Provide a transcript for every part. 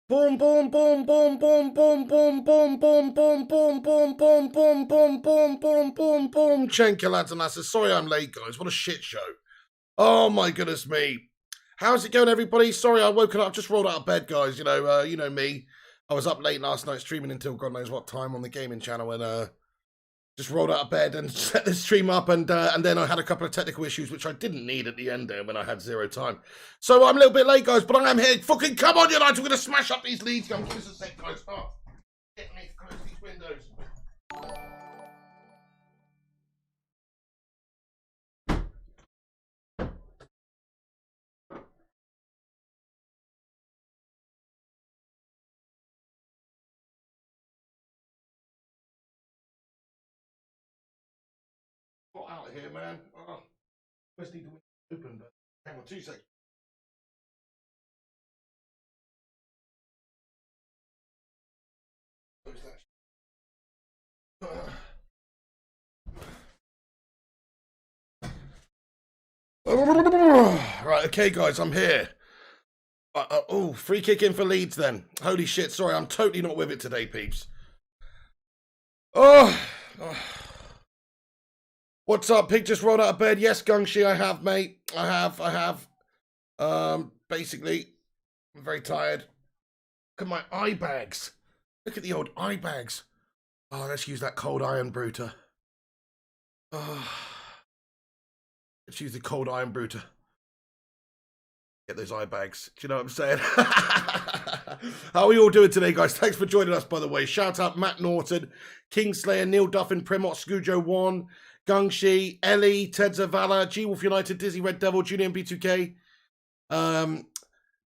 Boom, boom, boom, boom, boom, boom, boom, boom, boom, boom, boom, boom, boom, boom, boom, boom, boom, boom, boom. Thank you, lads and lasses. Sorry I'm late, guys. What a shit show. Oh my goodness me. How's it going, everybody? Sorry I woken up, just rolled out of bed, guys. You know me. I was up late last night streaming until God knows what time on the gaming channel, and just rolled out of bed and set the stream up, and then I had a couple of technical issues which I didn't need at the end there when I had zero time. So I'm a little bit late, guys, but I am here. Fucking come on, United! We're gonna smash up these leads. Give us a sec, guys. Oh, get me to close these windows. Hot out of here, man. Oh, just need the window open, but hang on 2 seconds. Close that. Right, okay, guys, I'm here. Oh, free kick in for Leeds then. Holy shit, sorry, I'm totally not with it today, peeps. Oh. What's up, Pig? Just rolled out of bed. Yes, Gungshi, I have, mate. I have. Basically, I'm very tired. Look at my eye bags. Look at the old eye bags. Oh, let's use that cold iron bruter. Oh, let's use the cold iron bruter. Get those eye bags. Do you know what I'm saying? How are we all doing today, guys? Thanks for joining us, by the way. Shout out Matt Norton, Kingslayer, Neil Duffin, Primot, Scujo1, Gungshi, Ellie, Ted Zavala, G-Wolf United, Dizzy Red Devil, Julian B2K.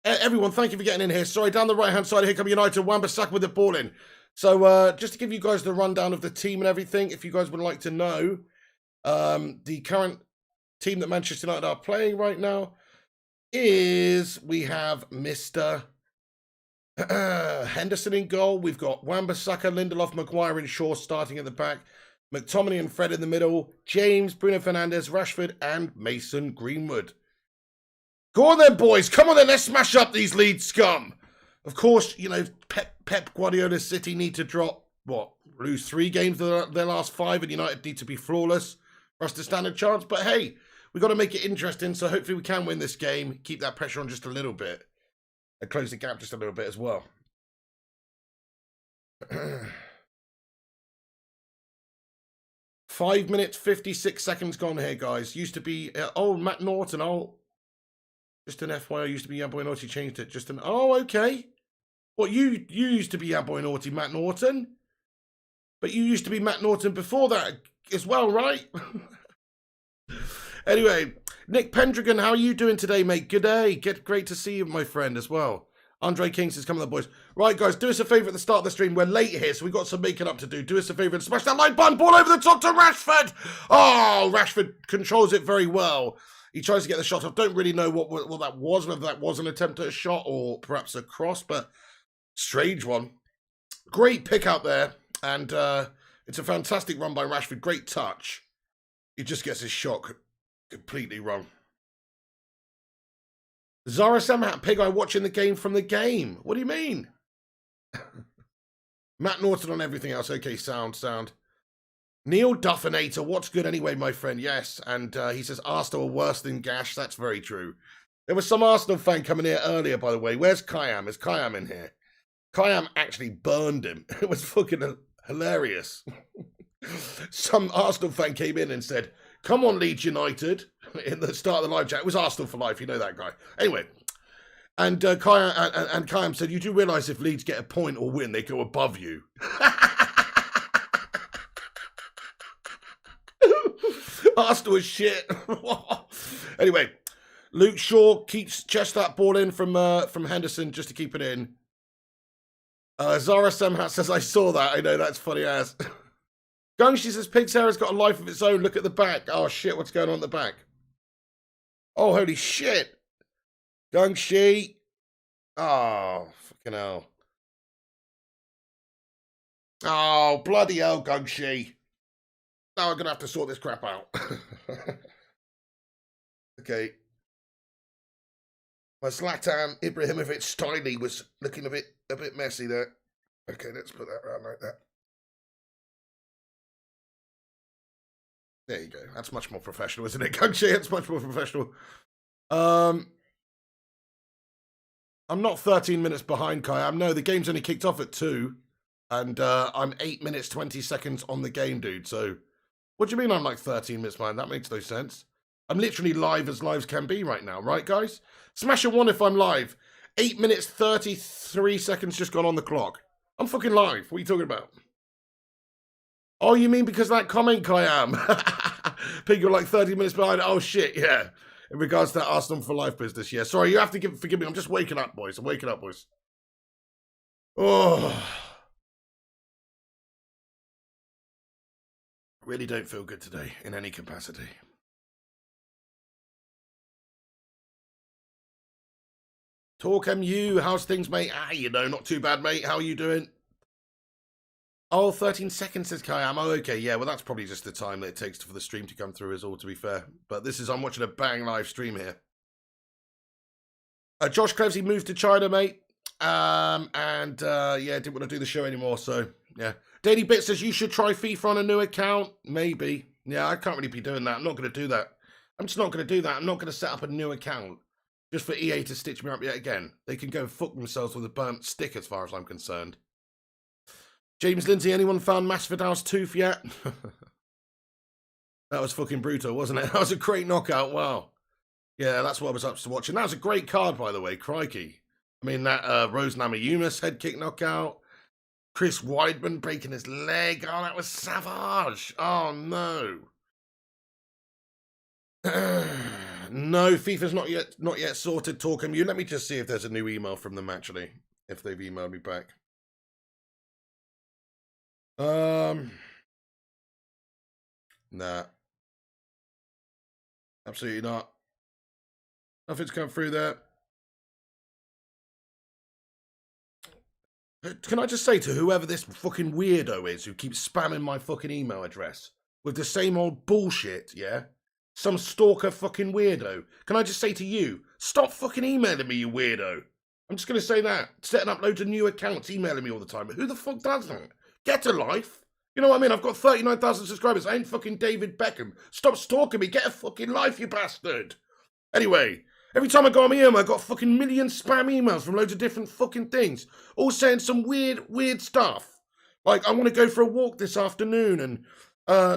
Everyone, thank you for getting in here. Sorry, down the right-hand side, here come United, Wan-Bissaka with the ball in. So just to give you guys the rundown of the team and everything, if you guys would like to know, the current team that Manchester United are playing right now is we have Mr. Henderson in goal. We've got Wan-Bissaka, Lindelof, Maguire and Shaw starting at the back. McTominay and Fred in the middle. James, Bruno Fernandes, Rashford and Mason Greenwood. Go on then, boys. Come on then. Let's smash up these Leeds scum. Of course, you know, Pep Guardiola's City need to drop, lose 3 games of their last 5, and United need to be flawless for us to stand a chance. But hey, we've got to make it interesting, so hopefully we can win this game, keep that pressure on just a little bit, and close the gap just a little bit as well. 5 minutes, 56 seconds gone here, guys. Used to be, Matt Norton, just an FYI, used to be Boy Naughty, changed it. Okay. What, you used to be Boy Naughty, Matt Norton? But you used to be Matt Norton before that as well, right? Anyway, Nick Pendragon, how are you doing today, mate? Good day. Great to see you, my friend, as well. Andre King says, come on, the boys. Right, guys, do us a favour at the start of the stream. We're late here, so we've got some making up to do. Do us a favour and smash that like button. Ball over the top to Rashford. Oh, Rashford controls it very well. He tries to get the shot off. Don't really know what that was, whether that was an attempt at a shot or perhaps a cross, but strange one. Great pick out there, and it's a fantastic run by Rashford. Great touch. He just gets his shot completely wrong. Zara Samhat, Pig Eye watching the game from the game. What do you mean? Matt Norton on everything else. Okay, sound. Neil Duffinator, what's good anyway, my friend? Yes, and he says Arsenal are worse than Gash. That's very true. There was some Arsenal fan coming here earlier, by the way. Where's Kayam? Is Kayam in here? Kayam actually burned him. It was fucking hilarious. Some Arsenal fan came in and said, come on, Leeds United, in the start of the live chat. It was Arsenal for life, you know that guy. Anyway, and Kayam said, you do realise if Leeds get a point or win, they go above you. Arsenal is shit. Anyway, Luke Shaw keeps chest that ball in from Henderson just to keep it in. Zara Semhat says, I saw that. I know, that's funny as. Gungshi says, Pig's hair has got a life of its own. Look at the back. Oh, shit, what's going on at the back? Oh, holy shit. Gungshi. Oh, fucking hell. Oh, bloody hell, Gungshi. Now I'm going to have to sort this crap out. Okay. My Zlatan Ibrahimovic styly was looking a bit messy there. Okay, let's put that around like that. There you go. That's much more professional, isn't it, Gungshi? It's much more professional. I'm not 13 minutes behind, Kai. No, the game's only kicked off at 2. And I'm 8 minutes, 20 seconds on the game, dude. So, what do you mean I'm like 13 minutes behind? That makes no sense. I'm literally live as lives can be right now, right, guys? Smash a 1 if I'm live. 8 minutes, 33 seconds just gone on the clock. I'm fucking live. What are you talking about? Oh, you mean because of that comment, Kai am? Pig, you're like 30 minutes behind. Oh, shit, yeah. In regards to that Arsenal for Life business, yeah. Sorry, you have to forgive me. I'm just waking up, boys. I'm waking up, boys. Oh. Really don't feel good today in any capacity. Talk MU, how's things, mate? You know, not too bad, mate. How are you doing? Oh, 13 seconds, says Kayam. Oh, okay, yeah, well, that's probably just the time that it takes for the stream to come through, is all, to be fair. But this is, I'm watching a bang live stream here. Josh Clevesy moved to China, mate. Yeah, didn't want to do the show anymore, so, yeah. Daily Bit says you should try FIFA on a new account. Maybe. Yeah, I can't really be doing that. I'm not going to do that. I'm just not going to do that. I'm not going to set up a new account just for EA to stitch me up yet again. They can go fuck themselves with a burnt stick as far as I'm concerned. James Lindsay, anyone found Masvidal's tooth yet? That was fucking brutal, wasn't it? That was a great knockout. Wow. Yeah, that's what I was up to watching. That was a great card, by the way. Crikey. I mean, that Rose Namajunas head kick knockout. Chris Weidman breaking his leg. Oh, that was savage. Oh, no. No, FIFA's not yet sorted. Talking you. Let me just see if there's a new email from them, actually. If they've emailed me back. Nah. Absolutely not. Nothing's come through there. Can I just say to whoever this fucking weirdo is who keeps spamming my fucking email address with the same old bullshit, yeah? Some stalker fucking weirdo. Can I just say to you, stop fucking emailing me, you weirdo. I'm just going to say that. Setting up loads of new accounts, emailing me all the time. But who the fuck does that? Get a life. You know what I mean? I've got 39,000 subscribers. I ain't fucking David Beckham. Stop stalking me. Get a fucking life, you bastard. Anyway, every time I go on my email, I've got fucking million spam emails from loads of different fucking things. All saying some weird stuff. Like, I want to go for a walk this afternoon and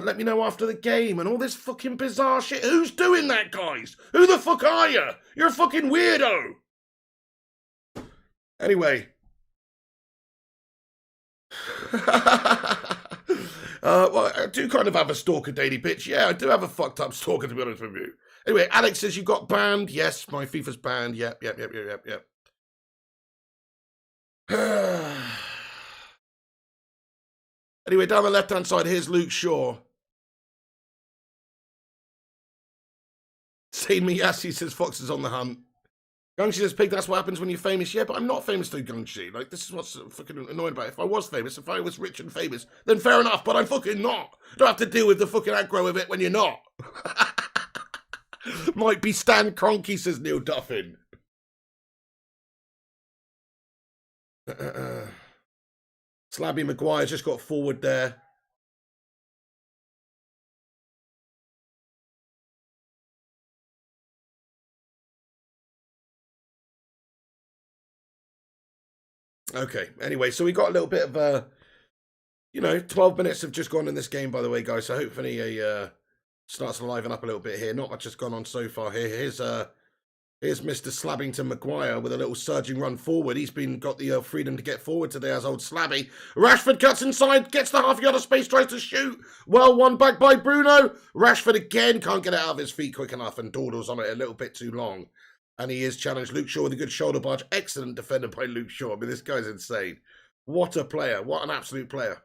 let me know after the game and all this fucking bizarre shit. Who's doing that, guys? Who the fuck are you? You're a fucking weirdo. Anyway. Well, I do kind of have a stalker daily bitch. Yeah, I do have a fucked up stalker, to be honest with you. Anyway, Alex says you got banned. Yes, my FIFA's banned. Yep. Anyway, down the left-hand side, here's Luke Shaw. Seen me, yes, he says Fox is on the hunt. Gungshi says, Pig, that's what happens when you're famous. Yeah, but I'm not famous though, Gungshi. Like, this is what's fucking annoying about it. If I was famous, if I was rich and famous, then fair enough, but I'm fucking not. Don't have to deal with the fucking aggro of it when you're not. Might be Stan Kroenke, says Neil Duffin. Slabby Maguire just got forward there. Okay, anyway, so we got a little bit of 12 minutes have just gone in this game, by the way, guys. So hopefully starts to liven up a little bit here. Not much has gone on so far here. Here's Mr. Slabbington Maguire with a little surging run forward. He's got the freedom to get forward today as old Slabby. Rashford cuts inside, gets the half-yard of space, tries to shoot. Well, one back by Bruno. Rashford again can't get it out of his feet quick enough and dawdles on it a little bit too long. And he is challenged. Luke Shaw with a good shoulder barge. Excellent defender by Luke Shaw. I mean, this guy's insane. What a player. What an absolute player.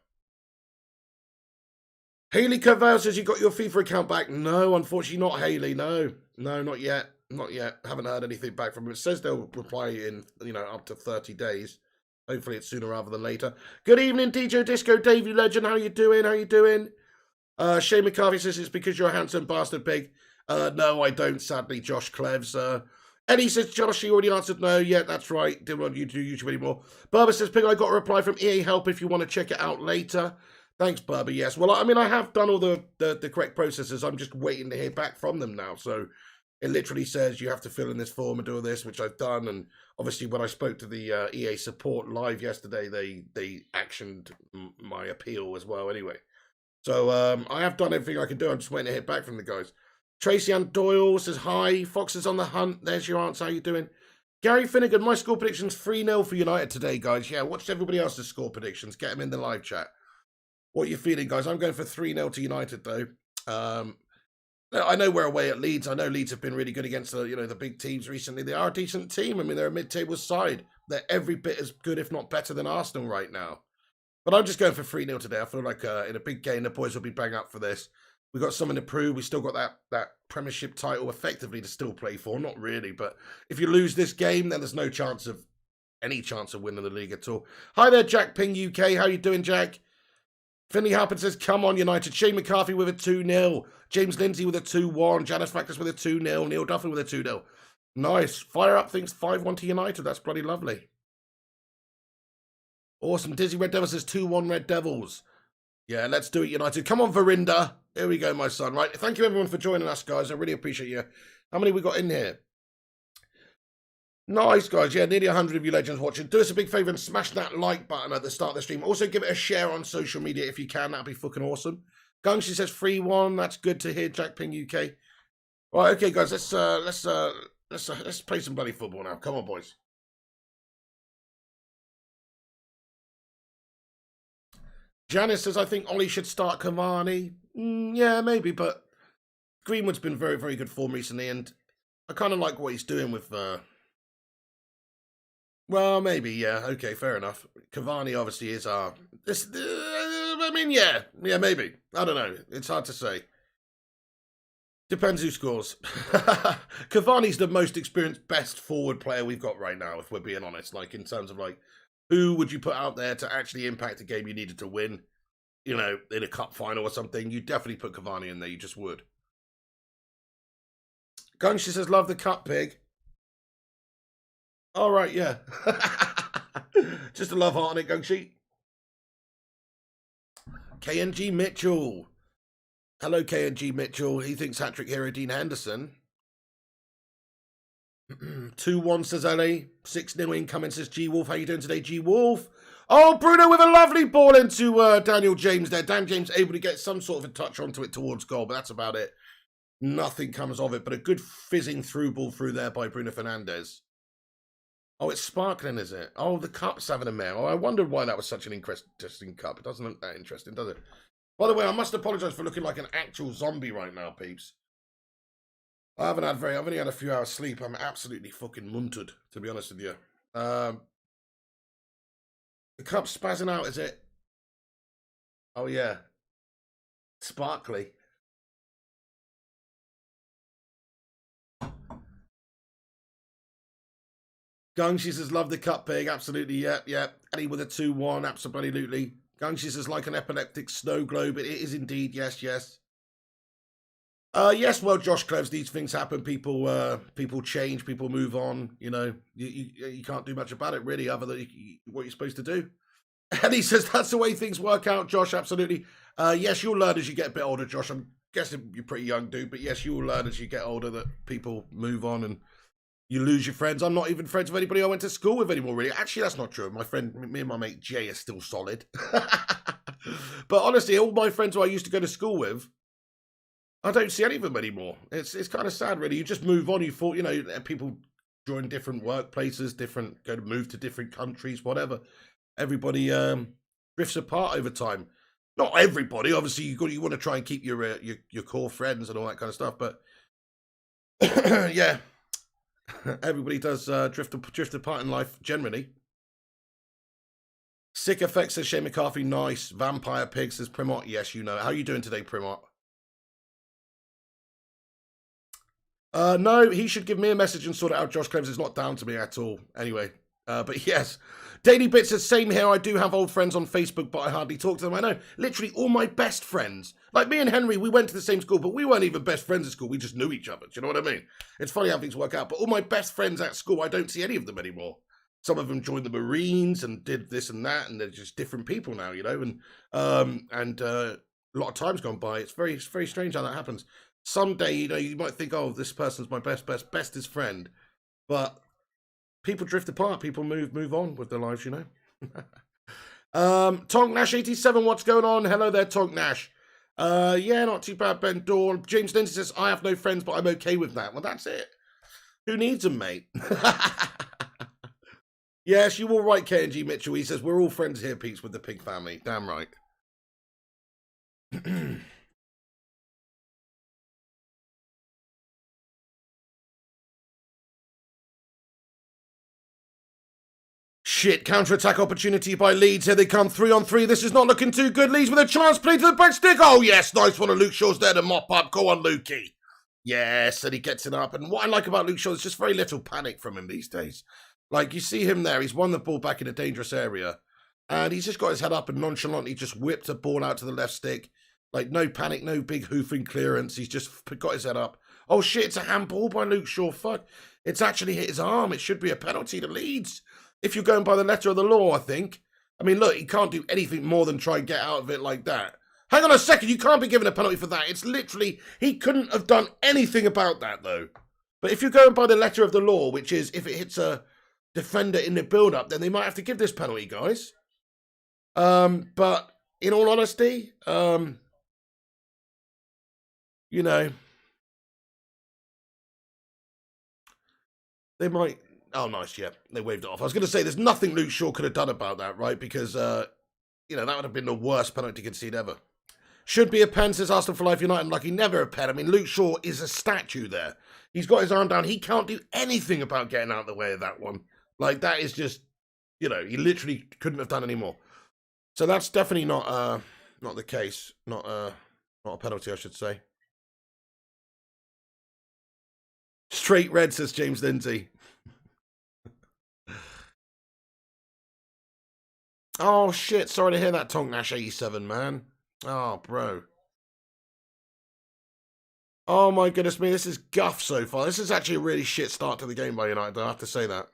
Haley Cavell says you got your FIFA account back. No, unfortunately not, Haley. No, not yet. Not yet. Haven't heard anything back from him. It says they'll reply in, up to 30 days. Hopefully it's sooner rather than later. Good evening, DJ Disco, Davey Legend. How you doing? Shane McCarthy says it's because you're a handsome bastard, Pig. No, I don't, sadly, Josh Cleves. Eddie says, Josh, you already answered no. Yeah, that's right. Didn't want you to do YouTube anymore. Berber says, Pig, I got a reply from EA Help if you want to check it out later. Thanks, Berber. Yes. Well, I mean, I have done all the correct processes. I'm just waiting to hear back from them now. So it literally says you have to fill in this form and do all this, which I've done. And obviously, when I spoke to the EA support live yesterday, they actioned my appeal as well anyway. So I have done everything I can do. I'm just waiting to hear back from the guys. Tracy Ann Doyle says, hi. Fox is on the hunt. There's your answer. How you doing? Gary Finnegan, my score prediction's 3-0 for United today, guys. Yeah, watch everybody else's score predictions. Get them in the live chat. What are you feeling, guys? I'm going for 3-0 to United, though. I know we're away at Leeds. I know Leeds have been really good against the big teams recently. They are a decent team. I mean, they're a mid-table side. They're every bit as good, if not better, than Arsenal right now. But I'm just going for 3-0 today. I feel like in a big game, the boys will be bang up for this. We've got something to prove. We still got that Premiership title effectively to still play for. Not really, but if you lose this game, then there's no chance of any chance of winning the league at all. Hi there, Jack Ping UK. How you doing, Jack? Finley Harpin says, come on, United. Shane McCarthy with a 2-0. James Lindsay with a 2-1. Janice Factus with a 2-0. Neil Duffy with a 2-0. Nice. Fire Up thinks 5-1 to United. That's bloody lovely. Awesome. Dizzy Red Devils says 2-1 Red Devils. Yeah, let's do it, United. Come on, Verinda. Here we go, my son. Right. Thank you, everyone, for joining us, guys. I really appreciate you. How many we got in here? Nice, guys. Yeah, nearly 100 of you legends watching. Do us a big favour and smash that like button at the start of the stream. Also, give it a share on social media if you can. That'd be fucking awesome. Gungshi says 3-1. That's good to hear. Jack Ping UK. Right, okay, guys. Let's play some bloody football now. Come on, boys. Janice says, I think Ollie should start Cavani. Yeah, maybe, but Greenwood's been very, very good form recently, and I kind of like what he's doing with... Well, maybe, yeah. Okay, fair enough. Cavani obviously is our... I mean, yeah, maybe. I don't know. It's hard to say. Depends who scores. Cavani's the most experienced, best forward player we've got right now, if we're being honest. Like, in terms of, like, who would you put out there to actually impact a game you needed to win? You know, in a cup final or something. You definitely put Cavani in there. You just would. Gunshi says, love the cup, Pig. All right, yeah. Just a love heart on it, Gunshi. KNG Mitchell. Hello, KNG Mitchell. He thinks hat-trick hero Dean Henderson. 2-1 says Ellie. 6-0 incoming says G Wolf. How you doing today, G Wolf? Oh, Bruno with a lovely ball into Daniel James there. Dan James able to get some sort of a touch onto it towards goal, but that's about it. Nothing comes of it, but a good fizzing through ball through there by Bruno Fernandes. Oh, it's sparkling, is it? Oh, the cup's having a mare. Oh, I wondered why that was such an interesting cup. It doesn't look that interesting, does it? By the way, I must apologise for looking like an actual zombie right now, peeps. I've only had a few hours sleep. I'm absolutely fucking munted, to be honest with you. The cup's spazzing out, is it? Oh, yeah. Sparkly. Gungshi says, love the cup, Pig. Absolutely, yep. Eddie with a 2-1, absolutely. Gungshi says, like an epileptic snow globe. It is indeed, yes. Yes, well, Josh Cleves, these things happen. People change, people move on. You know, you can't do much about it, really, other than what you're supposed to do. And he says, that's the way things work out, Josh, absolutely. Yes, you'll learn as you get a bit older, Josh. I'm guessing you're pretty young, dude, but yes, you will learn as you get older that people move on and you lose your friends. I'm not even friends with anybody I went to school with anymore, really. Actually, that's not true. Me and my mate Jay are still solid. But honestly, all my friends who I used to go to school with, I don't see any of them anymore. It's kind of sad, really. You just move on. You thought, people join different workplaces, move to different countries, whatever. Everybody drifts apart over time. Not everybody, obviously. You want to try and keep your core friends and all that kind of stuff, but yeah. Everybody does drift apart in life, generally. Sick Effect says Shane McCarthy, nice. Vampire Pig says Primot, yes, you know. How are you doing today, Primot? No, he should give me a message and sort it out. Josh Cleves is not down to me at all. Anyway, But yes, Daily Bits says, same here. I do have old friends on Facebook, but I hardly talk to them. I know, literally all my best friends. Like me and Henry, we went to the same school, but we weren't even best friends at school. We just knew each other. Do you know what I mean? It's funny how things work out. But all my best friends at school, I don't see any of them anymore. Some of them joined the Marines and did this and that, and they're just different people now, you know. And a lot of time's gone by. It's very strange how that happens. Someday, you know, you might think, oh, this person's my bestest friend, but people drift apart. People move on with their lives, you know. Tonk Nash 87, what's going on? Hello there, Tonk Nash. Yeah, not too bad, Ben Dawn. James Lindsay says, I have no friends, but I'm okay with that. Well, that's it. Who needs them, mate? Yes, you were right, KNG Mitchell. He says, we're all friends here, Pete's, with the pig family. Damn right. Shit, counter-attack opportunity by Leeds. Here they come, 3-on-3. This is not looking too good. Leeds with a chance, play to the back stick. Oh, yes, nice one of Luke Shaw's there to mop up. Go on, Lukey. Yes, and he gets it up. And what I like about Luke Shaw is just very little panic from him these days. Like, you see him there. He's won the ball back in a dangerous area. And he's just got his head up and nonchalantly just whipped a ball out to the left stick. Like, no panic, no big hoofing clearance. He's just got his head up. Oh, shit, it's a handball by Luke Shaw. Fuck. It's actually hit his arm. It should be a penalty to Leeds. If you're going by the letter of the law, I think. I mean, look, he can't do anything more than try and get out of it like that. Hang on a second, you can't be given a penalty for that. It's literally, he couldn't have done anything about that, though. But if you're going by the letter of the law, which is if it hits a defender in the build-up, then they might have to give this penalty, guys. But in all honesty, you know, they might... Oh, nice, yeah. They waved it off. I was going to say, there's nothing Luke Shaw could have done about that, right? Because, you know, that would have been the worst penalty concede ever. Should be a pen, says Arsenal for Life United. Lucky, never a pen. I mean, Luke Shaw is a statue there. He's got his arm down. He can't do anything about getting out of the way of that one. Like, that is just, you know, he literally couldn't have done any more. So that's definitely not the case. Not a penalty, I should say. Straight red, says James Lindsay. Oh, shit. Sorry to hear that, Tonk Nash 87, man. Oh, bro. Oh, my goodness me. This is guff so far. This is actually a really shit start to the game by United. I have to say that.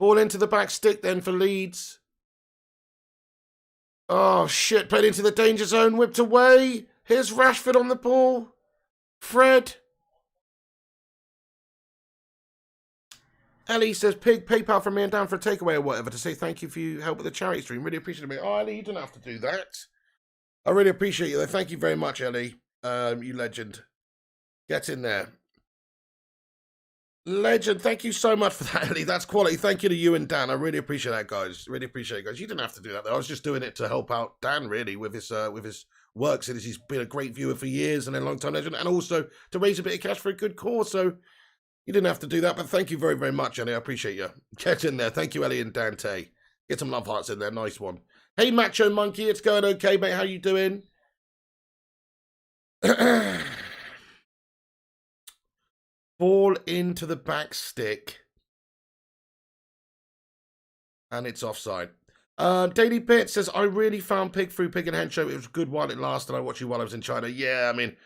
Ball into the back stick then for Leeds. Oh, shit. Played into the danger zone. Whipped away. Here's Rashford on the ball. Fred. Ellie says, Pig, PayPal from me and down for a takeaway or whatever to say thank you for your help with the charity stream. Really appreciate it. Oh, Ellie, you didn't have to do that. I really appreciate you, though. Thank you very much, Ellie. You legend. Get in there. Legend. Thank you so much for that, Ellie. That's quality. Thank you to you and Dan. I really appreciate that, guys. Really appreciate it, guys. You didn't have to do that, though. I was just doing it to help out Dan, really, with his work, since he's been a great viewer for years and a long-time legend, and also to raise a bit of cash for a good cause. So you didn't have to do that, but thank you very, very much, Ellie. I appreciate you. Get in there. Thank you, Ellie and Dante. Get some love hearts in there. Nice one. Hey, Macho Monkey. It's going okay, mate. How you doing? Ball into the back stick. And it's offside. Daily Bit says, I really found Pig through Pig and Hen Show. It was good while it lasted. I watched you while I was in China. Yeah, I mean,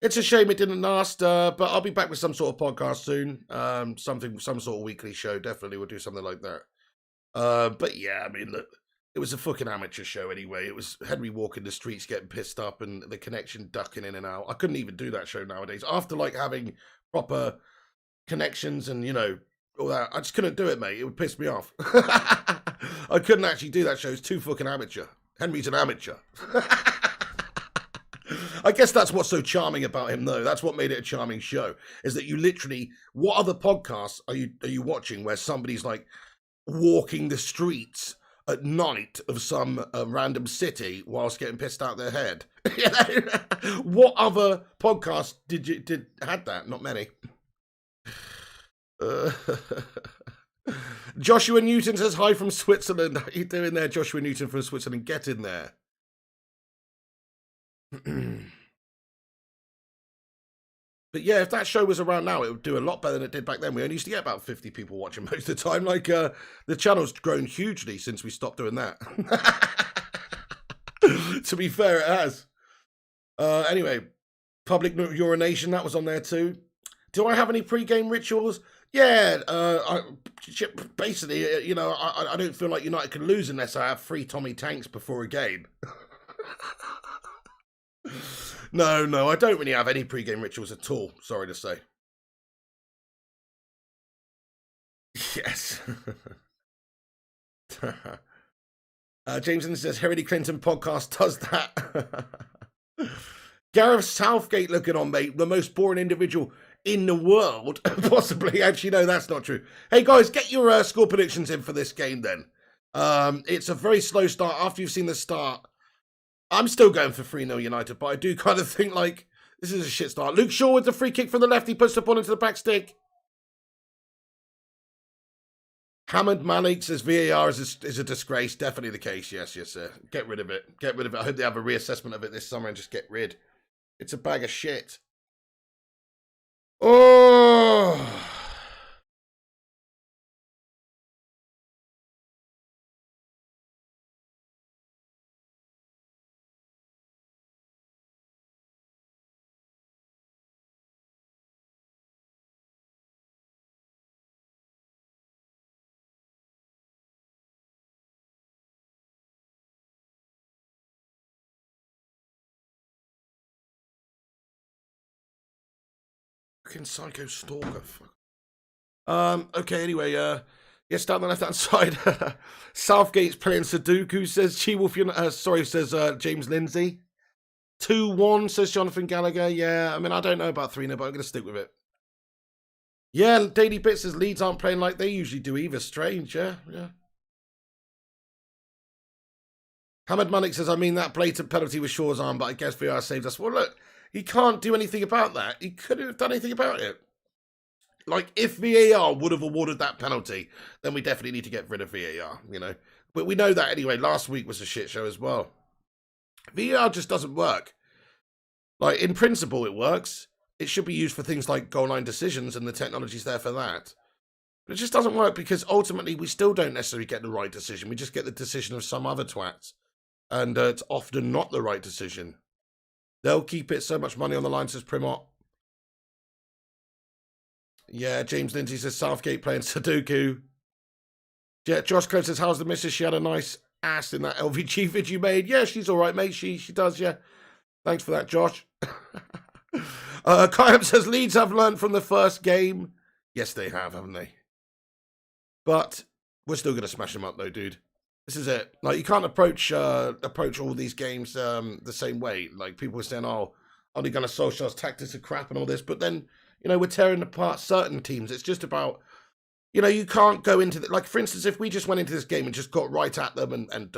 it's a shame it didn't last, but I'll be back with some sort of podcast soon. Some sort of weekly show. Definitely we'll do something like that. But yeah, I mean, look, it was a fucking amateur show anyway. It was Henry walking the streets getting pissed up and the connection ducking in and out. I couldn't even do that show nowadays. After, like, having proper connections and, you know, all that, I just couldn't do it, mate. It would piss me off. I couldn't actually do that show. It's too fucking amateur. Henry's an amateur. I guess that's what's so charming about him, though. That's what made it a charming show, is that you literally, what other podcasts are you watching where somebody's, like, walking the streets at night of some random city whilst getting pissed out their head? What other podcast had that? Not many. Joshua Newton says hi from Switzerland. How you doing there, Joshua Newton from Switzerland? Get in there. But yeah, if that show was around now, it would do a lot better than it did back then. We only used to get about 50 people watching most of the time. Like, the channel's grown hugely since we stopped doing that. To be fair, it has. Anyway, public urination, that was on there too. Do I have any pre-game rituals? Yeah, basically, you know, I don't feel like United can lose unless I have 3 Tommy Tanks before a game. No, I don't really have any pre-game rituals at all, sorry to say. Yes. Jameson says, Hillary Clinton podcast does that. Gareth Southgate looking on, mate. The most boring individual in the world. Possibly. Actually, no, that's not true. Hey, guys, get your score predictions in for this game, then. It's a very slow start. After you've seen the start, I'm still going for 3-0 United, but I do kind of think, like, this is a shit start. Luke Shaw with the free kick from the left. He puts the ball into the back stick. Hamid Malik says VAR is a disgrace. Definitely the case. Yes, sir. Get rid of it. Get rid of it. I hope they have a reassessment of it this summer and just get rid. It's a bag of shit. Oh! Fucking psycho stalker. Okay, anyway, yes, down the left-hand side. Southgate's playing Sudoku, says She-Wolf, says James Lindsay. 2-1, says Jonathan Gallagher. Yeah, I mean, I don't know about 3-0, but I'm going to stick with it. Yeah, Daily Bit says Leeds aren't playing like they usually do either. Strange, yeah. Hamid Malik says, I mean, that blatant penalty was Shaw's arm, but I guess VAR saved us. Well, look, he can't do anything about that. He couldn't have done anything about it. Like, if VAR would have awarded that penalty, then we definitely need to get rid of VAR, you know. But we know that anyway. Last week was a shit show as well. VAR just doesn't work. Like, in principle, it works. It should be used for things like goal line decisions, and the technology's there for that. But it just doesn't work because ultimately we still don't necessarily get the right decision. We just get the decision of some other twats. And it's often not the right decision. They'll keep it so much money on the line, says Primot. Yeah, James Lindsay says Southgate playing Sudoku. Yeah, Josh Close says, how's the missus? She had a nice ass in that LVG vid you made. Yeah, she's all right, mate. She does, yeah. Thanks for that, Josh. Kyle says, Leeds have learned from the first game. Yes, they have, haven't they? But we're still going to smash them up, though, dude. This is it. Like, you can't approach all these games the same way. Like, people are saying, oh, Ole Gunnar Solskjaer's tactics are crap and all this. But then, you know, we're tearing apart certain teams. It's just about, you know, you can't go into like, for instance, if we just went into this game and just got right at them and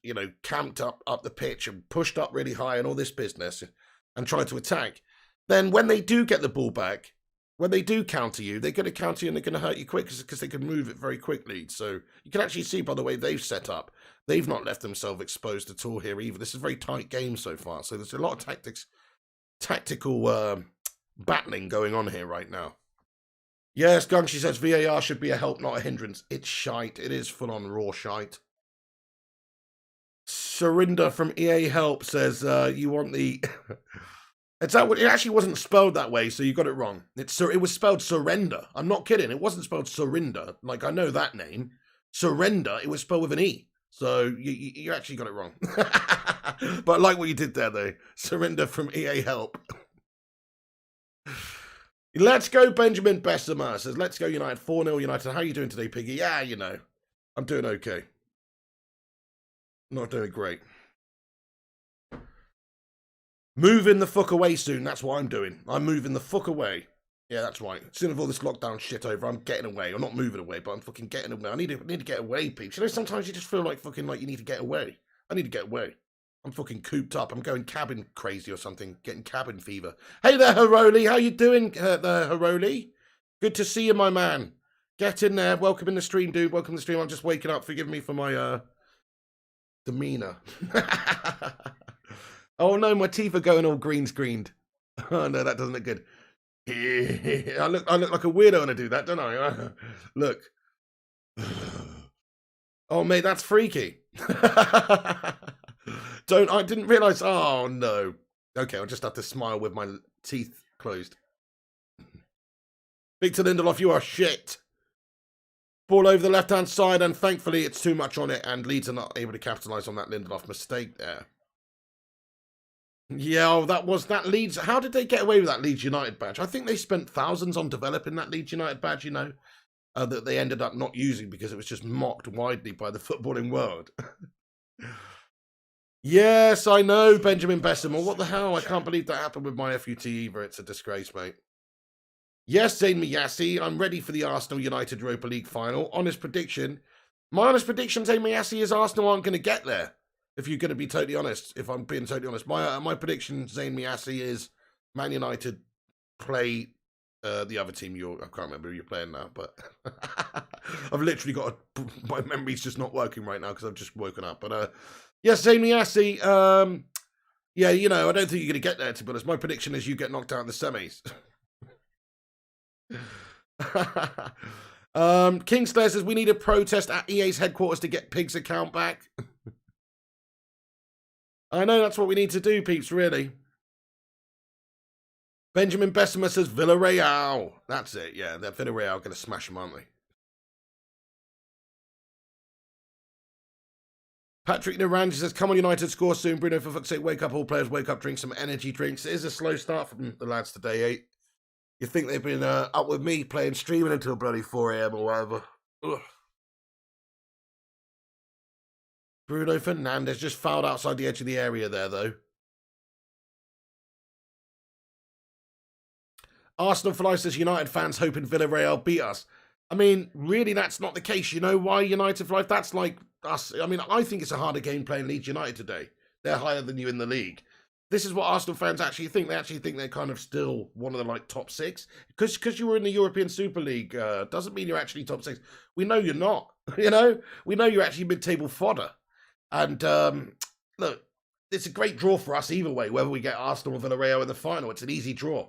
you know, camped up the pitch and pushed up really high and all this business and tried to attack, then when they do get the ball back, when they do counter you, they're going to counter you and they're going to hurt you quick because they can move it very quickly. So you can actually see by the way they've set up, they've not left themselves exposed at all here either. This is a very tight game so far. So there's a lot of tactical battling going on here right now. Yes, Gungshi says VAR should be a help, not a hindrance. It's shite. It is full on raw shite. Surinder from EA Help says you want the... It actually wasn't spelled that way, so you got it wrong. It was spelled surrender. I'm not kidding. It wasn't spelled surrender. Like, I know that name. Surrender, it was spelled with an E. So you actually got it wrong. But I like what you did there, though. Surrender from EA Help. Let's go, Benjamin Bessemer says, let's go United. 4-0 United. How are you doing today, Piggy? Yeah, you know, I'm doing okay. Not doing great. Moving the fuck away soon. That's what I'm doing. I'm moving the fuck away. Yeah, that's right. Soon as all this lockdown shit over, I'm getting away. I'm not moving away, but I'm fucking getting away. I need to get away, peeps. You know, sometimes you just feel like fucking like you need to get away. I need to get away. I'm fucking cooped up. I'm going cabin crazy or something. Getting cabin fever. Hey there, Haroli. How you doing there, Haroli? Good to see you, my man. Get in there. Welcome in the stream, dude. Welcome to the stream. I'm just waking up. Forgive me for my demeanor. Oh no, my teeth are going all green screened. Oh no, that doesn't look good. I look like a weirdo when I do that, don't I? Look. Oh mate, that's freaky. I didn't realise. Oh no. Okay, I'll just have to smile with my teeth closed. Victor Lindelof, you are shit. Ball over the left-hand side, and thankfully it's too much on it, and Leeds are not able to capitalise on that Lindelof mistake there. Yeah, oh, that Leeds. How did they get away with that Leeds United badge? I think they spent thousands on developing that Leeds United badge, you know, that they ended up not using because it was just mocked widely by the footballing world. Yes, I know, Benjamin Bessemer. What the hell? I can't believe that happened with my FUT either. It's a disgrace, mate. Yes, Zayn Miyassi, I'm ready for the Arsenal United Europa League final. Honest prediction. My honest prediction, Zayn Miyassi, is Arsenal aren't going to get there. If you're going to be totally honest, if I'm being totally honest. My prediction, Zayn Miyassi, is Man United play the other team. I can't remember who you're playing now, but I've literally got my memory's just not working right now because I've just woken up. But yes, Zayn Miyassi, yeah, you know, I don't think you're going to get there, to be honest. My prediction is you get knocked out in the semis. Kingslayer says we need a protest at EA's headquarters to get Pig's account back. I know that's what we need to do, peeps, really. Benjamin Bessemer says Villarreal. That's it, yeah. They're Villarreal going to smash them, aren't they? Patrick Naranj says, come on, United, score soon. Bruno, for fuck's sake, wake up, all players, wake up, drink some energy drinks. It is a slow start from the lads today, eh? You think they've been up with me playing streaming until bloody 4 a.m. or whatever. Ugh. Bruno Fernandes just fouled outside the edge of the area there, though. Arsenal for life says United fans hoping Villarreal beat us. I mean, really, that's not the case. You know why United for life? That's like us. I mean, I think it's a harder game playing Leeds United today. They're higher than you in the league. This is what Arsenal fans actually think. They actually think they're kind of still one of the like top six. Because you were in the European Super League doesn't mean you're actually top six. We know you're not. You know, we know you're actually mid-table fodder. And look, it's a great draw for us either way. Whether we get Arsenal or Villarreal in the final, it's an easy draw.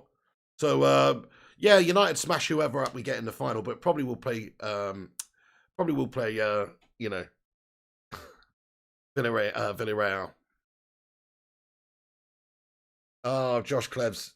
So yeah, United smash whoever up we get in the final, but probably we'll play. You know, Villarreal. Oh, Josh Clevs,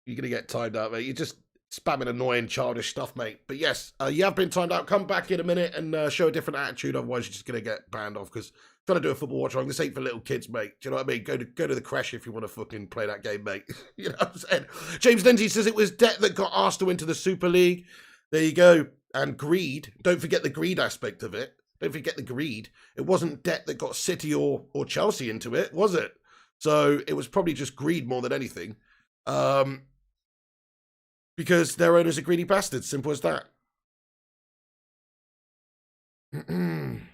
you're going to get timed out, mate. You're just spamming annoying, childish stuff, mate. But yes, you have been timed out. Come back in a minute and show a different attitude. Otherwise, you're just going to get banned off because trying to do a football watch along. This ain't for little kids, mate. Do you know what I mean? Go to the crash if you want to fucking play that game, mate. You know what I'm saying? James Lindsay says it was debt that got Arsenal into the Super League. There you go. And greed. Don't forget the greed aspect of it. Don't forget the greed. It wasn't debt that got City or Chelsea into it, was it? So it was probably just greed more than anything. Because their owners are greedy bastards. Simple as that.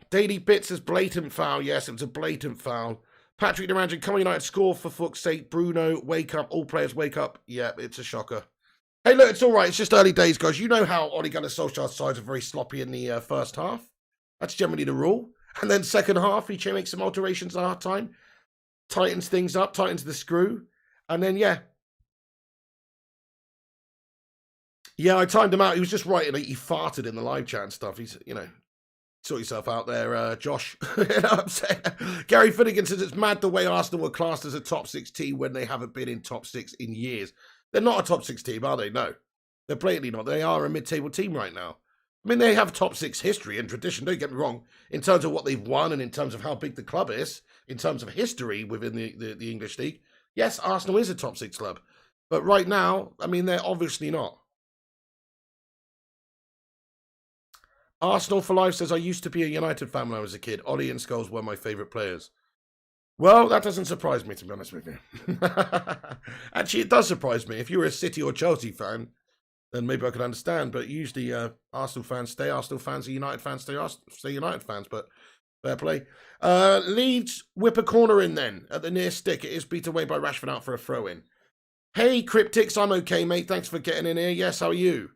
Daily Bits is blatant foul. Yes, it was a blatant foul. Patrick Naranjan, come on United, score for fuck's sake. Bruno, wake up. All players wake up. Yeah, it's a shocker. Hey, look, it's all right. It's just early days, guys. You know how Ole Gunnar Solskjaer's sides are very sloppy in the first half. That's generally the rule. And then second half, he makes some alterations at half time. Tightens things up, tightens the screw. And then, yeah. Yeah, I timed him out. He was just writing. He farted in the live chat and stuff. He's, you know, sort yourself out there, Josh. You know what I'm saying? Gary Finnegan says it's mad the way Arsenal were classed as a top six team when they haven't been in top six in years. They're not a top six team, are they? No. They're blatantly not. They are a mid-table team right now. I mean, they have top six history and tradition, don't get me wrong, in terms of what they've won and in terms of how big the club is, in terms of history within the English league. Yes, Arsenal is a top six club. But right now, I mean, they're obviously not. Arsenal for Life says, I used to be a United fan when I was a kid. Ollie and Scholes were my favourite players. Well, that doesn't surprise me, to be honest with you. Actually, it does surprise me. If you were a City or Chelsea fan, then maybe I could understand. But usually Arsenal fans stay Arsenal fans, and United fans stay United fans. But fair play. Leeds whip a corner in then at the near stick. It is beat away by Rashford out for a throw-in. Hey, Cryptics, I'm okay, mate. Thanks for getting in here. Yes, how are you?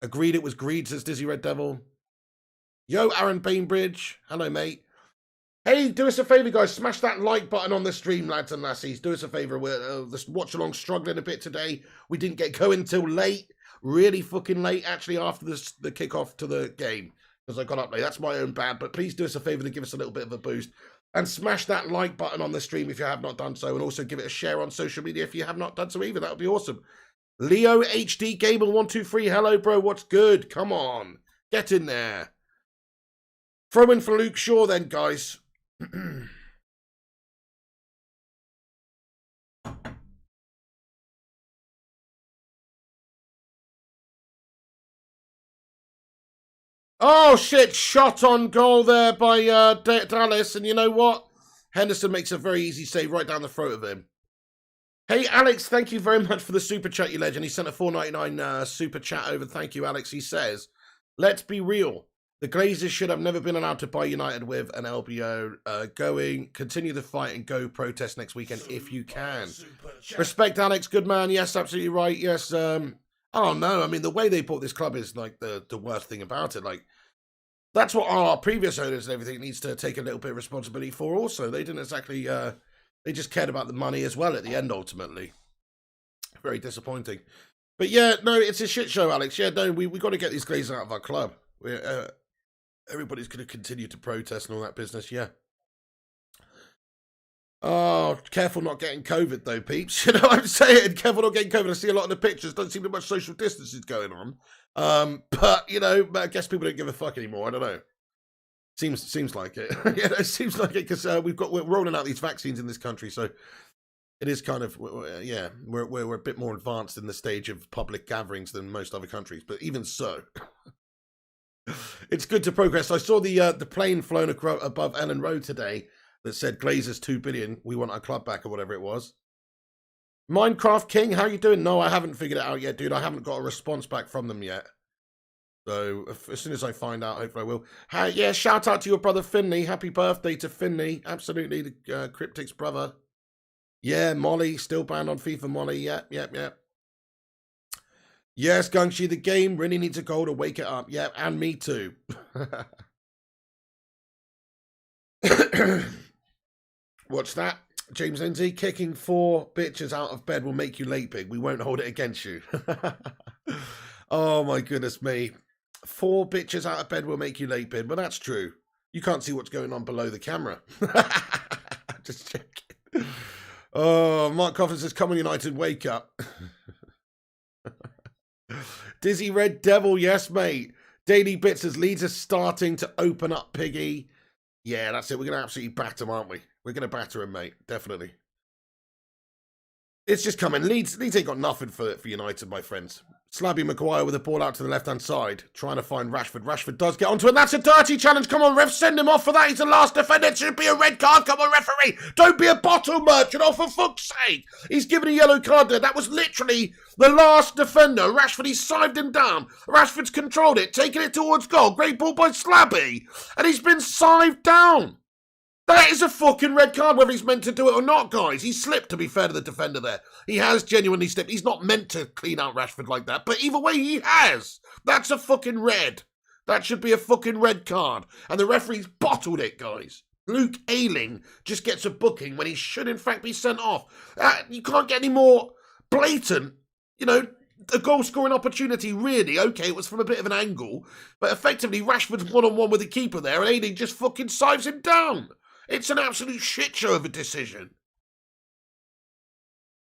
Agreed it was greed, says Dizzy Red Devil. Yo, Aaron Bainbridge. Hello, mate. Hey, do us a favour, guys. Smash that like button on the stream, lads and lassies. Do us a favour. We're this watch along struggling a bit today. We didn't get going till late. Really fucking late, actually, after the kickoff to the game. Because I got up late. That's my own bad. But please do us a favour to give us a little bit of a boost. And smash that like button on the stream if you have not done so. And also give it a share on social media if you have not done so either. That would be awesome. Leo HD Gamer 123. Hello, bro. What's good? Come on. Get in there. Throw in for Luke Shaw then, guys. Oh, shit. Shot on goal there by Dallas. And you know what? Henderson makes a very easy save right down the throat of him. Hey, Alex, thank you very much for the super chat, you legend. He sent a $4.99 super chat over. Thank you, Alex. He says, let's be real. The Glazers should have never been allowed to buy United with an LBO going. Continue the fight and go protest next weekend if you can. Respect, Alex. Good man. Yes, absolutely right. Yes. Oh, no. I mean, the way they bought this club is like the worst thing about it. Like, that's what our previous owners and everything needs to take a little bit of responsibility for also. They didn't exactly... they just cared about the money as well at the end, ultimately. Very disappointing. But yeah, no, it's a shit show, Alex. Yeah, no, we got to get these Glazers out of our club. Everybody's going to continue to protest and all that business, yeah. Oh, careful not getting COVID, though, peeps. You know what I'm saying? Careful not getting COVID. I see a lot of the pictures. Doesn't seem to be much social distancing going on. But, you know, I guess people don't give a fuck anymore. I don't know. Seems like it. Yeah, it seems like it because we're rolling out these vaccines in this country, so it is kind of yeah, we're a bit more advanced in the stage of public gatherings than most other countries. But even so, it's good to progress. I saw the plane flown above Ellen Road today that said Glazers 2 billion. We want our club back or whatever it was. Minecraft King, how you doing? No, I haven't figured it out yet, dude. I haven't got a response back from them yet. So as soon as I find out, hopefully I will. Yeah, shout out to your brother Finley. Happy birthday to Finley. Absolutely, the Cryptic's brother. Yeah, Molly, still banned on FIFA, Molly. Yep. Yes, Gungshi, the game really needs a goal to wake it up. Yep, and me too. What's that? James Lindsay, kicking 4 bitches out of bed will make you late, pig. We won't hold it against you. Oh, my goodness me. 4 bitches out of bed will make you late, pig. But that's true. You can't see what's going on below the camera. Just checking. Oh, Mark Coffin says, come on, United, wake up. Dizzy Red Devil, yes, mate. Daily Bits as Leeds are starting to open up, Piggy. Yeah, that's it. We're going to absolutely batter them, aren't we? We're going to batter him, mate. Definitely. It's just coming. Leeds ain't got nothing for United, my friends. Slabby Maguire with a ball out to the left-hand side, trying to find Rashford. Rashford does get onto it. That's a dirty challenge. Come on, ref, send him off for that. He's the last defender. It should be a red card. Come on, referee. Don't be a bottle merchant. Oh, for fuck's sake. He's given a yellow card there. That was literally the last defender. Rashford, he sived him down. Rashford's controlled it, taking it towards goal. Great ball by Slabby. And he's been sived down. That is a fucking red card, whether he's meant to do it or not, guys. He slipped, to be fair to the defender there. He has genuinely slipped. He's not meant to clean out Rashford like that, but either way, he has. That's a fucking red. That should be a fucking red card. And the referee's bottled it, guys. Luke Ayling just gets a booking when he should, in fact, be sent off. You can't get any more blatant, you know, a goal-scoring opportunity, really. Okay, it was from a bit of an angle, but effectively, Rashford's one-on-one with the keeper there, and Ayling just fucking sives him down. It's an absolute shit show of a decision.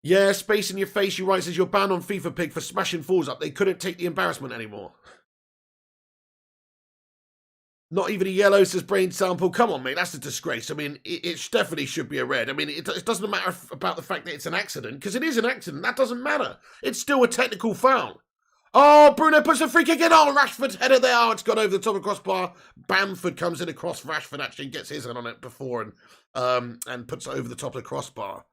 Yeah, space in your face, you right, says you're banned on FIFA, pig, for smashing fools up. They couldn't take the embarrassment anymore. Not even a yellow, says Brain Sample. Come on, mate, that's a disgrace. I mean, it definitely should be a red. I mean, it doesn't matter about the fact that it's an accident, because it is an accident. That doesn't matter. It's still a technical foul. Oh, Bruno puts a free kick in. Oh, Rashford's header there. Oh, it's gone over the top of the crossbar. Bamford comes in across. Rashford actually gets his hand on it before and puts it over the top of the crossbar.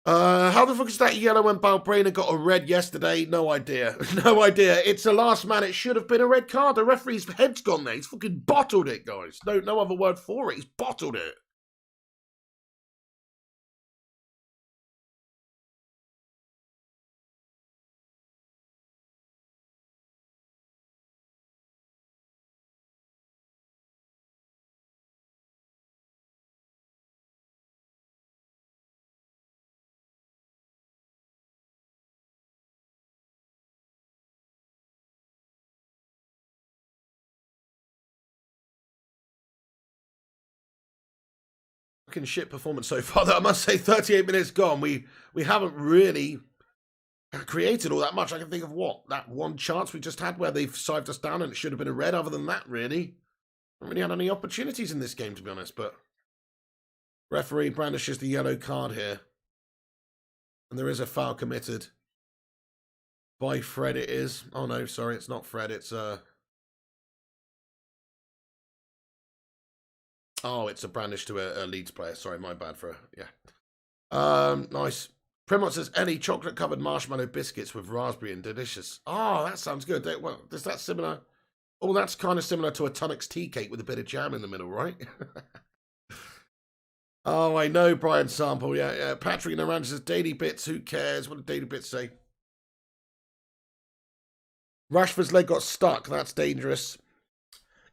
How the fuck is that yellow when Balbrena got a red yesterday? No idea. No idea. It's the last man. It should have been a red card. The referee's head's gone there. He's fucking bottled it, guys. No other word for it. He's bottled it. fucking shit performance so far. That I must say, 38 minutes gone. We haven't really created all that much. I can think of that one chance we just had where they've sived us down and it should have been a red. Other than that, really, haven't really had any opportunities in this game, to be honest. But referee brandishes the yellow card here, and there is a foul committed by Fred. It is. Oh no, sorry, it's not Fred. It's Oh, it's a brandish to a Leeds player. Sorry, my bad nice. Primot says, any chocolate-covered marshmallow biscuits with raspberry and delicious. Oh, that sounds good. Well, is that similar? Oh, that's kind of similar to a Tunnocks tea cake with a bit of jam in the middle, right? Oh, I know, Brian Sample. Yeah. Patrick in around says, daily bits, who cares? What did daily bits say? Rashford's leg got stuck. That's dangerous.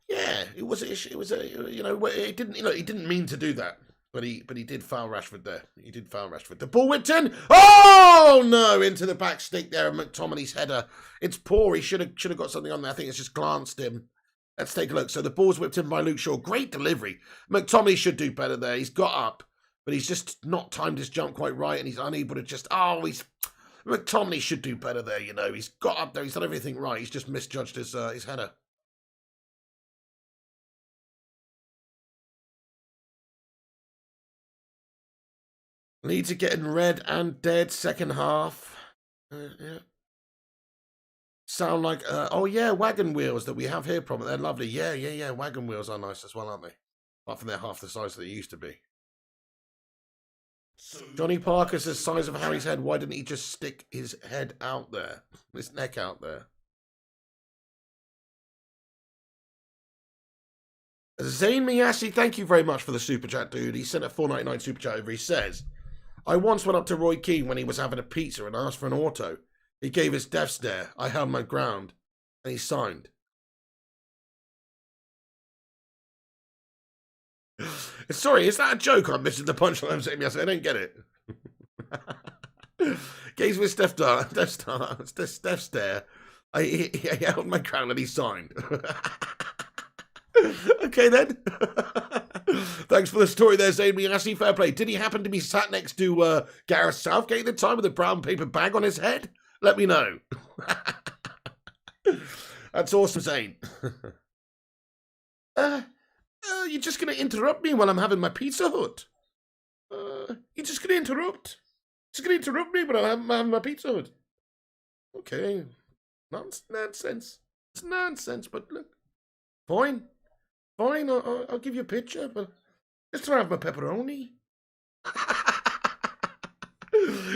Yeah, it was it didn't, he didn't mean to do that, but he did foul Rashford there. He did foul Rashford. The ball whipped in. Oh no, into the back stick there of McTominay's header. It's poor. He should have got something on there. I think it's just glanced him. Let's take a look. So the ball's whipped in by Luke Shaw. Great delivery. McTominay should do better there. He's got up, but he's just not timed his jump quite right, and he's unable to just. McTominay should do better there. He's got up there. He's done everything right. He's just misjudged his header. Leeds are getting red and dead second half. Yeah. Sound like, oh yeah, wagon wheels that we have here, probably. They're lovely. Yeah. Wagon wheels are nice as well, aren't they? Apart from they're half the size that they used to be. Johnny Parker says, size of Harry's head. Why didn't he just stick his head out there? His neck out there. Zayn Miyasi, thank you very much for the super chat, dude. He sent a $4.99 super chat over. He says, I once went up to Roy Keane when he was having a pizza and asked for an auto. He gave his death stare. I held my ground. And he signed. Sorry, is that a joke? I'm missing the punchline. I'm saying yes, I don't get it. Gave his death stare. I held my ground and he signed. Okay then. Thanks for the story there, Zayn Miyasi. Fair play. Did he happen to be sat next to Gareth Southgate at the time with a brown paper bag on his head? Let me know. That's awesome, Zayn. You're just going to interrupt me while I'm having my Pizza Hut. You're just going to interrupt? Just going to interrupt me while I'm having my Pizza Hut? Okay. Nonsense. It's nonsense, but look. Fine, I'll give you a picture, but just to have my pepperoni.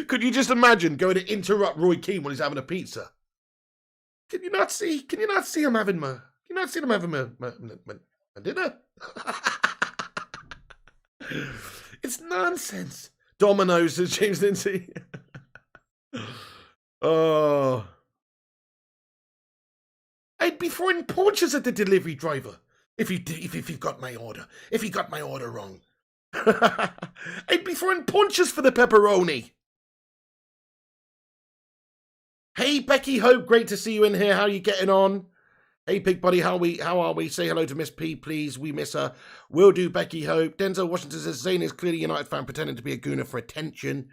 Could you just imagine going to interrupt Roy Keane when he's having a pizza? Can you not see him having my dinner? It's nonsense. Dominoes, says James Lindsay. Oh. I'd be throwing punches at the delivery driver if he got my order. If he got my order wrong. I'd be throwing punches for the pepperoni. Hey, Becky Hope, great to see you in here. How are you getting on? Hey, Pig Buddy, how are we? Say hello to Miss P, please. We miss her. Will do, Becky Hope. Denzel Washington says, Zayn is clearly a United fan pretending to be a gooner for attention.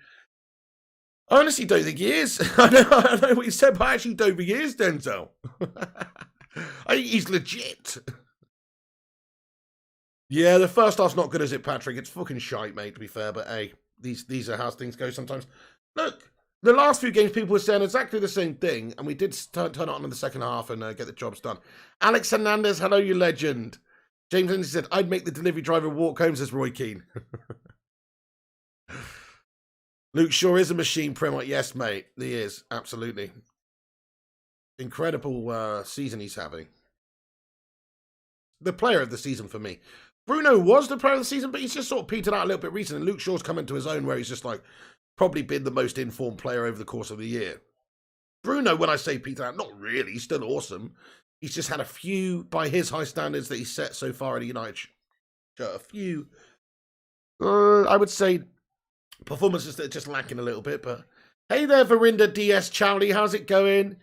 I honestly don't think he is. I know what you said, but I actually don't think he is, Denzel. I think he's legit. Yeah, the first half's not good, is it, Patrick? It's fucking shite, mate, to be fair, but hey, these are how things go sometimes. Look, the last few games, people were saying exactly the same thing, and we did turn it on in the second half and get the jobs done. Alex Hernandez, hello, you legend. James Lindsay said, I'd make the delivery driver walk home, says Roy Keane. Luke Shaw is a machine, Primot. Yes, mate, he is, absolutely. Incredible season he's having. The player of the season for me. Bruno was the player of the season, but he's just sort of petered out a little bit recently. And Luke Shaw's come into his own where he's just like probably been the most informed player over the course of the year. Bruno, when I say petered out, not really. He's still awesome. He's just had a few, by his high standards that he's set so far at a United shirt, a few, I would say, performances that are just lacking a little bit. But hey there, Verinda DS Chowley. How's it going?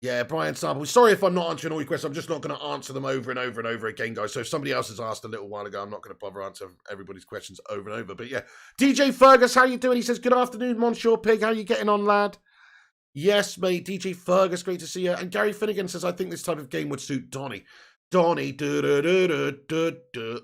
Yeah, Brian Sample. Sorry if I'm not answering all your questions. I'm just not going to answer them over and over and over again, guys. So if somebody else has asked a little while ago, I'm not going to bother answering everybody's questions over and over. But yeah, DJ Fergus, how you doing? He says, good afternoon, Monsieur Pig. How you getting on, lad? Yes, mate. DJ Fergus, great to see you. And Gary Finnegan says, I think this type of game would suit Donny. Donny,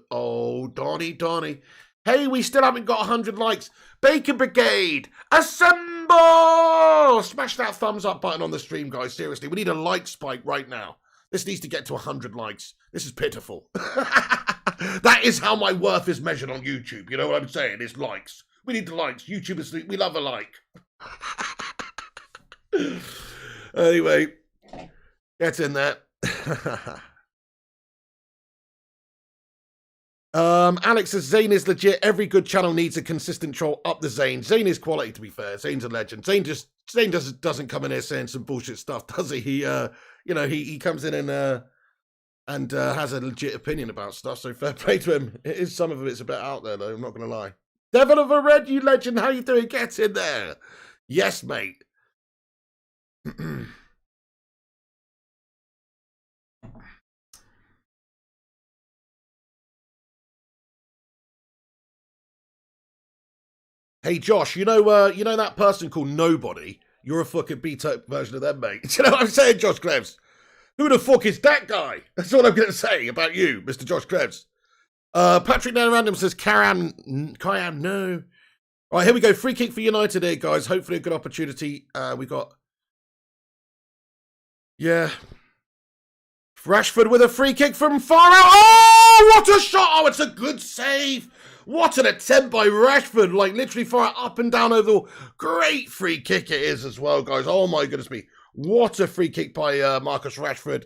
oh, Donny. Hey, we still haven't got 100 likes. Bacon Brigade, assemble! Smash that thumbs up button on the stream, guys. Seriously, we need a like spike right now. This needs to get to 100 likes. This is pitiful. That is how my worth is measured on YouTube. You know what I'm saying? It's likes. We need the likes. YouTubers, we love a like. Anyway, get in there. Alex says Zane is legit. Every good channel needs a consistent troll. Up the Zane. Zane is quality, to be fair. Zane's a legend. Zane doesn't come in here saying some bullshit stuff, does he? He comes in and has a legit opinion about stuff. So fair play to him. It is, some of it's a bit out there though. I'm not gonna lie. Devil of a Red, you legend. How you doing? Get in there. Yes, mate. Hey Josh, you know that person called Nobody? You're a fucking beat-up version of them, mate. You know what I'm saying, Josh Klebs? Who the fuck is that guy? That's all I'm going to say about you, Mr. Josh Klebs. Patrick Nan Random says, Kyan, no. All right, here we go. Free kick for United here, guys. Hopefully a good opportunity. We got... Yeah. Rashford with a free kick from far out. Oh, what a shot. Oh, it's a good save. What an attempt by Rashford. Like, literally far up and down over the wall. Great free kick it is as well, guys. Oh, my goodness me. What a free kick by Marcus Rashford.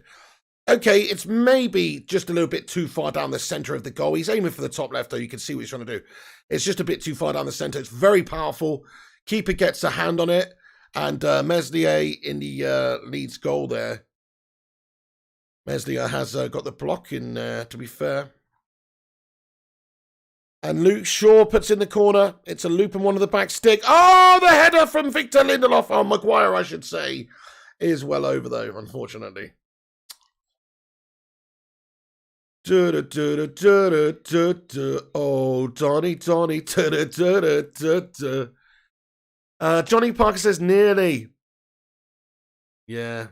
Okay, it's maybe just a little bit too far down the centre of the goal. He's aiming for the top left, though. You can see what he's trying to do. It's just a bit too far down the centre. It's very powerful. Keeper gets a hand on it. And Meslier in the Leeds goal there. Meslier has got the block in, to be fair. And Luke Shaw puts in the corner. It's a loop and one of the back stick. Oh, the header from Victor Lindelof. Oh, Maguire, I should say, is well over, though, unfortunately. Oh, Donny. Johnny Parker says nearly. Yeah.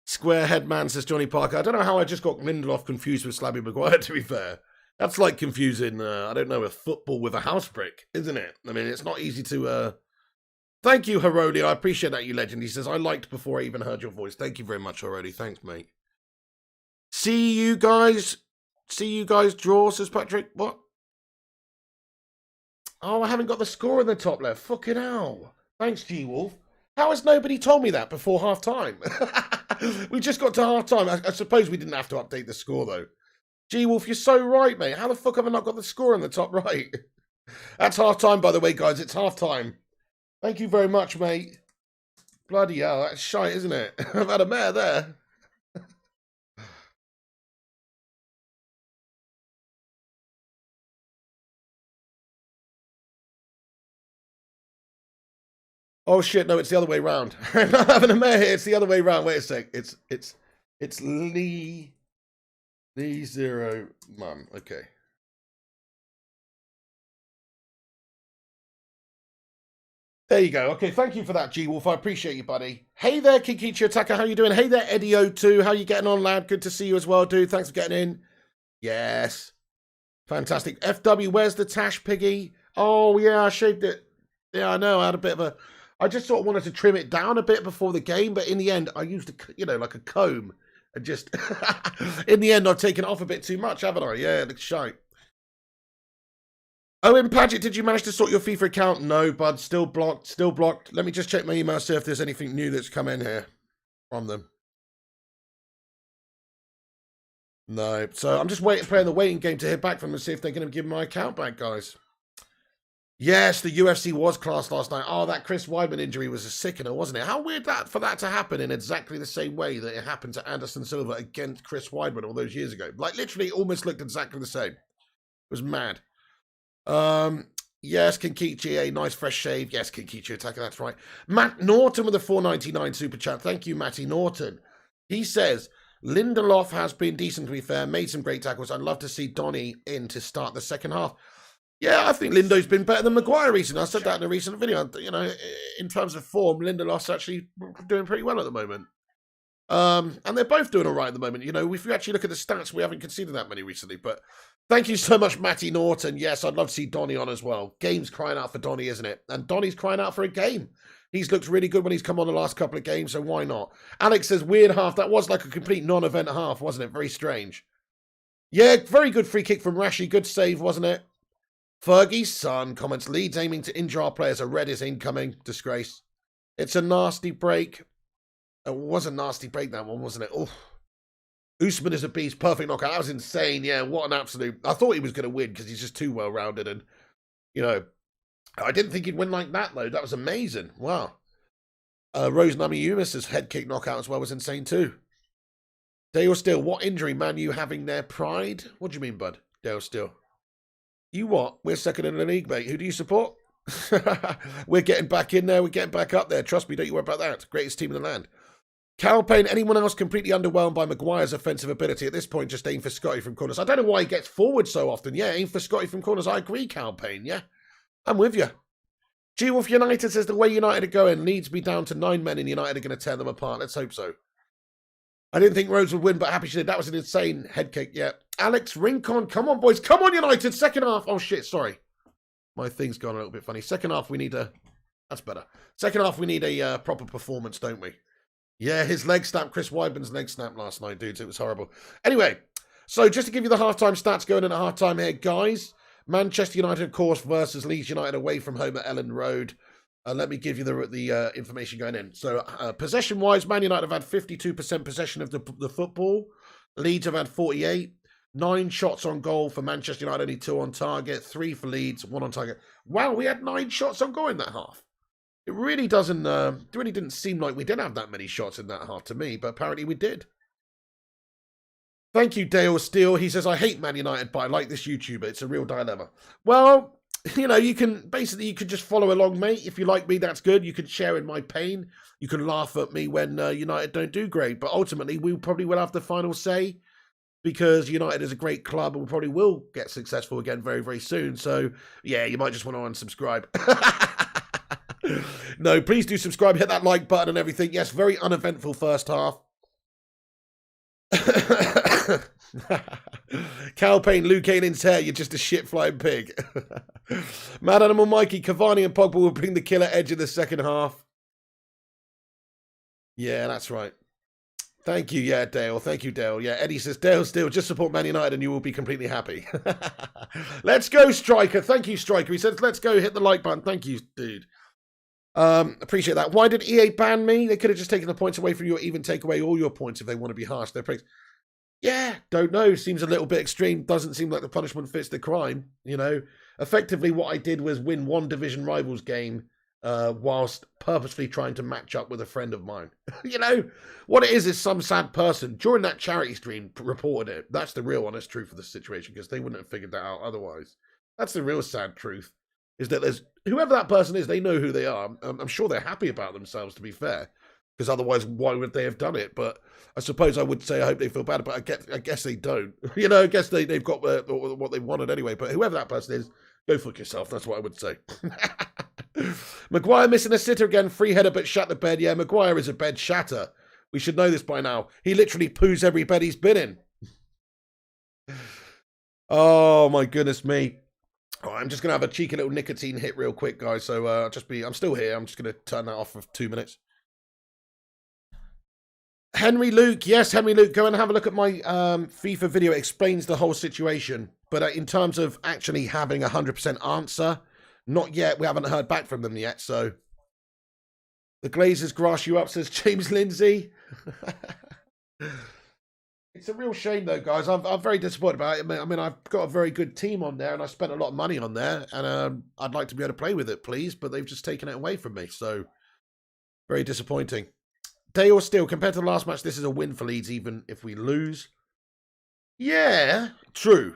Square head man says Johnny Parker. I don't know how I just got Lindelof confused with Slabby Maguire, to be fair. That's like confusing, I don't know, a football with a house brick, isn't it? I mean, it's not easy to... Thank you, Herodi. I appreciate that, you legend. He says, I liked before I even heard your voice. Thank you very much, Herodi. Thanks, mate. See you guys draw, says Patrick. What? Oh, I haven't got the score in the top left. Fucking hell. Thanks, G-Wolf. How has nobody told me that before half-time? We just got to half-time. I suppose we didn't have to update the score, though. G-Wolf, you're so right, mate. How the fuck have I not got the score in the top right? That's half-time, by the way, guys. It's half-time. Thank you very much, mate. Bloody hell, that's shite, isn't it? I've had a mare there. Oh shit, no, it's the other way round. I'm not having a mare here, it's the other way round. Wait a sec. It's Lee 0 Mum. Okay. There you go. Okay, thank you for that, G-Wolf. I appreciate you, buddy. Hey there, Kikichi Attacker. How you doing? Hey there, Eddie O2. How you getting on, lad? Good to see you as well, dude. Thanks for getting in. Yes. Fantastic. FW, where's the Tash Piggy? Oh, yeah, I shaved it. Yeah, I know. I had a bit of a... I just sort of wanted to trim it down a bit before the game, but in the end, I used like a comb. And just... in the end, I've taken it off a bit too much, haven't I? Yeah, it looks shite. Owen Paget, did you manage to sort your FIFA account? No, bud. Still blocked. Let me just check my email, see if there's anything new that's come in here from them. No. So I'm just playing the waiting game to hear back from them and see if they're going to give my account back, guys. Yes, the UFC was class last night. Oh, that Chris Weidman injury was a sickener, wasn't it? How weird for that to happen in exactly the same way that it happened to Anderson Silva against Chris Weidman all those years ago. Like, literally almost looked exactly the same. It was mad. Yes, Kinkichi, a nice fresh shave. Yes, Kinkichi attacker, that's right. Matt Norton with a 4.99 super chat. Thank you, Matty Norton. He says, Lindelof has been decent, to be fair, made some great tackles. I'd love to see Donny in to start the second half. Yeah, I think Lindo's been better than Maguire recently. I said that in a recent video. You know, in terms of form, Lindelof's actually doing pretty well at the moment. And they're both doing all right at the moment. You know, if you actually look at the stats, we haven't conceded that many recently. But thank you so much, Matty Norton. Yes, I'd love to see Donny on as well. Game's crying out for Donny, isn't it? And Donny's crying out for a game. He's looked really good when he's come on the last couple of games, so why not? Alex says, weird half. That was like a complete non-event half, wasn't it? Very strange. Yeah, very good free kick from Rashi. Good save, wasn't it? Fergie's son comments, Leeds aiming to injure our players. A red is incoming. Disgrace. It's a nasty break. It was a nasty break, that one, wasn't it? Oh, Usman is a beast. Perfect knockout. That was insane. Yeah, what an absolute... I thought he was going to win because he's just too well-rounded. And, you know, I didn't think he'd win like that, though. That was amazing. Wow. Rose Nami-Umis's head kick knockout as well was insane, too. Dale Steele, what injury, man, you having their pride? What do you mean, bud? Dale Steele. You what? We're second in the league, mate. Who do you support? We're getting back in there. We're getting back up there. Trust me, don't you worry about that. Greatest team in the land. Cal Payne, anyone else completely underwhelmed by Maguire's offensive ability? At this point, just aim for Scotty from corners. I don't know why he gets forward so often. Yeah, aim for Scotty from corners. I agree, Cal Payne. Yeah, I'm with you. G-Wolf United says the way United are going, Leeds be down to 9 men and United are going to tear them apart. Let's hope so. I didn't think Rhodes would win, but happy she did. That was an insane head kick, yeah. Alex Rincon, come on, boys. Come on, United. Second half. Oh, shit, sorry. My thing's gone a little bit funny. Second half, we need a... That's better. Second half, we need a proper performance, don't we? Yeah, his leg snap. Chris Weidman's leg snap last night, dudes. It was horrible. Anyway, so just to give you the halftime stats going in at halftime here, guys. Manchester United, of course, versus Leeds United away from home at Ellen Road. Let me give you the information going in. So, possession-wise, Man United have had 52% possession of the football. Leeds have had 48. 9 shots on goal for Manchester United, only 2 on target. 3 for Leeds, 1 on target. Wow, we had 9 shots on goal in that half. It really doesn't. It really didn't seem like we did have that many shots in that half to me, but apparently we did. Thank you, Dale Steele. He says, I hate Man United, but I like this YouTuber. It's a real dilemma. Well, you know, you can just follow along, mate. If you like me, that's good. You can share in my pain. You can laugh at me when United don't do great. But ultimately, we probably will have the final say because United is a great club and we probably will get successful again very, very soon. So, yeah, you might just want to unsubscribe. No, please do subscribe. Hit that like button and everything. Yes, very uneventful first half. Cal Payne, Luke Kane's hair, you're just a shit-flying pig. Mad Animal Mikey, Cavani and Pogba will bring the killer edge in the second half. Yeah, that's right. Thank you, yeah, Dale. Thank you, Dale. Yeah, Eddie says, Dale still, just support Man United and you will be completely happy. Let's go, Striker. Thank you, Striker. He says, let's go, hit the like button. Thank you, dude. Appreciate that. Why did EA ban me? They could have just taken the points away from you or even take away all your points if they want to be harsh. They're praised. Yeah, don't know. Seems a little bit extreme. Doesn't seem like the punishment fits the crime. You know, effectively what I did was win one division rivals game whilst purposely trying to match up with a friend of mine. You know, what it is some sad person during that charity stream reported it. That's the real honest truth of the situation because they wouldn't have figured that out otherwise. That's the real sad truth. Is that there's whoever that person is, they know who they are. I'm sure they're happy about themselves, to be fair, because otherwise, why would they have done it? But I suppose I would say I hope they feel bad, but I guess they don't. You know, I guess they've got what they wanted anyway. But whoever that person is, go fuck yourself. That's what I would say. Maguire missing a sitter again. Free header, but shat the bed. Yeah, Maguire is a bed shatter. We should know this by now. He literally poos every bed he's been in. Oh my goodness me. Oh, I'm just going to have a cheeky little nicotine hit real quick, guys. So I'm still here. I'm just going to turn that off for 2 minutes. Henry Luke. Yes, Henry Luke. Go and have a look at my FIFA video. It explains the whole situation. But in terms of actually having a 100% answer, not yet. We haven't heard back from them yet. So the Glazers grass you up, says James Lindsay. It's a real shame, though, guys. I'm very disappointed about it. I mean, I've got a very good team on there, and I spent a lot of money on there, and I'd like to be able to play with it, please, but they've just taken it away from me, so very disappointing. Dale Steele, compared to the last match, this is a win for Leeds, even if we lose. Yeah, true.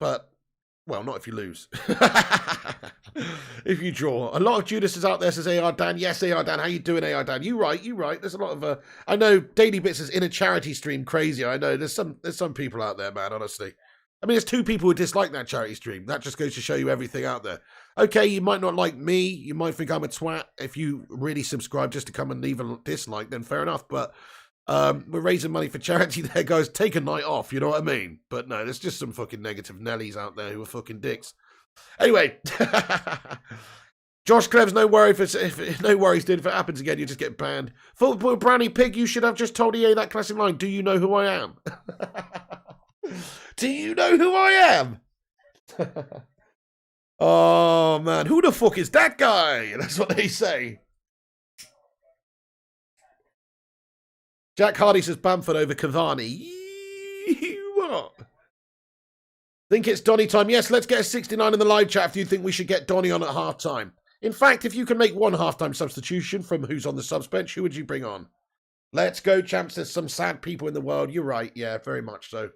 But Well, not if you lose. If you draw. A lot of Judas is out there, says AR Dan. Yes, AR Dan. How you doing, AR Dan? You right. There's a lot of I know Daily Bits is in a charity stream crazy. I know there's some people out there, man, honestly. I mean, there's 2 people who dislike that charity stream. That just goes to show you everything out there. Okay, you might not like me. You might think I'm a twat. If you really subscribe just to come and leave a dislike, then fair enough. But we're raising money for charity there, guys. Take a night off, you know what I mean? But no, there's just some fucking negative Nellies out there who are fucking dicks. Anyway, Josh Klevs, no worries, dude. If it happens again, you just get banned. Football Brownie Pig, you should have just told EA that classic line. Do you know who I am? Do you know who I am? Oh, man. Who the fuck is that guy? That's what they say. Jack Hardy says Bamford over Cavani. What? Think it's Donny time. Yes, let's get a 69 in the live chat if you think we should get Donny on at half-time. In fact, if you can make one half-time substitution from who's on the subs bench, who would you bring on? Let's go, champs. There's some sad people in the world. You're right. Yeah, very much so.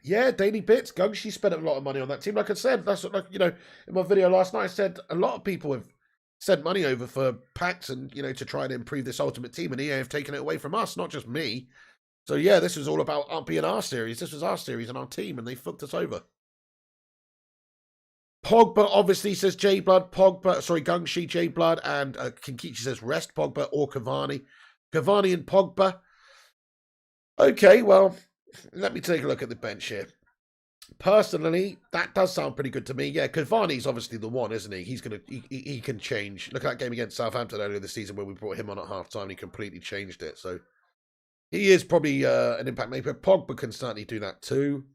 Yeah, Daily Bits. She spent a lot of money on that team. Like I said, that's what, in my video last night, I said a lot of people have sent money over for packs and, to try and improve this Ultimate Team, and EA have taken it away from us, not just me. So, yeah, this was all about being our series. This was our series and our team, and they fucked us over. Pogba obviously says J Blood. Gungshi, J Blood, and Kinkichi says rest Pogba or Cavani. Cavani and Pogba. Okay, well, let me take a look at the bench here. Personally, that does sound pretty good to me. Yeah, Cavani's obviously the one, isn't he? He can change. Look at that game against Southampton earlier this season where we brought him on at half-time. He completely changed it. So he is probably an impact maker. Pogba can certainly do that too.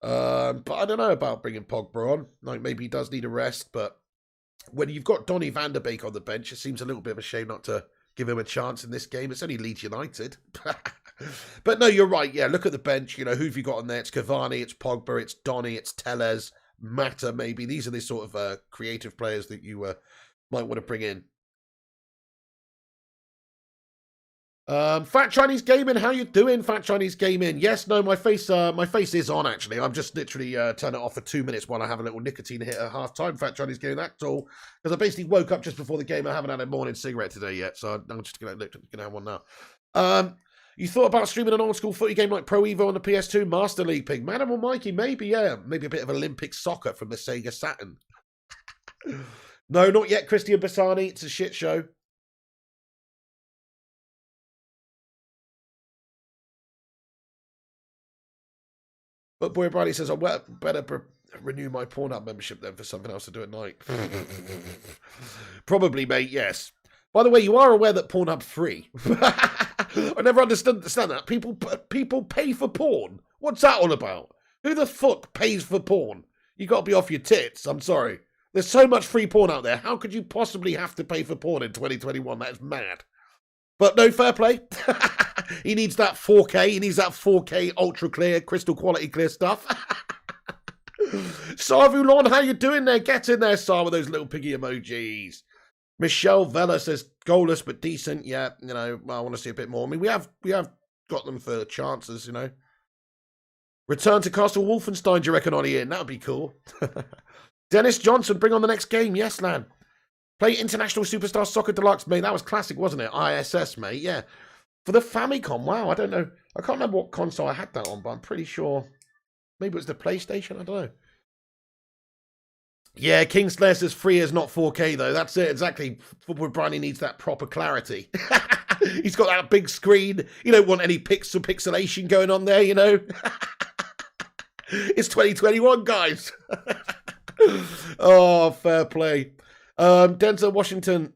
But I don't know about bringing Pogba on. Like, maybe he does need a rest, but when you've got Donny van der Beek on the bench, it seems a little bit of a shame not to give him a chance in this game. It's only Leeds United. But no, you're right. Yeah, look at the bench. Who have you got on there? It's Cavani, it's Pogba, it's Donny, it's Tellez, Mata maybe. These are the sort of creative players that you might want to bring in. Fat Chinese Gaming, how you doing, Fat Chinese Gaming? Yes, no, my face is on, actually. I'm just literally turning it off for 2 minutes while I have a little nicotine hit at half-time, Fat Chinese Gaming, that's all. Because I basically woke up just before the game. I haven't had a morning cigarette today yet, so I'm just going to have one now. You thought about streaming an old-school footy game like Pro Evo on the PS2 Master League, Pig? Madam or Mikey? Maybe, yeah. Maybe a bit of Olympic soccer from the Sega Saturn. No, not yet, Christian Bassani. It's a shit show. But Boy Bradley says, I better renew my Pornhub membership then for something else to do at night. Probably, mate, yes. By the way, you are aware that Pornhub's free. I never understand that. People pay for porn. What's that all about? Who the fuck pays for porn? You got to be off your tits. I'm sorry. There's so much free porn out there. How could you possibly have to pay for porn in 2021? That is mad. But no, fair play. He needs that 4K. He needs that 4K ultra clear, crystal quality clear stuff. Sarvulon, how you doing there? Get in there, Sar, with those little piggy emojis. Michelle Vella says goalless but decent. Yeah, I want to see a bit more. I mean, we have got them for chances, Return to Castle Wolfenstein, do you reckon, on Ian? That would be cool. Dennis Johnson, bring on the next game. Yes, lad. Play International Superstar Soccer Deluxe, mate. That was classic, wasn't it? ISS, mate. Yeah. For the Famicom. Wow, I don't know. I can't remember what console I had that on, but I'm pretty sure maybe it was the PlayStation. I don't know. Yeah, Kingslayer says free is not 4K, though. That's it, exactly. Football Briny needs that proper clarity. He's got that big screen. You don't want any pixelation going on there, It's 2021, guys. Oh, fair play. Denzel Washington.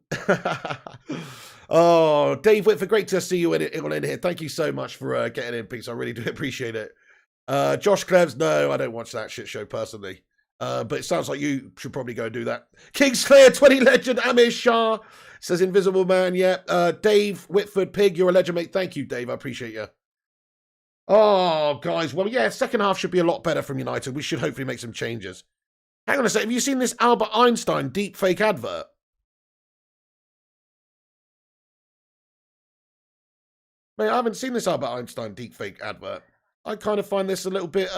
Oh, Dave Whitford, great to see you in here. Thank you so much for getting in, Peace. I really do appreciate it. Josh Klevs, no, I don't watch that shit show personally. But it sounds like you should probably go and do that. Kingsclear 20 legend, Amir Shah says Invisible Man. Yeah. Dave Whitford, Pig, you're a legend, mate. Thank you, Dave. I appreciate you. Oh, guys. Well, yeah, second half should be a lot better from United. We should hopefully make some changes. Hang on a sec. Have you seen this Albert Einstein deep fake advert? Mate, I haven't seen this Albert Einstein deepfake advert. I kind of find this a little bit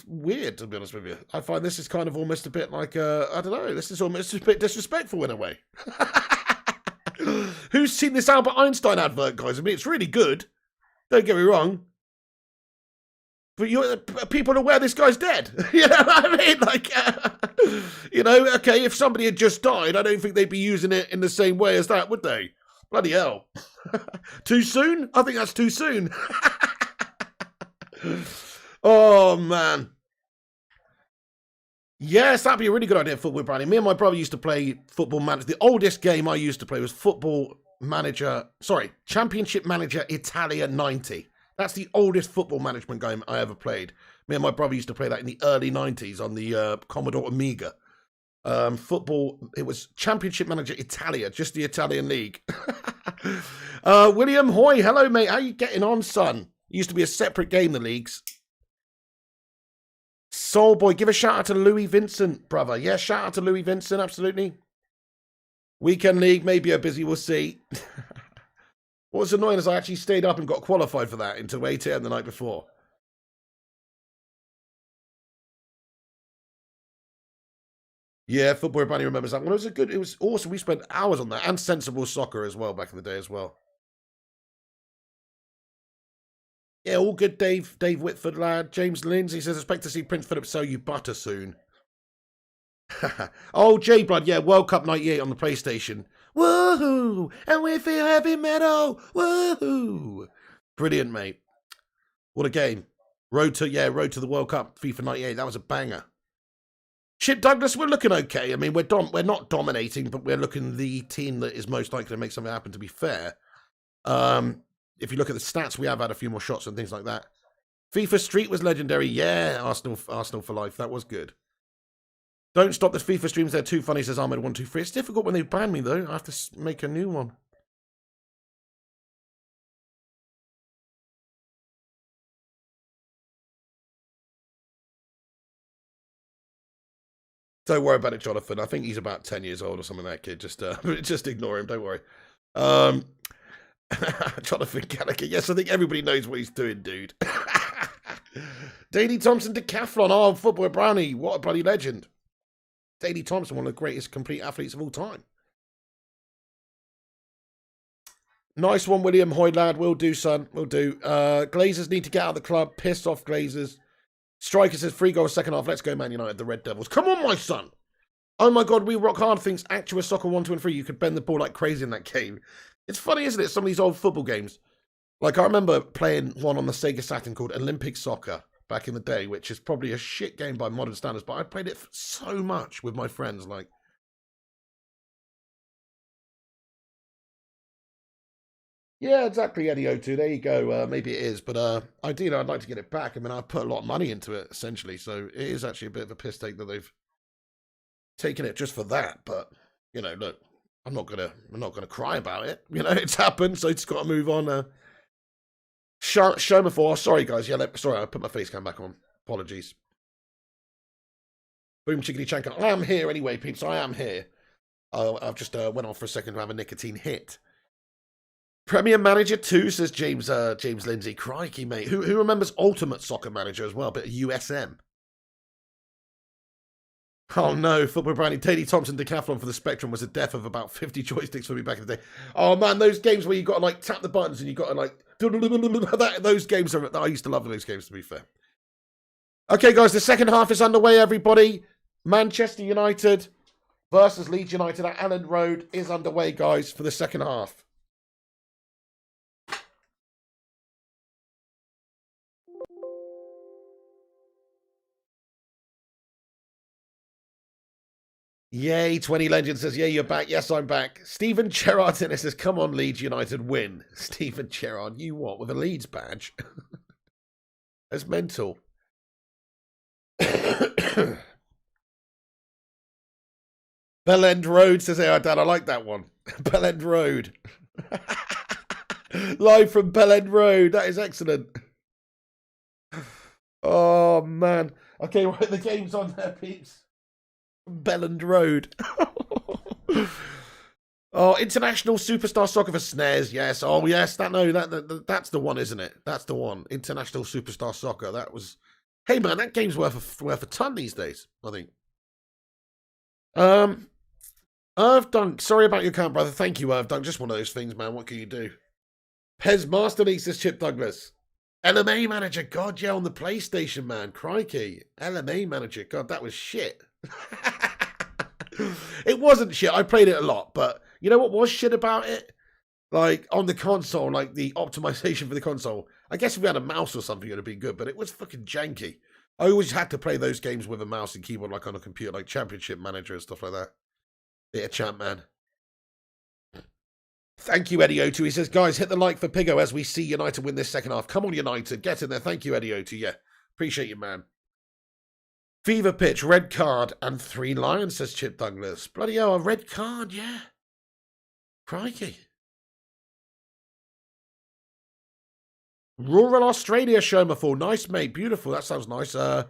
weird, to be honest with you. I find this is kind of almost a bit like, I don't know, this is almost a bit disrespectful in a way. Who's seen this Albert Einstein advert, guys? I mean, it's really good. Don't get me wrong. But people are aware this guy's dead. You know what I mean? Like, you know, okay, if somebody had just died, I don't think they'd be using it in the same way as that, would they? Bloody hell. Too soon? I think that's too soon. Oh, man. Yes, that'd be a really good idea, Football Brownie. Me and my brother used to play Football Manager. The oldest game I used to play was Championship Manager Italia 90. That's the oldest football management game I ever played. Me and my brother used to play that in the early 90s on the Commodore Amiga. It was Championship Manager Italia, just the Italian league. William Hoy, hello, mate. How you getting on, son? It used to be a separate game, the leagues. Soul Boy, give a shout out to Louis Vincent, brother. Yeah, shout out to Louis Vincent, absolutely. Weekend league, maybe a busy, we'll see. What was annoying is I actually stayed up and got qualified for that into 8 AM the night before. Yeah, Football Bunny remembers that one. It was awesome. We spent hours on that, and Sensible Soccer as well back in the day as well. Yeah, all good, Dave Whitford, lad. James Lindsay says, expect to see Prince Philip sell you butter soon. Oh, J-Blood, yeah, World Cup 98 on the PlayStation. Woohoo! And we feel heavy metal! Woohoo! Brilliant, mate. What a game. Road to the World Cup, FIFA 98. That was a banger. Chip Douglas, we're looking okay. I mean, we're not dominating, but we're looking the team that is most likely to make something happen, to be fair. If you look at the stats, we have had a few more shots and things like that. FIFA Street was legendary. Yeah, Arsenal for life. That was good. Don't stop the FIFA streams. They're too funny, says Ahmed123. It's difficult when they ban me, though. I have to make a new one. Don't worry about it, Jonathan. I think he's about 10 years old or something, that kid. Just ignore him. Don't worry. Jonathan Gallagher. Yes, I think everybody knows what he's doing, dude. Daley Thompson Decathlon. Oh, Football Brownie. What a bloody legend. Daley Thompson, one of the greatest complete athletes of all time. Nice one, William Hoy, lad. Will do, son. Will do. Glazers need to get out of the club. Pissed off, Glazers. Striker says 3 goals second half. Let's go, Man United, the Red Devils. Come on, my son. Oh, my God. We Rock Hard thinks Actua Soccer 1, 2, and 3. You could bend the ball like crazy in that game. It's funny, isn't it? Some of these old football games. Like, I remember playing one on the Sega Saturn called Olympic Soccer back in the day, which is probably a shit game by modern standards, but I played it so much with my friends. Like, yeah, exactly, Eddie O2. There you go. Maybe it is, but ideally, I'd like to get it back. I mean, I put a lot of money into it, essentially, so it is actually a bit of a piss take that they've taken it just for that. But you know, look, I'm not gonna cry about it. You know, it's happened, so it's got to move on. Show before. Sorry, guys. Yeah, sorry, I put my face cam back on. Apologies. Boom, chickadee chanka. I am here anyway, peeps. I am here. I've just went off for a second to have a nicotine hit. Premier Manager 2, says James Lindsay. Crikey, mate. Who remembers Ultimate Soccer Manager as well, but USM? Oh no, Football Brownie. Daley Thompson Decathlon for the Spectrum was a death of about 50 joysticks for me back in the day. Oh man, those games where you got to like tap the buttons and you got to like... Those games are... I used to love those games, to be fair. Okay, guys, the second half is underway, everybody. Manchester United versus Leeds United at Elland Road is underway, guys, for the second half. Yay, 20 Legend says, yeah, you're back. Yes, I'm back. Stephen Gerrard says, come on, Leeds United, win. Stephen Gerrard, you what, with a Leeds badge? That's mental. Bell End Road says, hey, Dad, I like that one. Bell End Road. Live from Bell End Road. That is excellent. Oh, man. Okay, right, the game's on there, peeps. Belland Road. Oh, International Superstar Soccer for SNES. Yes. Oh, yes. That's the one, isn't it? That's the one. International Superstar Soccer. That was. Hey, man, that game's worth a ton these days, I think. Irv Dunk. Sorry about your account, brother. Thank you, Irv Dunk. Just one of those things, man. What can you do? Pez Master League, says Chip Douglas. LMA Manager. God, yeah, on the PlayStation, man. Crikey. LMA Manager. God, that was shit. It wasn't shit. I played it a lot, but you know what was shit about it? Like, on the console, like, the optimization for the console. I guess if we had a mouse or something, it would have been good, but it was fucking janky. I always had to play those games with a mouse and keyboard, like on a computer, like Championship Manager and stuff like that. Yeah, champ, man. Thank you, Eddie O2. He says, guys, hit the like for Pigo as we see United win this second half. Come on, United. Get in there. Thank you, Eddie O2. Yeah, appreciate you, man. Fever pitch, red card, and 3 lions, says Chip Douglas. Bloody hell, a red card, yeah. Crikey. Rural Australia, Shomafall. Nice, mate. Beautiful. That sounds nice. It's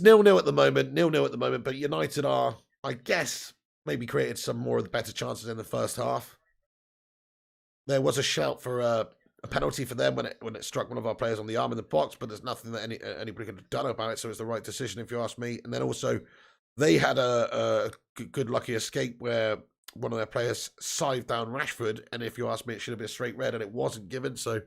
0-0 at the moment. 0-0 at the moment, but United are, I guess, maybe created some more of the better chances in the first half. There was a shout for a penalty for them when it struck one of our players on the arm in the box, but there's nothing that anybody could have done about it, so it's the right decision if you ask me. And then also, they had a good lucky escape where one of their players scythed down Rashford, and if you ask me, it should have been a straight red, and it wasn't given, so...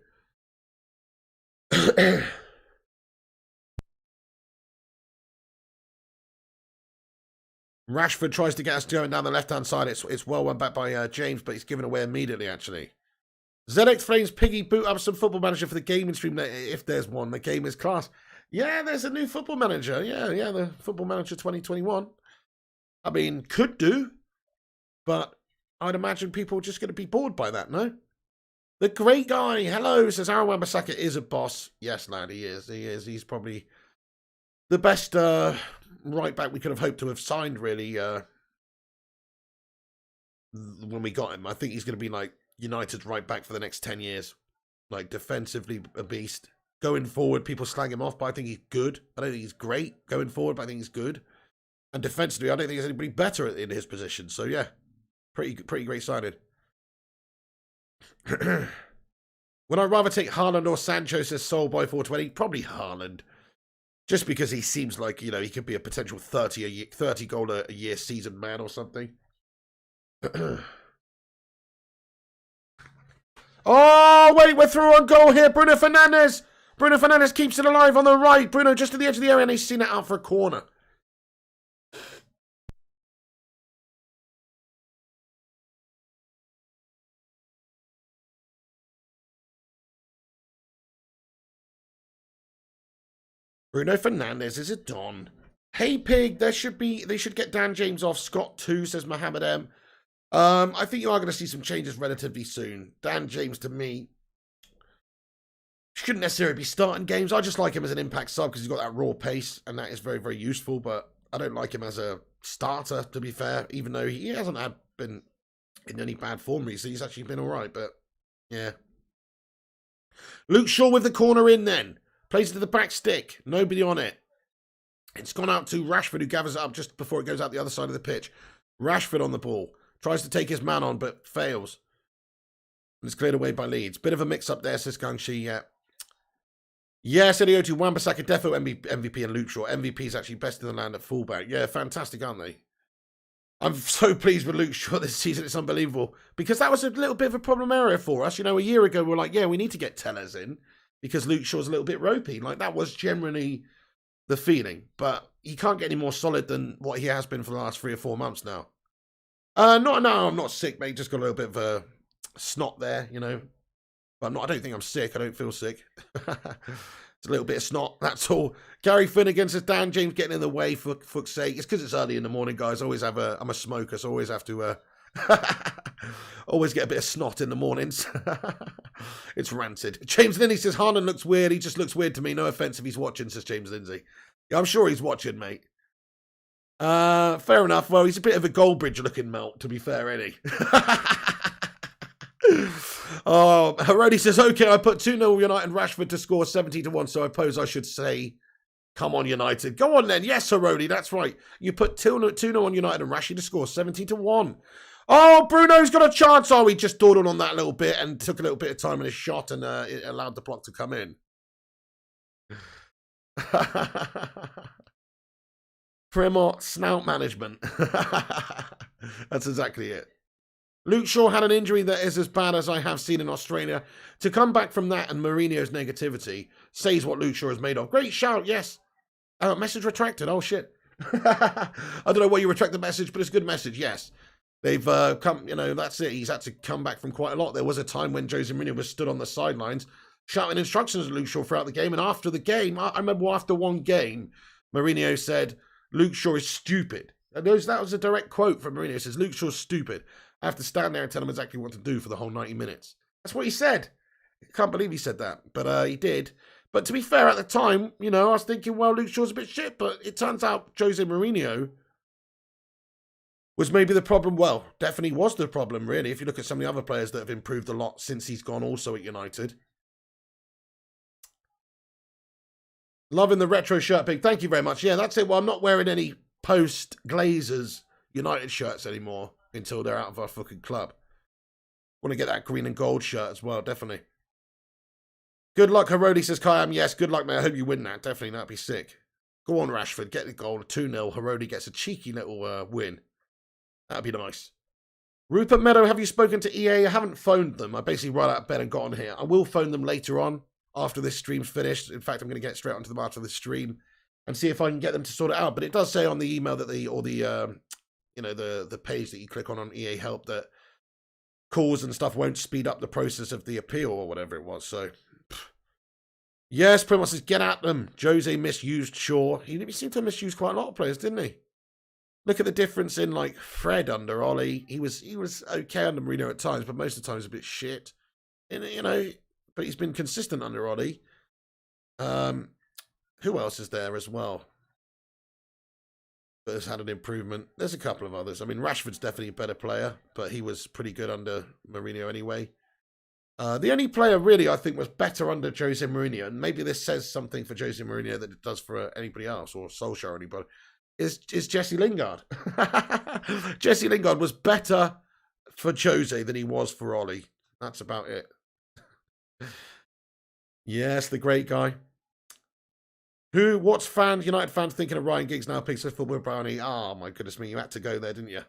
Rashford tries to get us going down the left-hand side. It's well won back by James, but he's given away immediately, actually. ZX Flames Piggy boot up some Football Manager for the gaming stream, if there's one. The game is class. Yeah, there's a new Football Manager. Yeah, the Football Manager 2021. I mean, could do, but I'd imagine people are just going to be bored by that, no? The great guy, hello, says Aaron Wan-Bissaka is a boss. Yes, lad, he is. He's probably the best right back we could have hoped to have signed, really, when we got him. I think he's going to be like United's right back for the next 10 years. Like, defensively a beast. Going forward, people slag him off, but I think he's good. I don't think he's great going forward, but I think he's good. And defensively, I don't think there's anybody better in his position. So, yeah, pretty great signing. Would I rather take Haaland or Sancho, says Soulboy420? Probably Haaland. Just because he seems like, you know, he could be a potential 30 goal a year season man or something. Oh, wait, we're through on goal here. Bruno Fernandes. Bruno Fernandes keeps it alive on the right. Bruno just at the edge of the area, and he's seen it out for a corner. Bruno Fernandes is a don. Hey, Pig, they should get Dan James off. Scott 2, says Mohammed M. I think you are going to see some changes relatively soon. Dan James, to me, shouldn't necessarily be starting games. I just like him as an impact sub because he's got that raw pace, and that is very, very useful, but I don't like him as a starter, to be fair, even though he hasn't been in any bad form recently. He's actually been all right, but yeah. Luke Shaw with the corner in then. Plays it to the back stick. Nobody on it. It's gone out to Rashford, who gathers it up just before it goes out the other side of the pitch. Rashford on the ball. Tries to take his man on, but fails. And it's cleared away by Leeds. Bit of a mix-up there, says Gangshi, yeah. Yes, Eddie O2, Wan-Bissaka, Defo MVP and Luke Shaw. MVP is actually best in the land at fullback. Yeah, fantastic, aren't they? I'm so pleased with Luke Shaw this season. It's unbelievable. Because that was a little bit of a problem area for us. You know, a year ago, we were like, yeah, we need to get Tellers in. Because Luke Shaw's a little bit ropey. Like, that was generally the feeling. But he can't get any more solid than what he has been for the last 3 or 4 months now. No, I'm not sick, mate. Just got a little bit of a snot there, you know. But I don't think I'm sick. I don't feel sick. It's a little bit of snot, that's all. Gary Finnegan says, Dan James getting in the way, for fuck's sake. It's because it's early in the morning, guys. I'm a smoker, so I always have to... always get a bit of snot in the mornings. It's rancid. James Lindsay says, Haaland looks weird. He just looks weird to me. No offence if he's watching, says James Lindsay. Yeah, I'm sure he's watching, mate. Fair enough. Well, he's a bit of a Goldbridge-looking melt, to be fair, ain't he? Oh, Herodi says, okay, I put 2-0 United Rashford to score 70-1, so I suppose I should say, come on, United. Go on, then. Yes, Herodi, that's right. You put 2-0 on United and Rashford to score 70-1. Oh, Bruno's got a chance. Oh, he just dawdled on that a little bit and took a little bit of time in his shot, and it allowed the block to come in. Primo snout management. That's exactly it. Luke Shaw had an injury that is as bad as I have seen in Australia. To come back from that and Mourinho's negativity says what Luke Shaw is made of. Great shout, yes. Message retracted. Oh, shit. I don't know why you retract the message, but it's a good message, yes. They've come, that's it. He's had to come back from quite a lot. There was a time when Jose Mourinho was stood on the sidelines shouting instructions at Luke Shaw throughout the game. And after the game, I remember after one game, Mourinho said, Luke Shaw is stupid. And that was a direct quote from Mourinho. It says, Luke Shaw's stupid. I have to stand there and tell him exactly what to do for the whole 90 minutes. That's what he said. I can't believe he said that, but he did. But to be fair, at the time, I was thinking, well, Luke Shaw's a bit shit, but it turns out Jose Mourinho was maybe the problem. Well, definitely was the problem, really, if you look at some of the other players that have improved a lot since he's gone also at United. Loving the retro shirt pick. Thank you very much. Yeah, that's it. Well, I'm not wearing any post-Glazers United shirts anymore until they're out of our fucking club. Want to get that green and gold shirt as well, definitely. Good luck, Herodi, says Kayam. Yes, good luck, mate. I hope you win that. Definitely, that'd be sick. Go on, Rashford. Get the goal. 2-0. Herodi gets a cheeky little win. That'd be nice. Rupert Meadow, have you spoken to EA? I haven't phoned them. I basically right out of bed and got on here. I will phone them later on after this stream's finished. In fact, I'm going to get straight onto them after this stream and see if I can get them to sort it out. But it does say on the email that the page that you click on EA Help that calls and stuff won't speed up the process of the appeal or whatever it was. So, yes, Primos says, get at them. Jose misused Shaw. He seemed to misuse quite a lot of players, didn't he? Look at the difference in, like, Fred under Ollie. He was okay under Mourinho at times, but most of the times a bit shit. And, but he's been consistent under Ollie. Who else is there as well that has had an improvement? There's a couple of others. I mean, Rashford's definitely a better player, but he was pretty good under Mourinho anyway. The only player really I think was better under Jose Mourinho, and maybe this says something for Jose Mourinho that it does for anybody else, or Solskjaer or anybody, is Jesse Lingard. Jesse Lingard was better for Jose than he was for Ollie. That's about it. Yes, the great guy. What's United fans thinking of Ryan Giggs now? Picks football brownie. Oh, my goodness me. You had to go there, didn't you?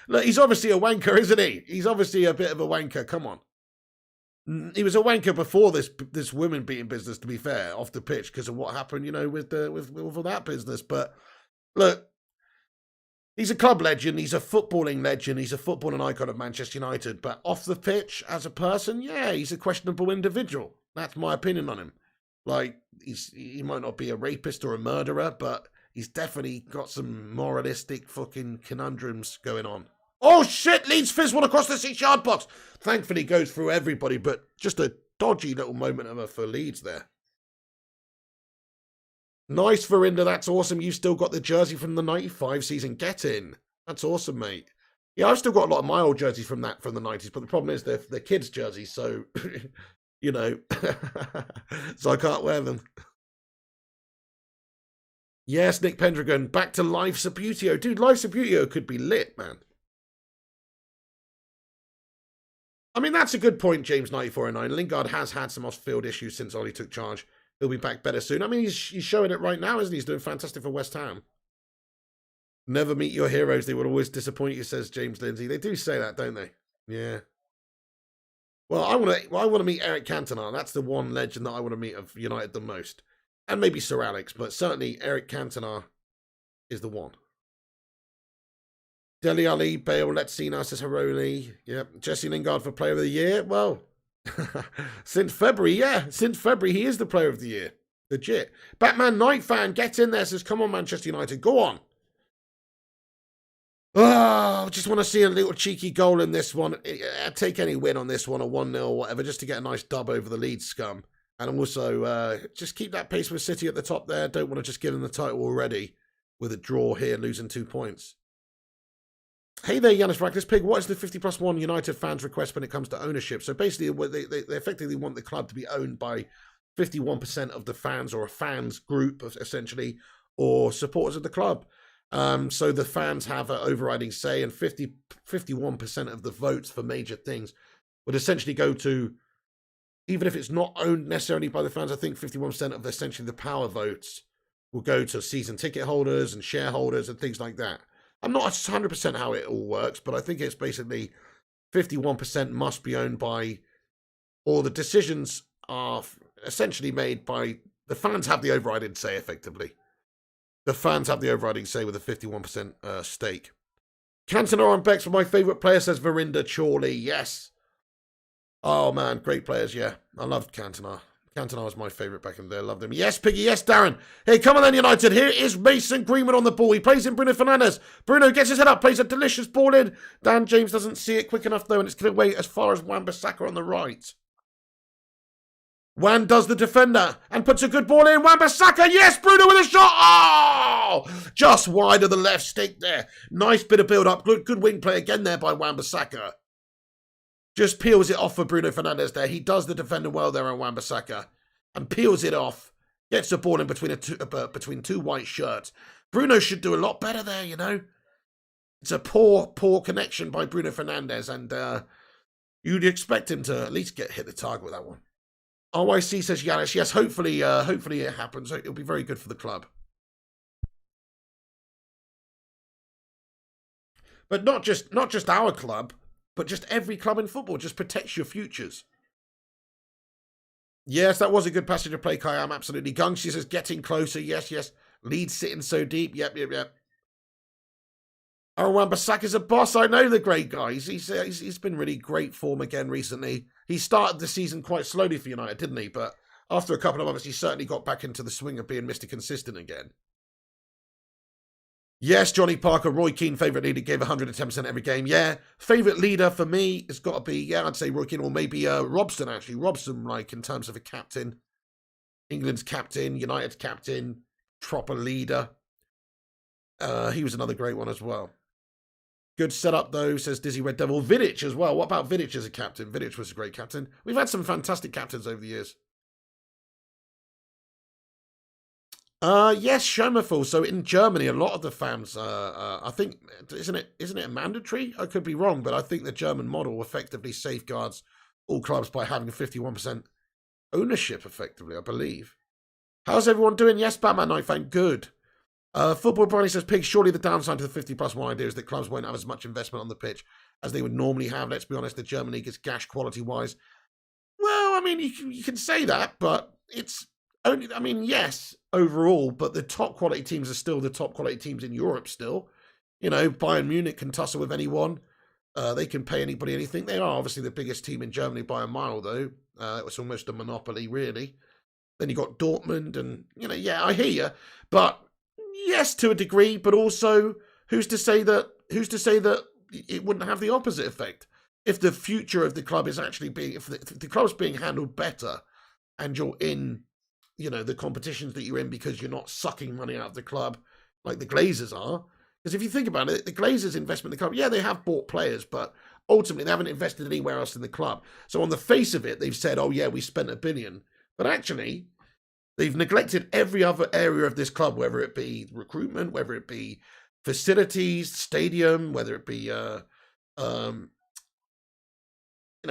Look, he's obviously a wanker, isn't he? He's obviously a bit of a wanker. Come on. He was a wanker before this women beating business, to be fair, off the pitch because of what happened, with that business. But look, he's a club legend. He's a footballing legend. He's a footballing icon of Manchester United. But off the pitch, as a person, yeah, he's a questionable individual. That's my opinion on him. Like, he might not be a rapist or a murderer, but he's definitely got some moralistic fucking conundrums going on. Oh, shit! Leeds fizz one across the 6-yard box. Thankfully, goes through everybody, but just a dodgy little moment for Leeds there. Nice, Verinda. That's awesome. You've still got the jersey from the 95 season. Get in. That's awesome, mate. Yeah, I've still got a lot of my old jerseys from the 90s, but the problem is they're kids' jerseys, so... so I can't wear them. Yes, Nick Pendragon, back to Live Subutio. Dude, Live Subutio could be lit, man. I mean, that's a good point, James 9409. Lingard has had some off-field issues since Ollie took charge. He'll be back better soon. I mean, he's showing it right now, isn't he? He's doing fantastic for West Ham. Never meet your heroes. They will always disappoint you, says James Lindsay. They do say that, don't they? Yeah. Well, I want to meet Eric Cantona. That's the one legend that I want to meet of United the most. And maybe Sir Alex, but certainly Eric Cantona is the one. Dele Alli, Bale, let's see now, says Haroli. Yep. Jesse Lingard for Player of the Year. Well, since February, he is the Player of the Year. Legit. Batman Night Fan, get in there, says, come on, Manchester United, go on. Oh, I just want to see a little cheeky goal in this one. I'd take any win on this one, a 1-0 or whatever, just to get a nice dub over the Leeds scum. And also, just keep that pace with City at the top there. Don't want to just give them the title already with a draw here, losing 2 points. Hey there, Yanis Reckless Pig. What is the 50+1 United fans' request when it comes to ownership? So basically, they effectively want the club to be owned by 51% of the fans, or a fans group, essentially, or supporters of the club. So the fans have an overriding say, and 51% of the votes for major things would essentially go to, even if it's not owned necessarily by the fans, I think 51% of essentially the power votes will go to season ticket holders and shareholders and things like that. I'm not 100% how it all works, but I think it's basically 51% must be owned by, or the decisions are essentially made by, the fans have the overriding say, effectively. The fans have the overriding say with a 51% stake. Cantona on Bex for my favourite player, says Verinda Chorley. Yes. Oh, man, great players, yeah. I loved Cantona. Cantona was my favourite back in the day. I loved him. Yes, Piggy. Yes, Darren. Hey, come on then, United. Here is Mason Greenwood on the ball. He plays in Bruno Fernandes. Bruno gets his head up, plays a delicious ball in. Dan James doesn't see it quick enough, though, and it's going to wait as far as Wan-Bissaka on the right. Wan does the defender and puts a good ball in. Wan-Bissaka, yes, Bruno with a shot. Oh, just wide of the left stick there. Nice bit of build-up. Good wing play again there by Wan-Bissaka. Just peels it off for Bruno Fernandes there. He does the defender well there on Wan-Bissaka and peels it off. Gets the ball in between two white shirts. Bruno should do a lot better there, you know. It's a poor connection by Bruno Fernandes, and you'd expect him to at least hit the target with that one. OIC says Yanis. Yes, hopefully it happens. It'll be very good for the club. But not just our club, but just every club in football. Just protects your futures. Yes, that was a good passage of play, Kayam. Absolutely. Gungshi says getting closer. Yes. Leeds sitting so deep. Yep. Oh, Wan-Bissaka's a boss. I know the great guy. He's been really great form again recently. He started the season quite slowly for United, didn't he? But after a couple of months, he certainly got back into the swing of being Mr. Consistent again. Yes, Johnny Parker, Roy Keane, favourite leader, gave 110% every game. Yeah, favourite leader for me has got to be, I'd say Roy Keane, or maybe Robson, actually. Robson, like, in terms of a captain. England's captain, United's captain, proper leader. He was another great one as well. Good setup, though, says Dizzy Red Devil. Vidic as well. What about Vidic as a captain? Vidic was a great captain. We've had some fantastic captains over the years. Yes, Schomerful. So in Germany, a lot of the fans, I think, isn't it mandatory? I could be wrong, but I think the German model effectively safeguards all clubs by having a 51% ownership, effectively, I believe. How's everyone doing? Yes, Batman Night Fan, good. Football Brownie says, Pig, surely the downside to the 50+1 idea is that clubs won't have as much investment on the pitch as they would normally have. Let's be honest, the German league is gash quality-wise. Well, I mean, you can say that, but it's only, I mean, yes, overall, but the top quality teams are still the top quality teams in Europe still. You know, Bayern Munich can tussle with anyone. They can pay anybody anything. They are obviously the biggest team in Germany by a mile, though. It was almost a monopoly, really. Then you got Dortmund and, yeah, I hear you. But yes, to a degree, but also who's to say that it wouldn't have the opposite effect? If the future of the club is actually if the club's being handled better and you're in, the competitions that you're in because you're not sucking money out of the club like the Glazers are. Because if you think about it, the Glazers' investment in the club, yeah, they have bought players, but ultimately they haven't invested anywhere else in the club. So on the face of it, they've said, oh yeah, we spent $1 billion. But actually, they've neglected every other area of this club, whether it be recruitment, whether it be facilities, stadium, whether it be,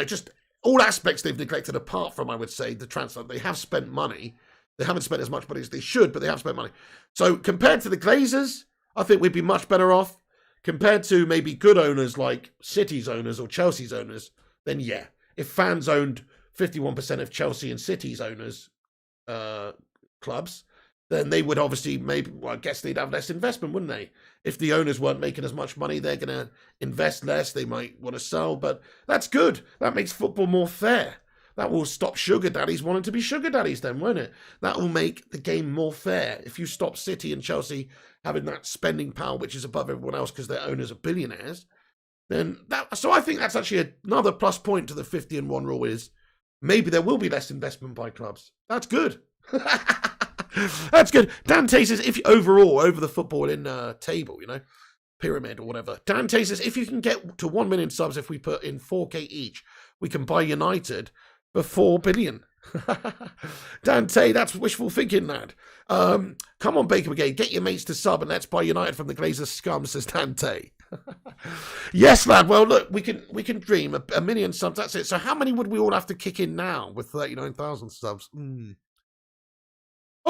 just all aspects they've neglected apart from, I would say, the transfer. They have spent money. They haven't spent as much money as they should, but they have spent money. So compared to the Glazers, I think we'd be much better off. Compared to maybe good owners like City's owners or Chelsea's owners, then yeah. If fans owned 51% of Chelsea and City's owners' clubs, then they would obviously I guess they'd have less investment, wouldn't they? If the owners weren't making as much money, they're going to invest less. They might want to sell, but that's good. That makes football more fair. That will stop sugar daddies wanting to be sugar daddies then, won't it? That will make the game more fair. If you stop City and Chelsea having that spending power, which is above everyone else because their owners are billionaires, then so I think that's actually another plus point to the 50-1 rule is maybe there will be less investment by clubs. That's good. That's good. Dante says, if you, overall, over the football in table, pyramid or whatever, Dante says, if you can get to 1 million subs, if we put in 4K each, we can buy United for $4 billion. Dante, that's wishful thinking, lad. Come on, Baker Brigade, get your mates to sub and let's buy United from the Glazer scum, says Dante. Yes, lad. Well, look, we can dream a million subs. That's it. So, how many would we all have to kick in now with 39,000 subs?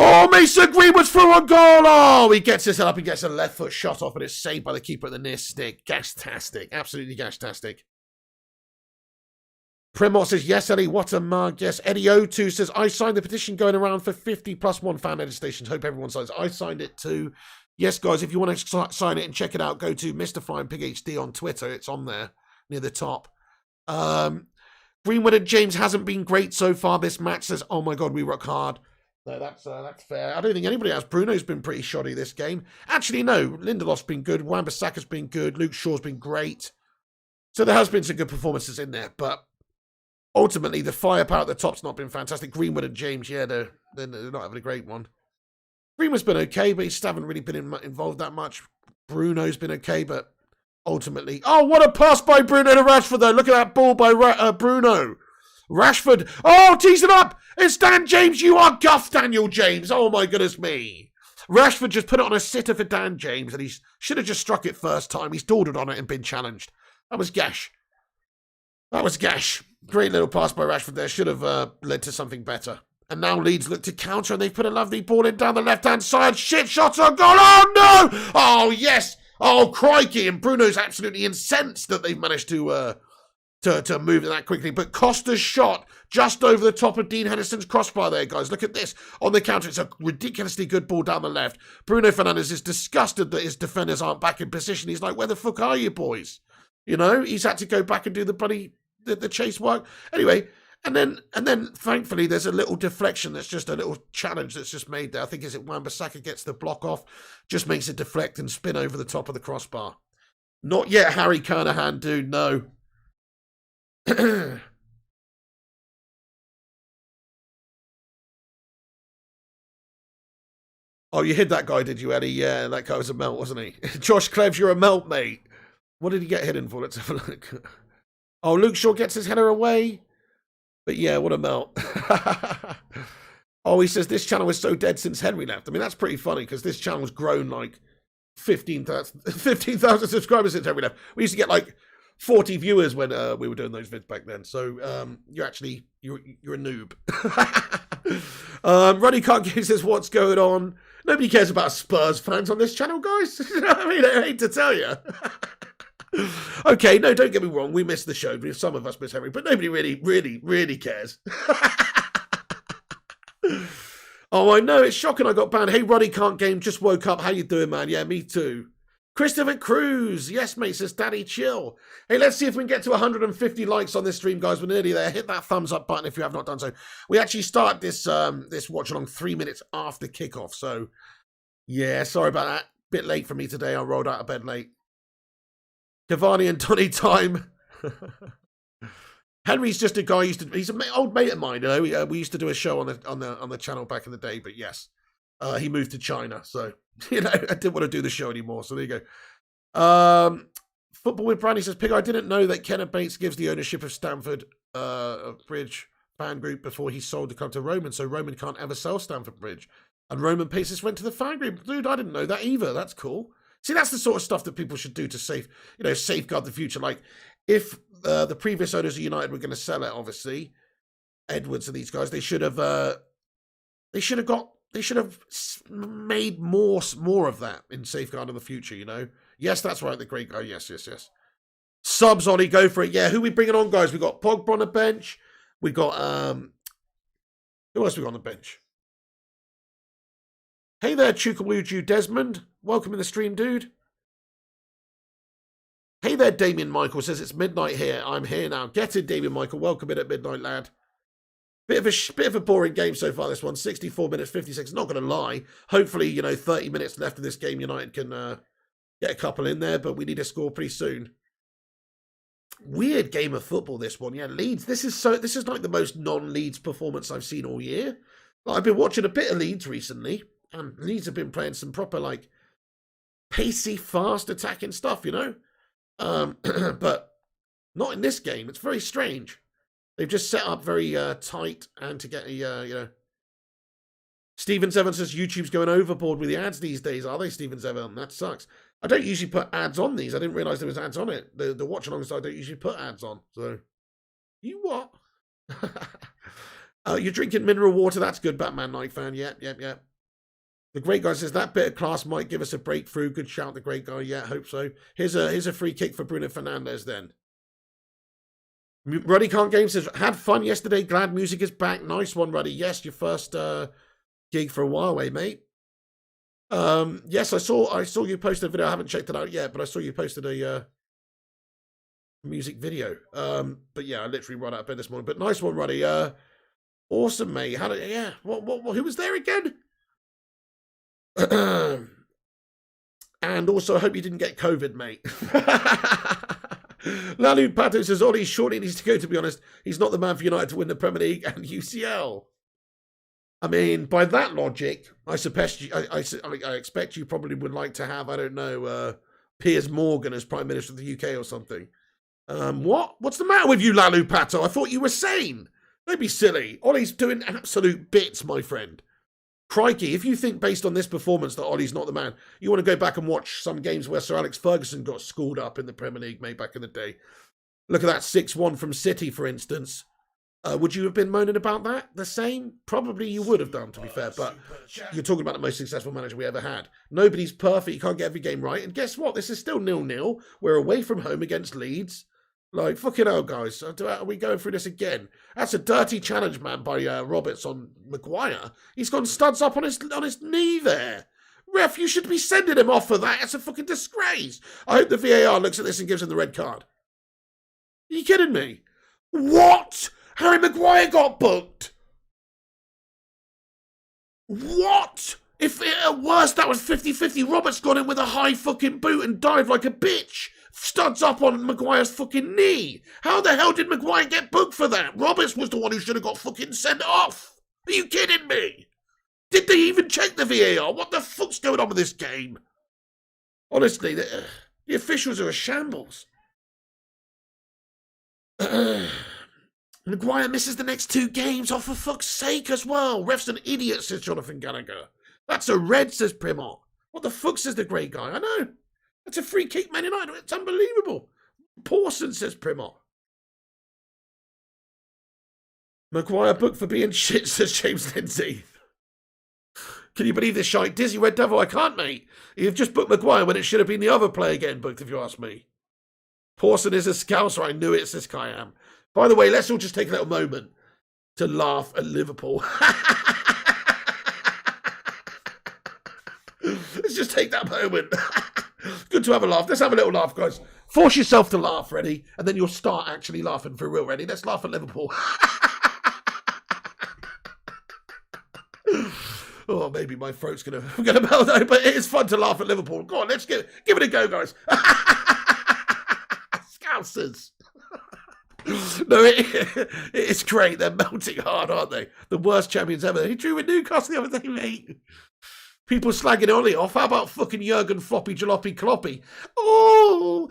Oh, Mason Greenwood's through a goal. Oh, he gets his up. He gets a left foot shot off, and it's saved by the keeper at the near stick. Gastastic. Absolutely gastastic. Primor says, yes, Eddie, what a mug. Yes, Eddie O2 says, I signed the petition going around for 50+1 fan legislation. Hope everyone signs. I signed it too. Yes, guys, if you want to sign it and check it out, go to Mr. Flying Pig HD on Twitter. It's on there near the top. Greenwood and James hasn't been great so far this match. Says, oh my God, we rock hard. No, that's fair. I don't think anybody else. Bruno's been pretty shoddy this game. Actually, no. Lindelof's been good. Wan-Bissaka's been good. Luke Shaw's been great. So there has been some good performances in there, but ultimately, the firepower at the top's not been fantastic. Greenwood and James, yeah, they're not having a great one. Greenwood's been okay, but he still haven't really been involved that much. Bruno's been okay, but ultimately... Oh, what a pass by Bruno to Rashford, though. Look at that ball by Bruno. Rashford. Oh, tees it up. It's Dan James. You are guff, Daniel James. Oh, my goodness me. Rashford just put it on a sitter for Dan James, and he should have just struck it first time. He's dawdled on it and been challenged. That was gash. That was gash. Great little pass by Rashford there. Should have led to something better. And now Leeds look to counter, and they've put a lovely ball in down the left-hand side. Shit shot on goal. Oh, no! Oh, yes! Oh, crikey. And Bruno's absolutely incensed that they've managed to move it that quickly. But Costa's shot just over the top of Dean Henderson's crossbar there, guys. Look at this. On the counter, it's a ridiculously good ball down the left. Bruno Fernandes is disgusted that his defenders aren't back in position. He's like, where the fuck are you, boys? You know, he's had to go back and do the chase work. Anyway, and then thankfully there's a little deflection that's just a little challenge that's just made there. I think is it Wan-Bissaka gets the block off, just makes it deflect and spin over the top of the crossbar. Not yet, Harry Kernahan, dude, no. Oh, you hit that guy, did you, Eddie? Yeah, that guy was a melt, wasn't he? Josh Cleves, you're a melt, mate. What did he get hidden for? Let's have a look. Oh, Luke Shaw gets his header away. But yeah, what a melt. Oh, he says this channel is so dead since Henry left. I mean, that's pretty funny because this channel's grown like 15,000 subscribers since Henry left. We used to get like 40 viewers when we were doing those vids back then. So you're a noob. Ruddy Can't says, what's going on? Nobody cares about Spurs fans on this channel, guys. You know what I mean? I hate to tell you. Okay, no, don't get me wrong. We miss the show. Some of us miss Henry, but nobody really cares. Oh, I know. It's shocking I got banned. Hey, Ruddy Can't Game. Just woke up. How you doing, man? Yeah, me too. Christopher Cruz. Yes, mate, says Daddy Chill. Hey, let's see if we can get to 150 likes on this stream, guys. We're nearly there. Hit that thumbs up button if you have not done so. We actually start this watch along 3 minutes after kickoff. So, yeah, sorry about that. Bit late for me today. I rolled out of bed late. Cavani and Donny time. Henry's just a guy. He's an old mate of mine. You know, we used to do a show on the channel back in the day. But yes, he moved to China, so you know I didn't want to do the show anymore. So there you go. Football with Brandy says, Pig, I didn't know that Kenneth Bates gives the ownership of Stamford Bridge fan group before he sold the club to Roman, so Roman can't ever sell Stamford Bridge. And Roman Paces went to the fan group. Dude, I didn't know that either. That's cool. See, that's the sort of stuff that people should do to safeguard the future. Like, if the previous owners of United were going to sell it, obviously, Edwards and these guys, they should have made more of that in safeguard of the future. You know, yes, that's right. The great guy. Yes. Subs, Ollie, go for it. Yeah, who we bringing on, guys? We got Pogba on the bench. We got who else we got on the bench? Hey there, Chukawuju Desmond. Welcome in the stream, dude. Hey there, Damien Michael says it's midnight here. I'm here now. Get in, Damien Michael. Welcome in at midnight, lad. Bit of a boring game so far, this one. 64 minutes, 56. Not going to lie. Hopefully, 30 minutes left of this game, United can get a couple in there, but we need a score pretty soon. Weird game of football, this one. Yeah, Leeds. This is like the most non-Leeds performance I've seen all year. Like, I've been watching a bit of Leeds recently, and Leeds have been playing some proper, like, pacey, fast attacking stuff, but not in this game. It's very strange. They've just set up very tight and to get a, Stephen Seven says YouTube's going overboard with the ads these days, are they, Stephen Seven? That sucks. I don't usually put ads on these. I didn't realise there was ads on it. The watch along side I don't usually put ads on. So, you what? You're drinking mineral water. That's good, Batman Night fan. Yep. The great guy says that bit of class might give us a breakthrough. Good shout, the great guy. Yeah, hope so. Here's a free kick for Bruno Fernandes then. Ruddy Can't Game says, had fun yesterday. Glad music is back. Nice one, Ruddy. Yes, your first gig for a while, mate. Yes, I saw you posted a video. I haven't checked it out yet, but I saw you posted a music video. But yeah, I literally ran out of bed this morning. But nice one, Ruddy. Awesome, mate. What who was there again? And also, I hope you didn't get COVID, mate. Lalu Pato says, Ollie surely needs to go, to be honest. He's not the man for United to win the Premier League and UCL. I mean, by that logic, I expect you probably would like to have, I don't know, Piers Morgan as Prime Minister of the UK or something. What? What's the matter with you, Lalu Pato? I thought you were sane. Don't be silly. Ollie's doing absolute bits, my friend. Crikey, if you think based on this performance that Ollie's not the man, you want to go back and watch some games where Sir Alex Ferguson got schooled up in the Premier League, mate, back in the day. Look at that 6-1 from City, for instance. Would you have been moaning about that? The same? Probably you would have done, to be fair, but you're talking about the most successful manager we ever had. Nobody's perfect. You can't get every game right. And guess what? This is still 0-0. We're away from home against Leeds. Like, fucking hell, guys. Are we going through this again? That's a dirty challenge, man, by Roberts on Maguire. He's gone studs up on his knee there. Ref, you should be sending him off for that. It's a fucking disgrace. I hope the VAR looks at this and gives him the red card. Are you kidding me? What? Harry Maguire got booked. What? If at worst that was 50-50, Roberts got in with a high fucking boot and dived like a bitch. Studs up on Maguire's fucking knee. How the hell did Maguire get booked for that? Roberts was the one who should have got fucking sent off. Are you kidding me? Did they even check the VAR? What the fuck's going on with this game? Honestly, the officials are a shambles. Maguire misses the next 2 games. Oh, for fuck's sake as well. Ref's an idiot, says Jonathan Gallagher. That's a red, says Primont. What the fuck, says the great guy? I know. That's a free kick, Man United. It's unbelievable. Pawson, says Primont. Maguire booked for being shit, says James Lindsay. Can you believe this shite? Dizzy Red Devil, I can't, mate. You've just booked Maguire when it should have been the other player getting booked, if you ask me. Pawson is a scouser. I knew it, says Kayam. By the way, let's all just take a little moment to laugh at Liverpool. Let's just take that moment. Good to have a laugh. Let's have a little laugh, guys. Force yourself to laugh, ready? And then you'll start actually laughing for real, ready? Let's laugh at Liverpool. Oh, maybe my throat's gonna melt out, but it is fun to laugh at Liverpool. Go on, let's give it a go, guys. Scousers. No, it's great. They're melting hard, aren't they? The worst champions ever. He drew with Newcastle the other day, mate. People slagging Ollie off. How about fucking Jurgen Floppy Jalopy Cloppy? Oh,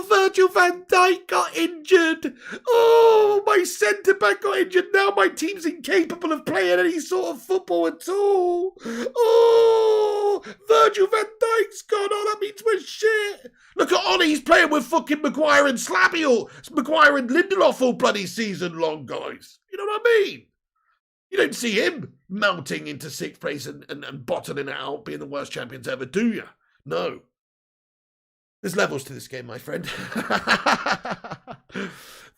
Virgil van Dijk got injured. Oh, my centre-back got injured. Now my team's incapable of playing any sort of football at all. Oh, Virgil van Dijk's gone. Oh, that means we're shit. Look at Ollie. He's playing with fucking Maguire and Slabby Maguire and Lindelof all bloody season long, guys. You know what I mean? You don't see him melting into 6th place and bottling it out, being the worst champions ever, do you? No. There's levels to this game, my friend.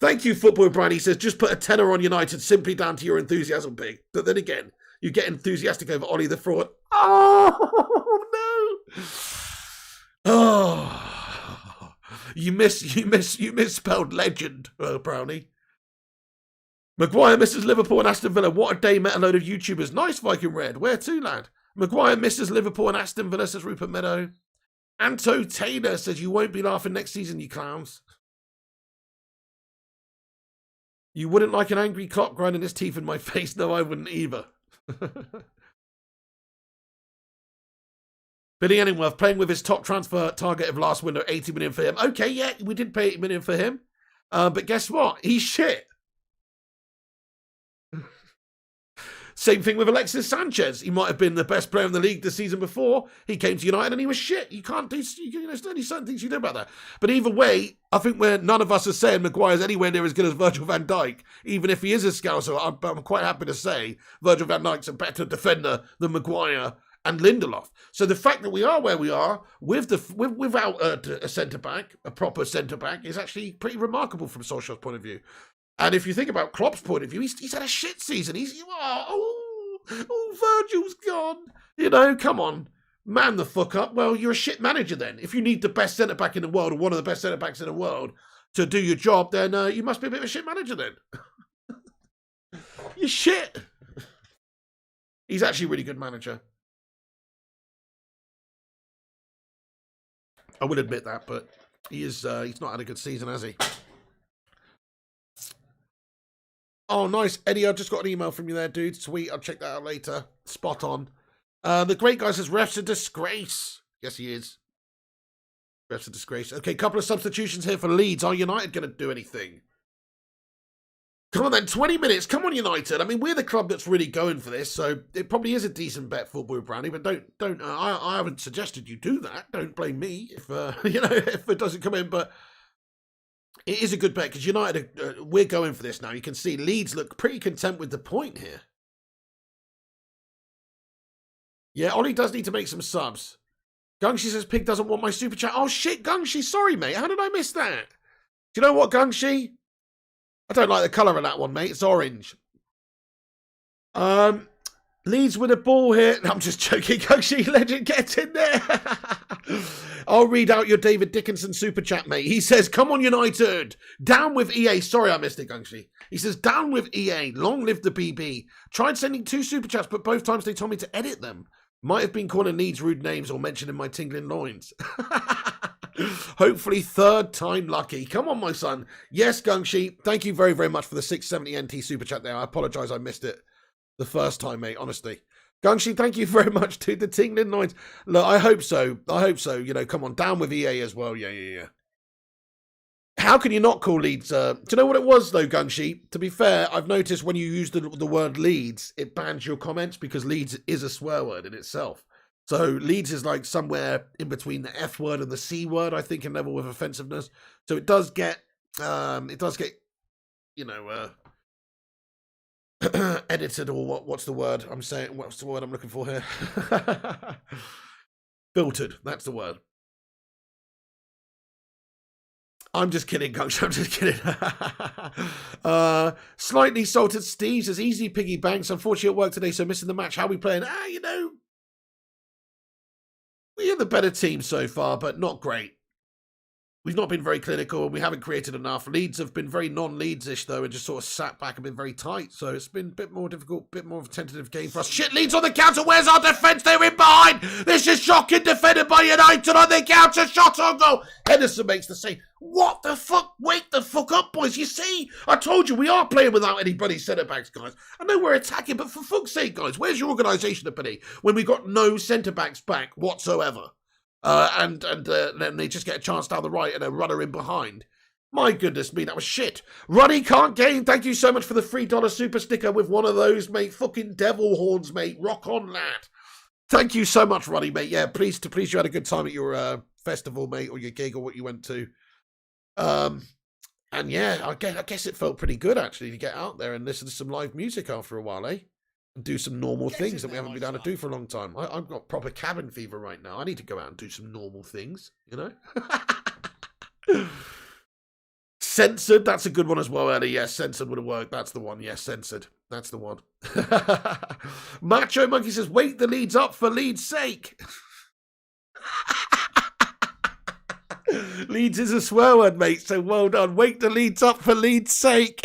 Thank you, Football Brian. He says, just put a tenner on United simply down to your enthusiasm, Big. But then again, you get enthusiastic over Ollie the fraud. Oh, no. Oh. You misspelled legend, Brownie. Maguire misses Liverpool and Aston Villa. What a day, met a load of YouTubers. Nice, Viking Red. Where to, lad? Maguire misses Liverpool and Aston Villa, says Rupert Meadow. Anto Taylor says, you won't be laughing next season, you clowns. You wouldn't like an angry clock grinding his teeth in my face? No, I wouldn't either. Billy Enningworth playing with his top transfer target of last window, 80 million for him. Okay, yeah, we did pay 80 million for him. But guess what? He's shit. Same thing with Alexis Sanchez. He might have been the best player in the league the season before. He came to United and he was shit. You can't do, there's only certain things you do about that. But either way, I think none of us are saying Maguire's anywhere near as good as Virgil van Dijk. Even if he is a scouser, I'm quite happy to say Virgil van Dijk's a better defender than Maguire and Lindelof. So the fact that we are where we are without a centre-back, a proper centre-back, is actually pretty remarkable from Solskjaer's point of view. And if you think about Klopp's point of view, he's had a shit season. Virgil's gone. Come on. Man the fuck up. Well, you're a shit manager then. If you need the best centre-back in the world, or one of the best centre-backs in the world, to do your job, then you must be a bit of a shit manager then. You're shit. He's actually a really good manager. I will admit that, but he's not had a good season, has he? Oh, nice. Eddie, I just got an email from you there, dude. Sweet. I'll check that out later. Spot on. The great guy says, ref's a disgrace. Yes, he is. Ref's a disgrace. Okay, couple of substitutions here for Leeds. Are United going to do anything? Come on then, 20 minutes. Come on, United. I mean, we're the club that's really going for this, so it probably is a decent bet, Football Brownie, but don't. I haven't suggested you do that. Don't blame me if, if it doesn't come in, but it is a good bet because United, we're going for this now. You can see Leeds look pretty content with the point here. Yeah, Ollie does need to make some subs. Gungshi says Pig doesn't want my super chat. Oh shit, Gungshi, sorry mate. How did I miss that? Do you know what, Gungshi? I don't like the colour of that one, mate. It's orange. Leeds with a ball here. No, I'm just joking, Gungshi. Legend, get in there. I'll read out your David Dickinson super chat, mate. He says, come on, United. Down with EA. Sorry, I missed it, Gungshi. He says, down with EA. Long live the BB. Tried sending 2 super chats, but both times they told me to edit them. Might have been calling Leeds rude names or mentioning my tingling loins. Hopefully third time lucky. Come on, my son. Yes, Gungshi. Thank you very, very much for the 670 NT super chat there. I apologise I missed it the first time, mate, honestly. Gungshi, thank you very much, dude. The tingling loins. Look, I hope so. I hope so. Come on, down with EA as well. Yeah. How can you not call Leeds? Do you know what it was, though, Gungshi? To be fair, I've noticed when you use the word Leeds, it bans your comments because Leeds is a swear word in itself. So Leeds is like somewhere in between the F word and the C word, I think, in level with offensiveness. So it does get, edited, or what's the word I'm saying? What's the word I'm looking for here? Filtered. That's the word. I'm just kidding, Coach. I'm just kidding. Slightly salted Steve says, easy piggy banks. Unfortunately at work today, so missing the match. How are we playing? We are the better team so far, but not great. We've not been very clinical and we haven't created enough. Leeds have been very non-Leeds-ish, though, and just sort of sat back and been very tight. So it's been a bit more difficult, a bit more of a tentative game for us. Shit, Leeds on the counter. Where's our defence? They're in behind. This is shocking. Defended by United on the counter. Shot on goal. Henderson makes the save. What the fuck? Wake the fuck up, boys. You see? I told you we are playing without anybody centre-backs, guys. I know we're attacking, but for fuck's sake, guys, where's your organisation ability when we got no centre-backs back whatsoever? And then they just get a chance down the right and a runner in behind. My goodness me, that was shit. Ruddy Can't Game, thank you so much for the $3 super sticker with one of those, mate. Fucking devil horns, mate. Rock on, lad. Thank you so much, Ruddy, mate. Yeah, please you had a good time at your festival, mate, or your gig or what you went to. And yeah, I guess it felt pretty good, actually, to get out there and listen to some live music after a while, eh? Do some normal things that we haven't been able to do for a long time. I've got proper cabin fever right now. I need to go out and do some normal things, Censored, that's a good one as well, Eddie. Yes, censored would have worked. That's the one. Yes, censored. That's the one. Macho Monkey says, wake the Leeds up for Leeds' sake. Leeds is a swear word, mate, so well done. Wake the Leeds up for Leeds' sake.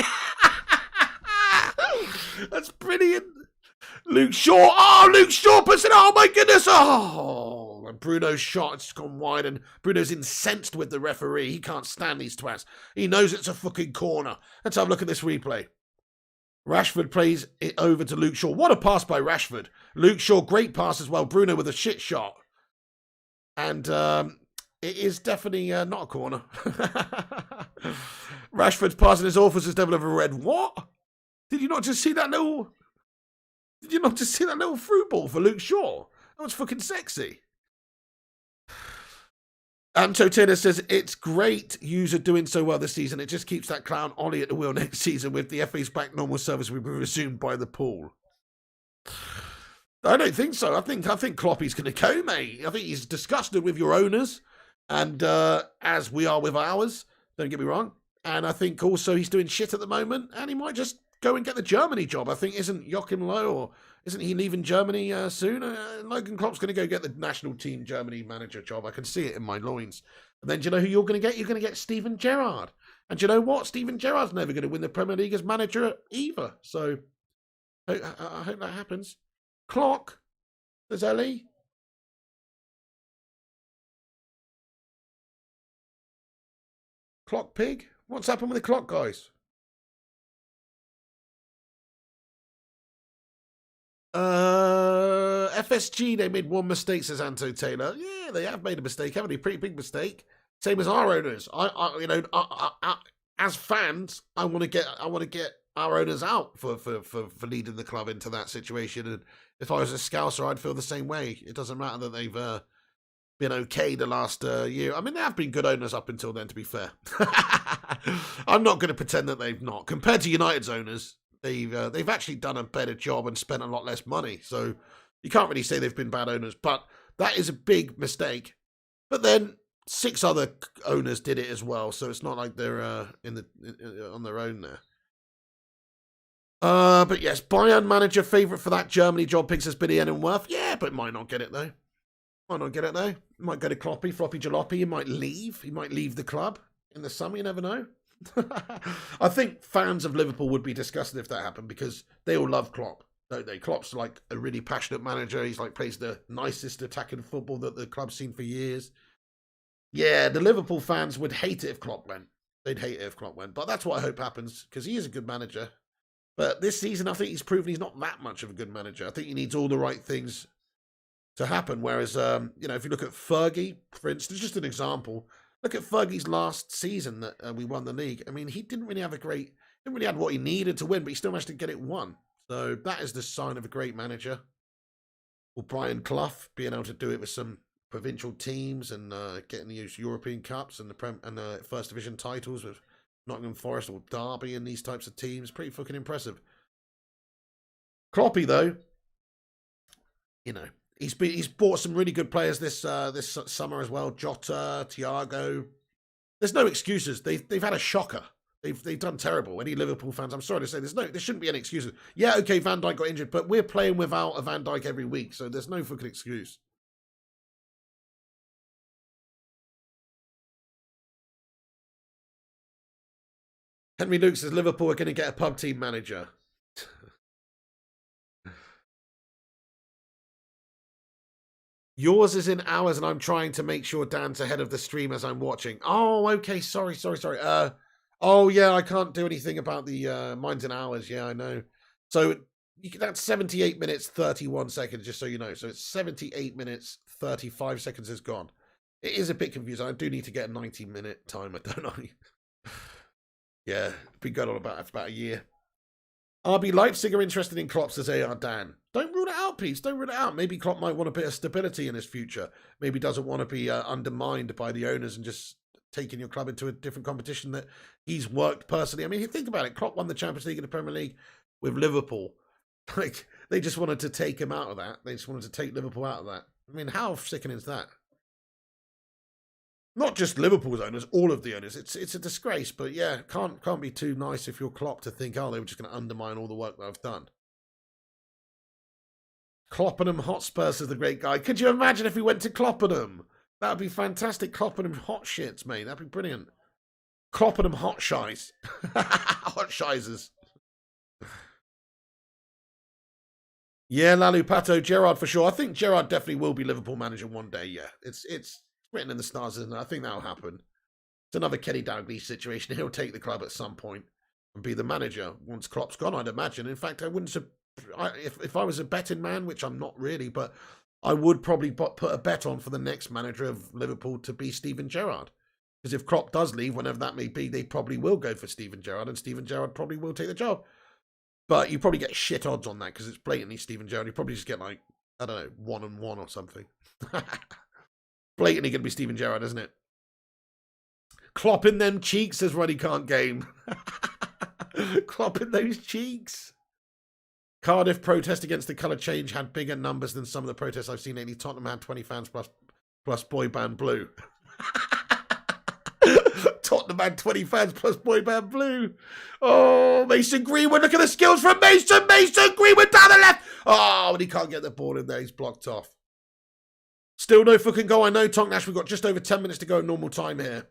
That's brilliant. Luke Shaw. Oh, Luke Shaw puts it. Oh, my goodness. Oh, and Bruno's shot has gone wide, and Bruno's incensed with the referee. He can't stand these twats. He knows it's a fucking corner. Let's have a look at this replay. Rashford plays it over to Luke Shaw. What a pass by Rashford. Luke Shaw, great pass as well. Bruno with a shit shot. And it is definitely not a corner. Rashford's passing his awful as devil of a red. What? Did you not just see that little? Did you not just see that little through ball for Luke Shaw? That was fucking sexy. Anto Taylor says, it's great yous are doing so well this season. It just keeps that clown Ollie at the wheel next season. With the FA's back, normal service will be resumed by the pool. I don't think so. I think Kloppy's going to go, mate. I think he's disgusted with your owners, and as we are with ours. Don't get me wrong. And I think also he's doing shit at the moment, and he might just go and get the Germany job. I think isn't Joachim Low, or isn't he leaving Germany soon? Logan Klopp's going to go get the national team Germany manager job. I can see it in my loins. And then do you know who you're going to get? You're going to get Steven Gerrard. And do you know what? Steven Gerrard's never going to win the Premier League as manager either. So I hope that happens. Clock, says Ellie. Clock pig? What's happened with the clock, guys? FSG, they made one mistake, says Anto Taylor. Yeah, they have made a mistake, haven't they? Pretty big mistake. Same as our owners. As fans, I want to get our owners out for leading the club into that situation. And if I was a Scouser, I'd feel the same way. It doesn't matter that they've been okay the last year. I mean, they have been good owners up until then, to be fair. I'm not going to pretend that they've not. Compared to United's owners, they've actually done a better job and spent a lot less money. So you can't really say they've been bad owners. But that is a big mistake. But then 6 other owners did it as well. So it's not like they're on their own there. But yes, Bayern manager favourite for that Germany job picks has been Ian and Worth. Yeah, but might not get it though. Might go to Kloppy, Floppy Jalopy. He might leave. He might leave the club in the summer. You never know. I think fans of Liverpool would be disgusted if that happened because they all love Klopp, don't they? Klopp's like a really passionate manager. He's like plays the nicest attacking football that the club's seen for years. Yeah, the Liverpool fans would hate it if Klopp went. They'd hate it if Klopp went. But that's what I hope happens because he is a good manager. But this season, I think he's proven he's not that much of a good manager. I think he needs all the right things to happen. Whereas, if you look at Fergie, for instance, just an example, look at Fergie's last season that we won the league. I mean, he didn't really have what he needed to win, but he still managed to get it won. So that is the sign of a great manager. Or Brian Clough being able to do it with some provincial teams and getting the European Cups and the First Division titles with Nottingham Forest or Derby and these types of teams. Pretty fucking impressive. Kloppy, though, he's bought some really good players this summer as well. Jota, Thiago. There's no excuses. They've had a shocker. They've done terrible. Any Liverpool fans, I'm sorry to say, there shouldn't be any excuses. Yeah, okay, Van Dijk got injured, but we're playing without a Van Dijk every week, so there's no fucking excuse. Henry Luke says Liverpool are going to get a pub team manager. Yours is in hours, and I'm trying to make sure Dan's ahead of the stream as I'm watching. Oh, okay. Sorry. Oh, yeah, I can't do anything about the mine's in hours. Yeah, I know. So that's 78 minutes, 31 seconds, just so you know. So it's 78 minutes, 35 seconds is gone. It is a bit confusing. I do need to get a 90-minute timer, don't I? Yeah, been going on for about a year. RB Leipzig are interested in Klopp, says AR Dan. Don't rule it out, Pete. Don't rule it out. Maybe Klopp might want a bit of stability in his future. Maybe doesn't want to be undermined by the owners and just taking your club into a different competition that he's worked personally. I mean, think about it. Klopp won the Champions League and the Premier League with Liverpool. Like, they just wanted to take him out of that. They just wanted to take Liverpool out of that. I mean, how sickening is that? Not just Liverpool's owners, all of the owners. It's a disgrace, but yeah, can't be too nice if you're Klopp to think, oh, they were just going to undermine all the work that I've done. Cloppenham Hotspurs is the great guy. Could you imagine if we went to Cloppenham? That would be fantastic. Cloppenham hot shits, mate. That'd be brilliant. Cloppenham hot shies. Hot shizers. Yeah, Lalu Pato, Gerrard for sure. I think Gerrard definitely will be Liverpool manager one day, yeah. It's written in the stars, isn't it? I think that'll happen. It's another Kenny Dalglish situation. He'll take the club at some point and be the manager once Klopp's gone, I'd imagine. In fact, I wouldn't. If I was a betting man, which I'm not really, but I would probably put a bet on for the next manager of Liverpool to be Steven Gerrard. Because if Klopp does leave, whenever that may be, they probably will go for Steven Gerrard, and Steven Gerrard probably will take the job. But you probably get shit odds on that because it's blatantly Steven Gerrard. You probably just get like, I don't know, 1-1 or something. Blatantly going to be Steven Gerrard, isn't it? Clopping them cheeks, says Ruddy can't game. Clopping those cheeks. Cardiff protest against the colour change had bigger numbers than some of the protests I've seen lately. Tottenham had 20 fans plus boy band blue. Tottenham had 20 fans plus boy band blue. Oh, Mason Greenwood. Look at the skills from Mason. Mason Greenwood down the left. Oh, and he can't get the ball in there. He's blocked off. Still no fucking goal. I know, Tonk Nash. We've got just over 10 minutes to go in normal time here.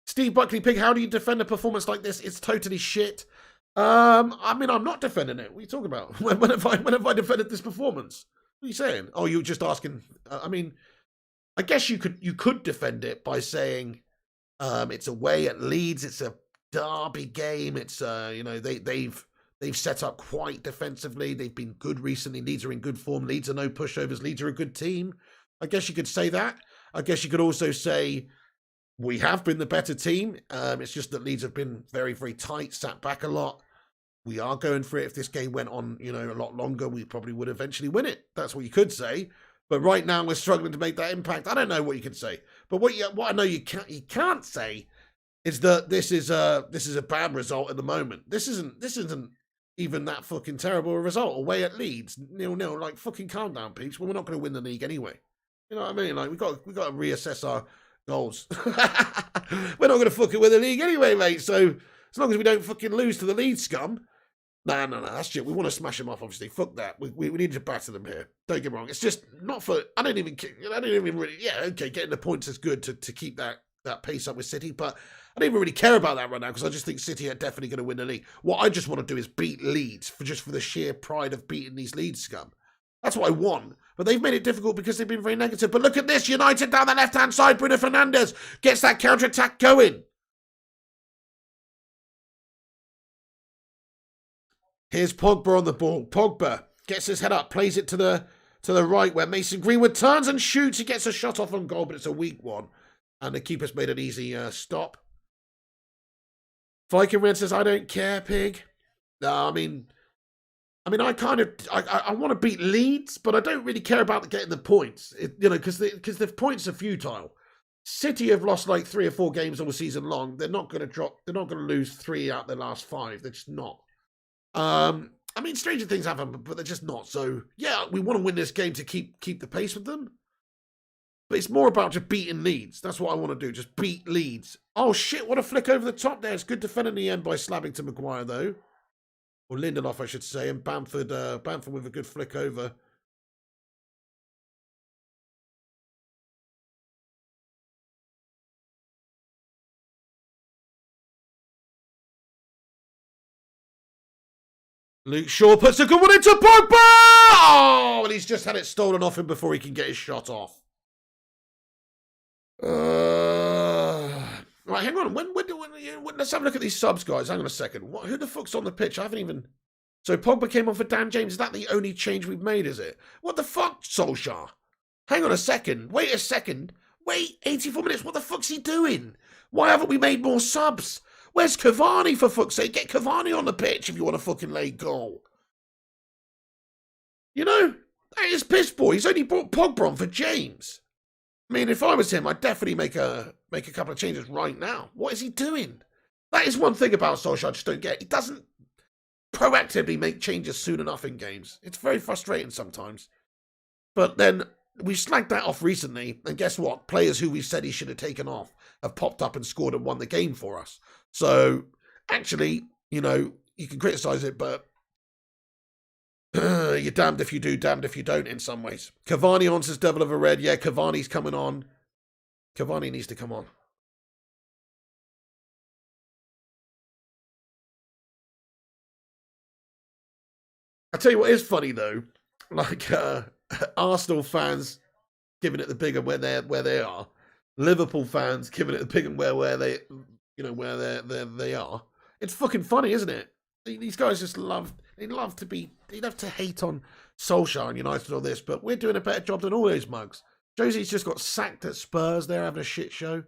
Steve Buckley Pig, how do you defend a performance like this? It's totally shit. I mean, I'm not defending it. What are you talking about? When have I defended this performance? What are you saying? Oh, you were just asking. I mean, I guess you could defend it by saying it's away at Leeds. It's a derby game. It's they've set up quite defensively. They've been good recently. Leeds are in good form. Leeds are no pushovers. Leeds are a good team. I guess you could say that. I guess you could also say we have been the better team. It's just that Leeds have been very, very tight, sat back a lot. We are going for it. If this game went on, a lot longer, we probably would eventually win it. That's what you could say. But right now, we're struggling to make that impact. I don't know what you could say. But what I know you can't say is that this is a bad result at the moment. This isn't even that fucking terrible a result. Away at Leeds, 0-0. Like, fucking calm down, peeps. Well, we're not going to win the league anyway. You know what I mean? Like, we got to reassess our goals. We're not going to fucking win the league anyway, mate. So as long as we don't fucking lose to the Leeds scum. No, that's shit. We want to smash them off, obviously. Fuck that. We need to batter them here. Don't get me wrong. It's just not for. I don't even really. Yeah, okay, getting the points is good to keep that pace up with City, but I don't even really care about that right now because I just think City are definitely going to win the league. What I just want to do is beat Leeds for the sheer pride of beating these Leeds scum. That's what I want. But they've made it difficult because they've been very negative. But look at this. United down the left-hand side. Bruno Fernandes gets that counter-attack going. Here's Pogba on the ball. Pogba gets his head up, plays it to the right where Mason Greenwood turns and shoots. He gets a shot off on goal, but it's a weak one. And the keeper's made an easy stop. Viking Red says, I don't care, pig. No, I mean, I want to beat Leeds, but I don't really care about getting the points. Because the points are futile. City have lost like 3 or 4 games all season long. They're not going to drop. They're not going to lose 3 out of their last 5. They're just not. I mean, stranger things happen, but they're just not. So yeah, we want to win this game to keep the pace with them. But it's more about just beating Leeds. That's what I want to do. Just beat Leeds. Oh shit! What a flick over the top there. It's good defending in the end by slabbing to Maguire though. Or Lindelof, I should say, and Bamford with a good flick over. Luke Shaw puts a good one into Pogba! Oh, and he's just had it stolen off him before he can get his shot off. Right, hang on. Let's have a look at these subs, guys. Hang on a second. Who the fuck's on the pitch? I haven't even... So Pogba came on for Dan James. Is that the only change we've made, is it? What the fuck, Solskjaer? Hang on a second. Wait a second. Wait, 84 minutes. What the fuck's he doing? Why haven't we made more subs? Where's Cavani, for fuck's sake? Get Cavani on the pitch if you want a fucking late goal. That is piss poor. He's only brought Pogba on for James. I mean, if I was him, I'd definitely make a couple of changes right now. What is he doing? That is one thing about Solskjaer I just don't get. He doesn't proactively make changes soon enough in games. It's very frustrating sometimes. But then we slagged that off recently, and guess what? Players who we said he should have taken off have popped up and scored and won the game for us. So, actually, you can criticise it, but you're damned if you do, damned if you don't in some ways. Cavani on says Devil of a Red. Yeah, Cavani's coming on. Cavani needs to come on. I tell you what is funny though, like Arsenal fans giving it the big and where they are, Liverpool fans giving it the big and where they are. It's fucking funny, isn't it? These guys just love to hate on Solskjaer and United and all this, but we're doing a better job than all those mugs. Josie's just got sacked at Spurs. They're having a shit show.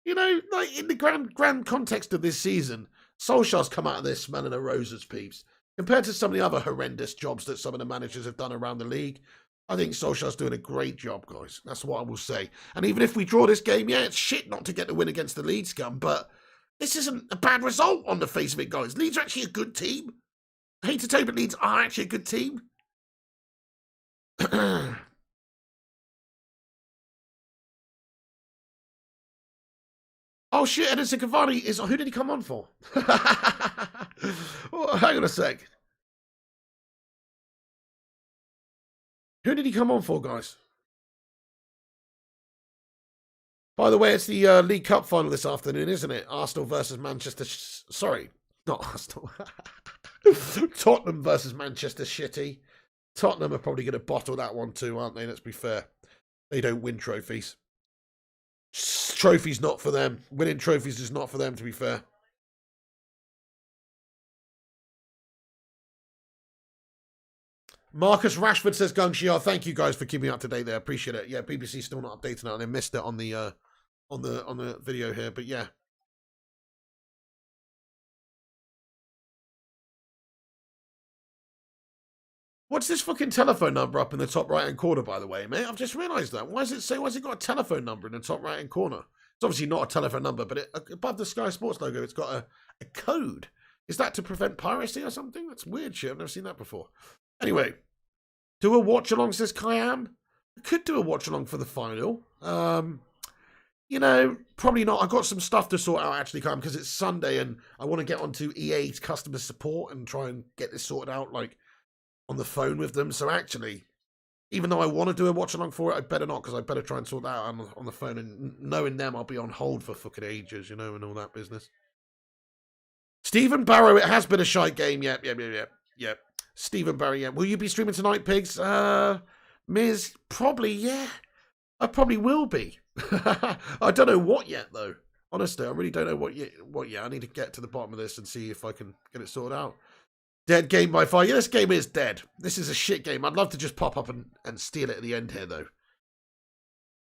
Like in the grand context of this season, Solskjaer's come out of this smelling a roses, peeps. Compared to some of the other horrendous jobs that some of the managers have done around the league, I think Solskjaer's doing a great job, guys. That's what I will say. And even if we draw this game, yeah, it's shit not to get the win against the Leeds scum, but this isn't a bad result on the face of it, guys. Leeds are actually a good team. I hate to tell you, but Leeds are actually a good team. Oh shit, Edison Cavani is. Who did he come on for? Oh, hang on a sec. Who did he come on for, guys? By the way, it's the League Cup final this afternoon, isn't it? Arsenal versus Manchester. Sorry, not Arsenal. Tottenham versus Manchester City. Tottenham are probably going to bottle that one too, aren't they? Let's be fair. They don't win trophies. Trophies not for them. Winning trophies is not for them, to be fair. Marcus Rashford says, Gungshi, thank you guys for keeping up to date there. Appreciate it. Yeah, BBC still not updating it, and I missed it on the video here, but yeah. What's this fucking telephone number up in the top right-hand corner, by the way, mate? I've just realised that. Why does it got a telephone number in the top right-hand corner? It's obviously not a telephone number, but above the Sky Sports logo, it's got a code. Is that to prevent piracy or something? That's weird shit. I've never seen that before. Anyway, do a watch-along, says Kayam. I could do a watch-along for the final. You know, probably not. I've got some stuff to sort out, actually, Kayam, because it's Sunday, and I want to get onto EA's customer support and try and get this sorted out, like, on the phone with them. So actually, even though I want to do a watch along for it, I better not, because I better try and sort that out on the phone. And knowing them, I'll be on hold for fucking ages, you know, and all that business. Stephen Barrow, it has been a shite game. Yep. Stephen Barrow, yeah. Will you be streaming tonight, pigs? Miz, probably, yeah. I probably will be. I don't know what yet, though. Honestly, I really don't know what yet. I need to get to the bottom of this and see if I can get it sorted out. Dead game by far. Yeah, this game is dead. This is a shit game. I'd love to just pop up and steal it at the end here, though.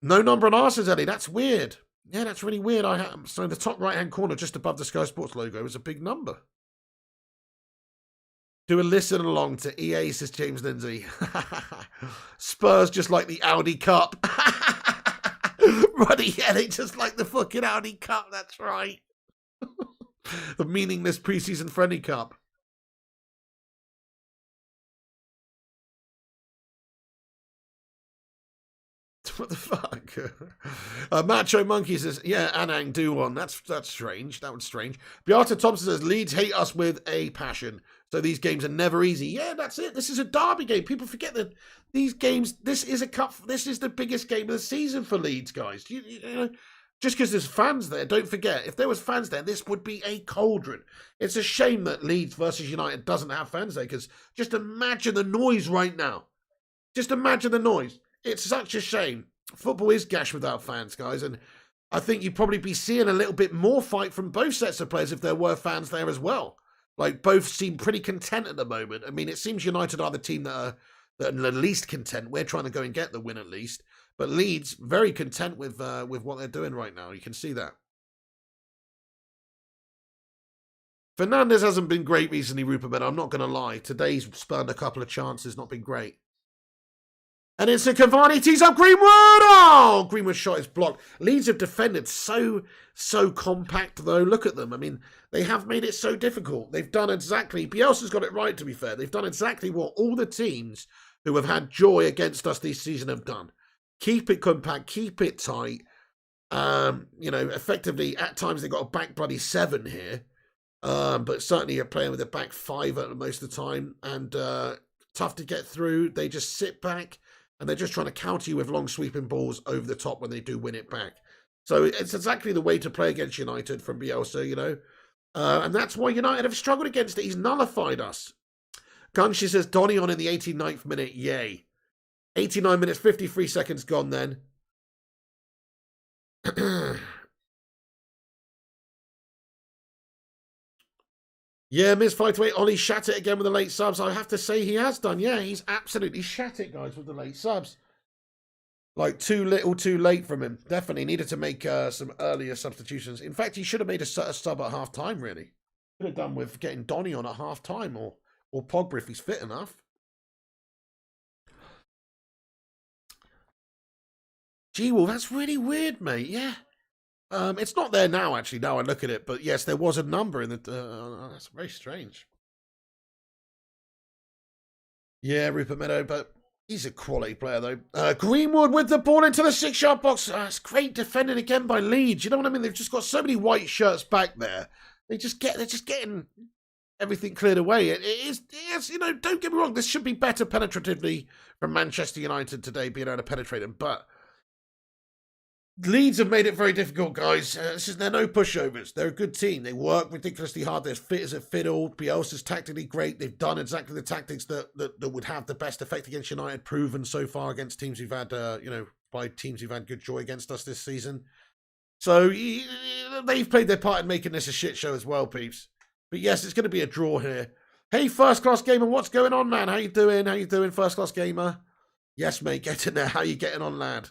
No number on ours, says Eddie. That's weird. Yeah, that's really weird. So in the top right-hand corner, just above the Sky Sports logo, is a big number. Do a listen along to EA, says James Lindsay. Spurs just like the Audi Cup. Ruddy, yeah, they just like the fucking Audi Cup. That's right. The meaningless preseason friendly cup. What the fuck? Macho Monkey says, yeah, Anang, do one. That's strange. That was strange. Beata Thompson says, Leeds hate us with a passion. So these games are never easy. Yeah, that's it. This is a derby game. People forget that these games, this is a cup. This is the biggest game of the season for Leeds, guys. You know, just because there's fans there, don't forget, if there was fans there, this would be a cauldron. It's a shame that Leeds versus United doesn't have fans there, because just imagine the noise right now. Just imagine the noise. It's such a shame. Football is gash without fans, guys, and I think you'd probably be seeing a little bit more fight from both sets of players if there were fans there as well. Like, both seem pretty content at the moment. I mean, it seems United are the team that are the least content. We're trying to go and get the win at least. But Leeds, very content with what they're doing right now. You can see that. Fernandes hasn't been great recently, Rupert, but I'm not going to lie. Today's spurned a couple of chances, not been great. And it's a Cavani tees up Greenwood. Oh, Greenwood's shot is blocked. Leeds have defended so compact, though. Look at them. I mean, they have made it so difficult. They've done exactly, Bielsa's got it right, to be fair. They've done exactly what all the teams who have had joy against us this season have done. Keep it compact, keep it tight. You know, effectively, at times they've got a back bloody 7 here. But certainly you're playing with a back 5 at most of the time. And tough to get through. They just sit back. And they're just trying to counter you with long sweeping balls over the top when they do win it back. So it's exactly the way to play against United from Bielsa, you know. And that's why United have struggled against it. He's nullified us. Gunshi says, Donny on in the 89th minute. Yay. 89 minutes, 53 seconds gone then. Yeah, Miss 528, Ollie shat it again with the late subs. I have to say he has done. Yeah, he's absolutely shat it, guys, with the late subs. Like, too little, too late from him. Definitely needed to make some earlier substitutions. In fact, he should have made a sub at half-time, really. Could have done with getting Donny on at half time or Pogba if he's fit enough. Gee, well, that's really weird, mate. Yeah. It's not there now, actually, now I look at it. But yes, there was a number in the... that's very strange. Yeah, Rupert Meadow, but he's a quality player, though. Greenwood with the ball into the 6-yard box. It's great defending again by Leeds. You know what I mean? They've just got so many white shirts back there. They're just getting everything cleared away. It is, you know, don't get me wrong. This should be better penetratively from Manchester United today, being able to penetrate them. But Leeds have made it very difficult, guys. They're no pushovers. They're a good team. They work ridiculously hard. They're as fit as a fiddle. Bielsa's tactically great. They've done exactly the tactics that would have the best effect against United, proven so far against teams who've had, by teams who've had good joy against us this season. So they've played their part in making this a shit show as well, peeps. But yes, it's going to be a draw here. Hey, First Class Gamer, what's going on, man? How you doing? How you doing, First Class Gamer? Yes, mate, get in there. How you getting on, lad?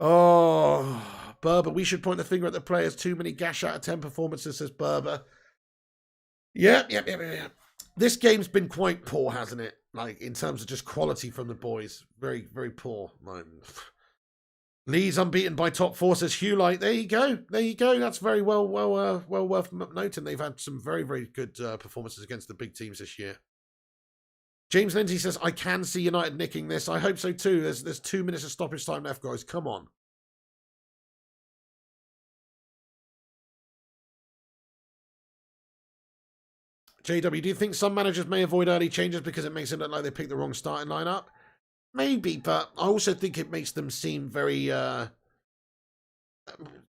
Oh, Berber, we should point the finger at the players. Too many gash out of 10 performances, says Berber. Yeah. This game's been quite poor, hasn't it? Like, in terms of just quality from the boys. Very, very poor. Like, Leeds unbeaten by top four, says Hugh Light. There you go. That's very well worth noting. They've had some very, very good performances against the big teams this year. James Lindsay says, I can see United nicking this. I hope so too. There's 2 minutes of stoppage time left, guys. Come on. JW, do you think some managers may avoid early changes because it makes it look like they picked the wrong starting lineup? Maybe, but I also think it makes them seem very,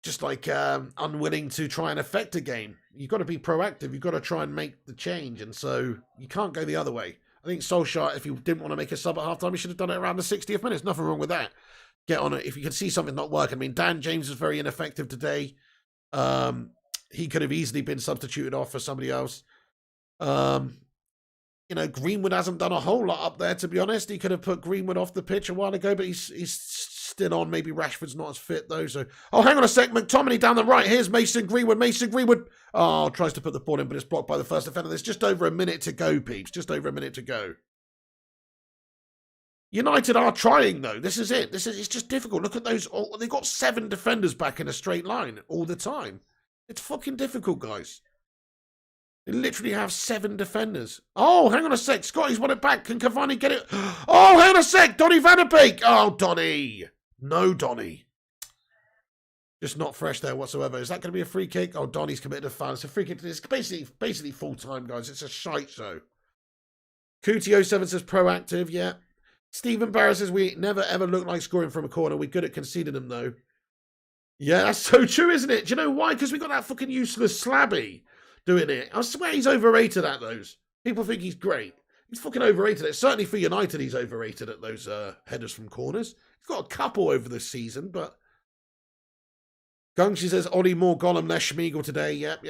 just like unwilling to try and affect a game. You've got to be proactive. You've got to try and make the change. And so you can't go the other way. I think Solskjaer, if he didn't want to make a sub at halftime, he should have done it around the 60th minute. There's nothing wrong with that. Get on it. If you can see something not working. I mean, Dan James was very ineffective today. He could have easily been substituted off for somebody else. Greenwood hasn't done a whole lot up there, to be honest. He could have put Greenwood off the pitch a while ago, but he's still on. Maybe Rashford's not as fit, though. So, hang on a sec. McTominay down the right. Here's Mason Greenwood. Oh, tries to put the ball in, but it's blocked by the first defender. There's just over a minute to go, peeps. Just over a minute to go. United are trying, though. This is it. It's just difficult. Look at those. They've got 7 defenders back in a straight line all the time. It's fucking difficult, guys. They literally have 7 defenders. Oh, hang on a sec. Scotty's won it back. Can Cavani get it? Oh, hang on a sec. Donny van der Beek. Oh, Donny. No, Donny. Just not fresh there whatsoever. Is that going to be a free kick? Oh, Donny's committed a foul. It's a free kick. It's basically full time, guys. It's a shite show. Cootie07 says proactive. Yeah. Stephen Barrett says we never ever look like scoring from a corner. We're good at conceding them, though. Yeah, that's so true, isn't it? Do you know why? Because we got that fucking useless Slabby doing it. I swear he's overrated at those. People think he's great. He's fucking overrated. It's certainly for United he's overrated at those headers from corners. He's got a couple over the season, but... Gungshi says, Ollie more Gollum, less Schmeagol today. Yep.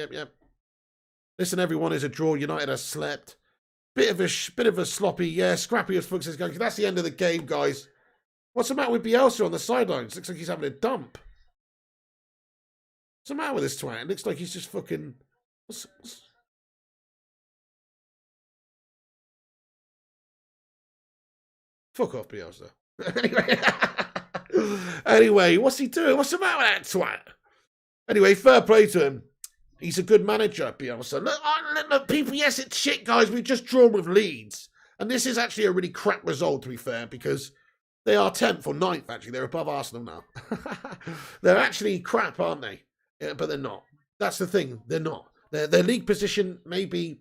Listen, everyone, is a draw. United has slept. Bit of a sloppy, yeah, scrappy as fuck, says Gungshi. That's the end of the game, guys. What's the matter with Bielsa on the sidelines? Looks like he's having a dump. What's the matter with this twat? It looks like he's just fucking... Fuck off, Bielsa. Anyway, what's he doing? What's the matter with that twat? Anyway, fair play to him. He's a good manager, Bielsa. Look, people, yes, it's shit, guys. We've just drawn with Leeds. And this is actually a really crap result, to be fair, because they are 10th or 9th, actually. They're above Arsenal now. They're actually crap, aren't they? Yeah, but they're not. That's the thing. They're not. Their league position maybe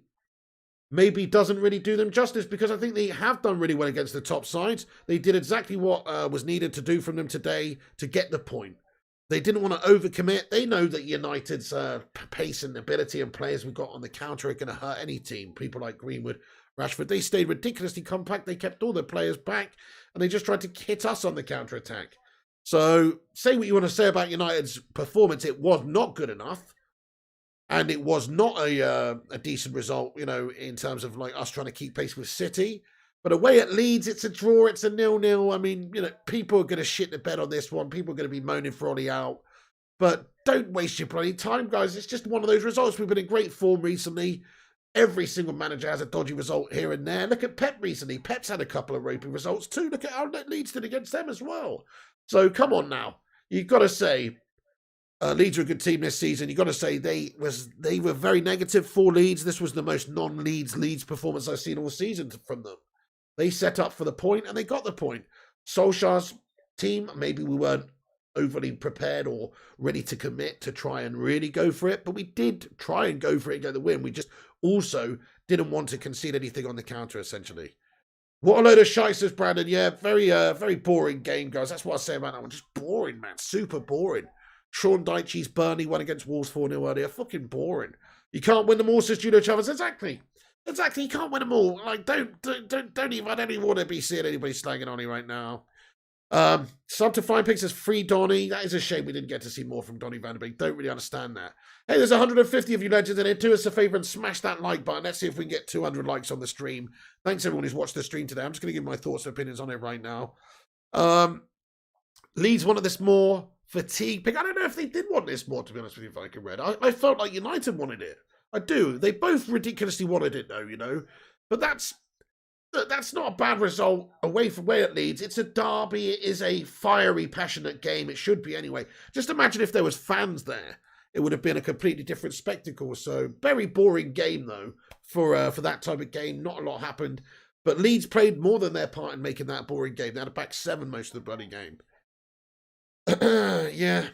doesn't really do them justice, because I think they have done really well against the top sides. They did exactly what was needed to do from them today to get the point. They didn't want to overcommit. They know that United's pace and ability and players we've got on the counter are going to hurt any team. People like Greenwood, Rashford, they stayed ridiculously compact. They kept all their players back, and they just tried to hit us on the counter-attack. So, say what you want to say about United's performance. It was not good enough. And it was not a decent result, in terms of like us trying to keep pace with City. But away at Leeds, it's a draw, it's a 0-0. I mean, people are going to shit the bed on this one. People are going to be moaning for Ollie out. But don't waste your bloody time, guys. It's just one of those results. We've been in great form recently. Every single manager has a dodgy result here and there. Look at Pep recently. Pep's had a couple of ropey results too. Look at how Leeds did against them as well. So come on now. You've got to say Leeds are a good team this season. You've got to say they were very negative for Leeds. This was the most non-Leeds performance I've seen all season from them. They set up for the point and they got the point. Solskjaer's team, maybe we weren't overly prepared or ready to commit to try and really go for it, but we did try and go for it and get the win. We just also didn't want to concede anything on the counter, essentially. What a load of shite, says Brandon. Yeah, very boring game, guys. That's what I say about that one. Just boring, man. Super boring. Sean Dyche's Burnley won against Wolves 4-0 earlier. Fucking boring. You can't win them all, says Judo Chavez. Exactly. You can't win them all. Like, don't even. I don't even want to be seeing anybody slanging on you right now. Sub to Fine Pigs says free Donny. That is a shame we didn't get to see more from Donny van der Beek. Don't really understand that. Hey, there's 150 of you legends in here. Do us a favour and smash that like button. Let's see if we can get 200 likes on the stream. Thanks everyone who's watched the stream today. I'm just going to give my thoughts and opinions on it right now. Leeds wanted this more. Fatigue pick. I don't know if they did want this more, to be honest with you, if I can read. I felt like United wanted it. I do. They both ridiculously wanted it, though, you know. But that's not a bad result away at Leeds. It's a derby. It is a fiery, passionate game. It should be anyway. Just imagine if there was fans there. It would have been a completely different spectacle. So, very boring game, though, for that type of game. Not a lot happened. But Leeds played more than their part in making that boring game. They had a back seven most of the bloody game. Yeah.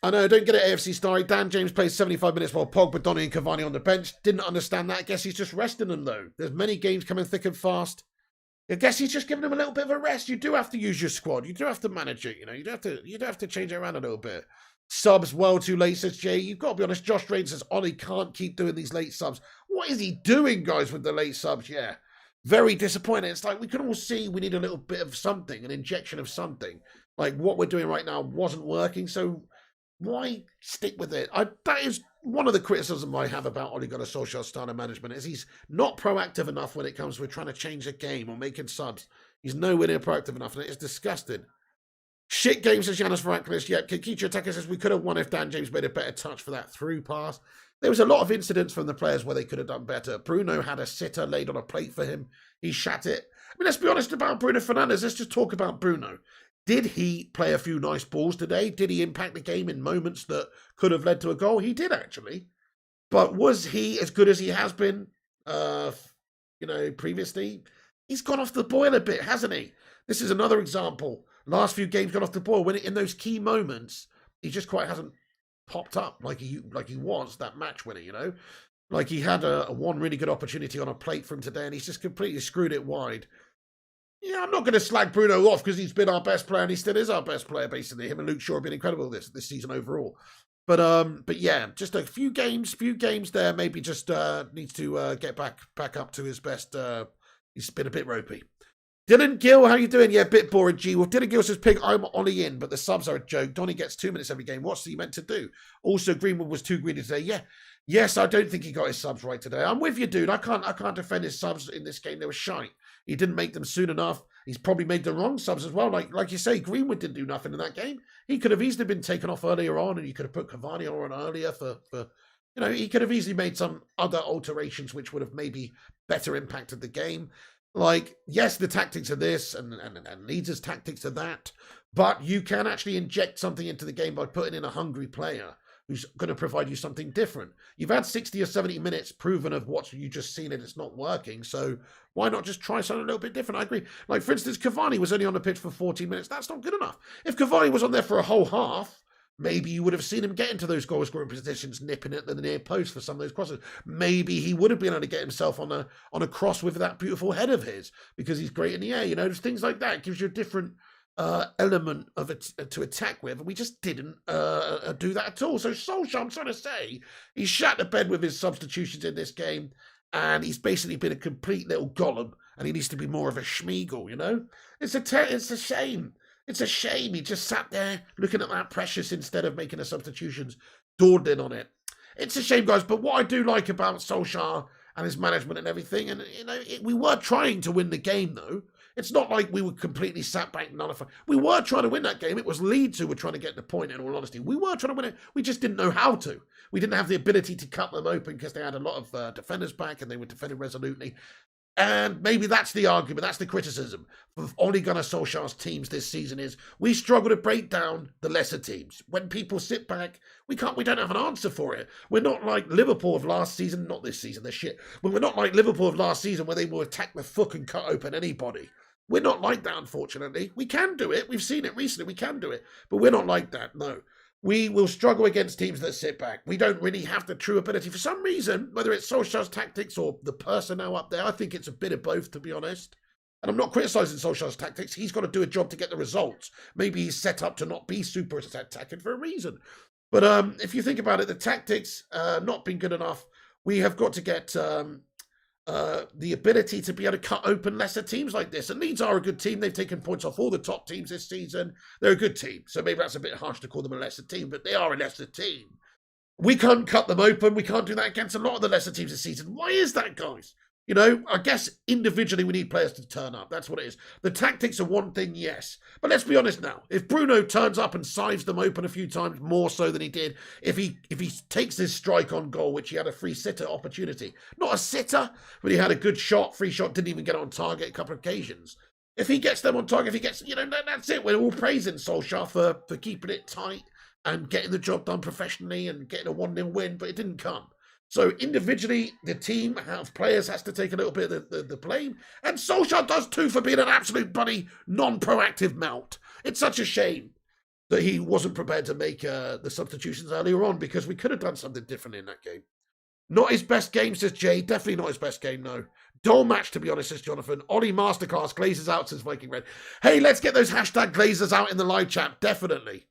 I know, don't get it, AFC Starry. Dan James plays 75 minutes while Pogba, Donny and Cavani on the bench. Didn't understand that. I guess he's just resting them, though. There's many games coming thick and fast. I guess he's just giving them a little bit of a rest. You do have to use your squad. You do have to manage it, you know. You do have to change it around a little bit. Subs well too late, says Jay. You've got to be honest. Josh Drain says, Ollie can't keep doing these late subs. What is he doing, guys, with the late subs? Yeah. Very disappointing. It's like we can all see we need a little bit of something, an injection of something. Like what we're doing right now wasn't working, so why stick with it? That is one of the criticisms I have about Ole Gunnar Solskjaer's style of management is he's not proactive enough when it comes to trying to change a game or making subs. He's nowhere near proactive enough, and it is disgusting. Shit game, says Yanis Varaklis. Yeah, Kikicha Attacker says we could have won if Dan James made a better touch for that through pass. There was a lot of incidents from the players where they could have done better. Bruno had a sitter laid on a plate for him. He shat it. I mean, let's be honest about Bruno Fernandes. Let's just talk about Bruno. Did he play a few nice balls today? Did he impact the game in moments that could have led to a goal? He did, actually. But was he as good as he has been, previously? He's gone off the boil a bit, hasn't he? This is another example. Last few games got off the boil. When in those key moments, he just quite hasn't popped up like he was that match winner, you know? Like he had a one really good opportunity on a plate for him today, and he's just completely screwed it wide. Yeah, I'm not going to slag Bruno off because he's been our best player and he still is our best player, basically. Him and Luke Shaw have been incredible this season overall. But yeah, just a few games there. Maybe just needs to get back up to his best. He's been a bit ropey. Dylan Gill, how you doing? Yeah, a bit boring, G. Well, Dylan Gill says, Pig, I'm Ollie in, but the subs are a joke. Donny gets 2 minutes every game. What's he meant to do? Also, Greenwood was too greedy today. Yeah. Yes, I don't think he got his subs right today. I'm with you, dude. I can't defend his subs in this game. They were shite. He didn't make them soon enough. He's probably made the wrong subs as well. Like you say, Greenwood didn't do nothing in that game. He could have easily been taken off earlier on, and you could have put Cavani on earlier for he could have easily made some other alterations which would have maybe better impacted the game. Like, yes, the tactics are this and Leeds' tactics are that, but you can actually inject something into the game by putting in a hungry player who's going to provide you something different. You've had 60 or 70 minutes proven of what you just seen and it's not working, so why not just try something a little bit different? I agree. Like, for instance, Cavani was only on the pitch for 14 minutes. That's not good enough. If Cavani was on there for a whole half, maybe you would have seen him get into those goal-scoring positions, nipping at the near post for some of those crosses. Maybe he would have been able to get himself on a cross with that beautiful head of his because he's great in the air. There's things like that. It gives you a different element of it to attack with. We just didn't do that at all. So Solskjaer, I'm trying to say, he shat the bed with his substitutions in this game, and he's basically been a complete little golem, and he needs to be more of a Schmeagol, It's a shame. It's a shame he just sat there looking at that precious instead of making the substitutions, dawdling on it. It's a shame, guys, but what I do like about Solskjaer and his management and everything, and we were trying to win the game, though. It's not like we were completely sat back and nullified. We were trying to win that game. It was Leeds who were trying to get the point, in all honesty. We were trying to win it. We just didn't know how to. We didn't have the ability to cut them open because they had a lot of defenders back and they were defending resolutely. And maybe that's the argument, that's the criticism of Ole Gunnar Solskjaer's teams this season is we struggle to break down the lesser teams. When people sit back, we don't have an answer for it. We're not like Liverpool of last season, not this season, they're shit. But we're not like Liverpool of last season where they will attack the fuck and cut open anybody. We're not like that, unfortunately. We can do it. We've seen it recently. We can do it. But we're not like that, no. We will struggle against teams that sit back. We don't really have the true ability. For some reason, whether it's Solskjaer's tactics or the personnel up there, I think it's a bit of both, to be honest. And I'm not criticising Solskjaer's tactics. He's got to do a job to get the results. Maybe he's set up to not be super attacking for a reason. But if you think about it, the tactics not been good enough. We have got to get the ability to be able to cut open lesser teams like this. And Leeds are a good team. They've taken points off all the top teams this season. They're a good team. So maybe that's a bit harsh to call them a lesser team, but they are a lesser team. We can't cut them open. We can't do that against a lot of the lesser teams this season. Why is that, guys? You know, I guess individually we need players to turn up. That's what it is. The tactics are one thing, yes. But let's be honest now. If Bruno turns up and sives them open a few times, more so than he did, if he takes his strike on goal, which he had a free sitter opportunity. Not a sitter, but he had a good shot, free shot, didn't even get on target a couple of occasions. If he gets them on target, if he gets, you know, that's it. We're all praising Solskjaer for keeping it tight and getting the job done professionally and getting a 1-0 win, but it didn't come. So individually, the team of players has to take a little bit of the blame. And Solskjaer does too for being an absolute bloody non-proactive melt. It's such a shame that he wasn't prepared to make the substitutions earlier on because we could have done something different in that game. Not his best game, says Jay. Definitely not his best game, no. Dull match, to be honest, says Jonathan. Ollie Masterclass, Glazers out, says Viking Red. Hey, let's get those hashtag Glazers out in the live chat, definitely.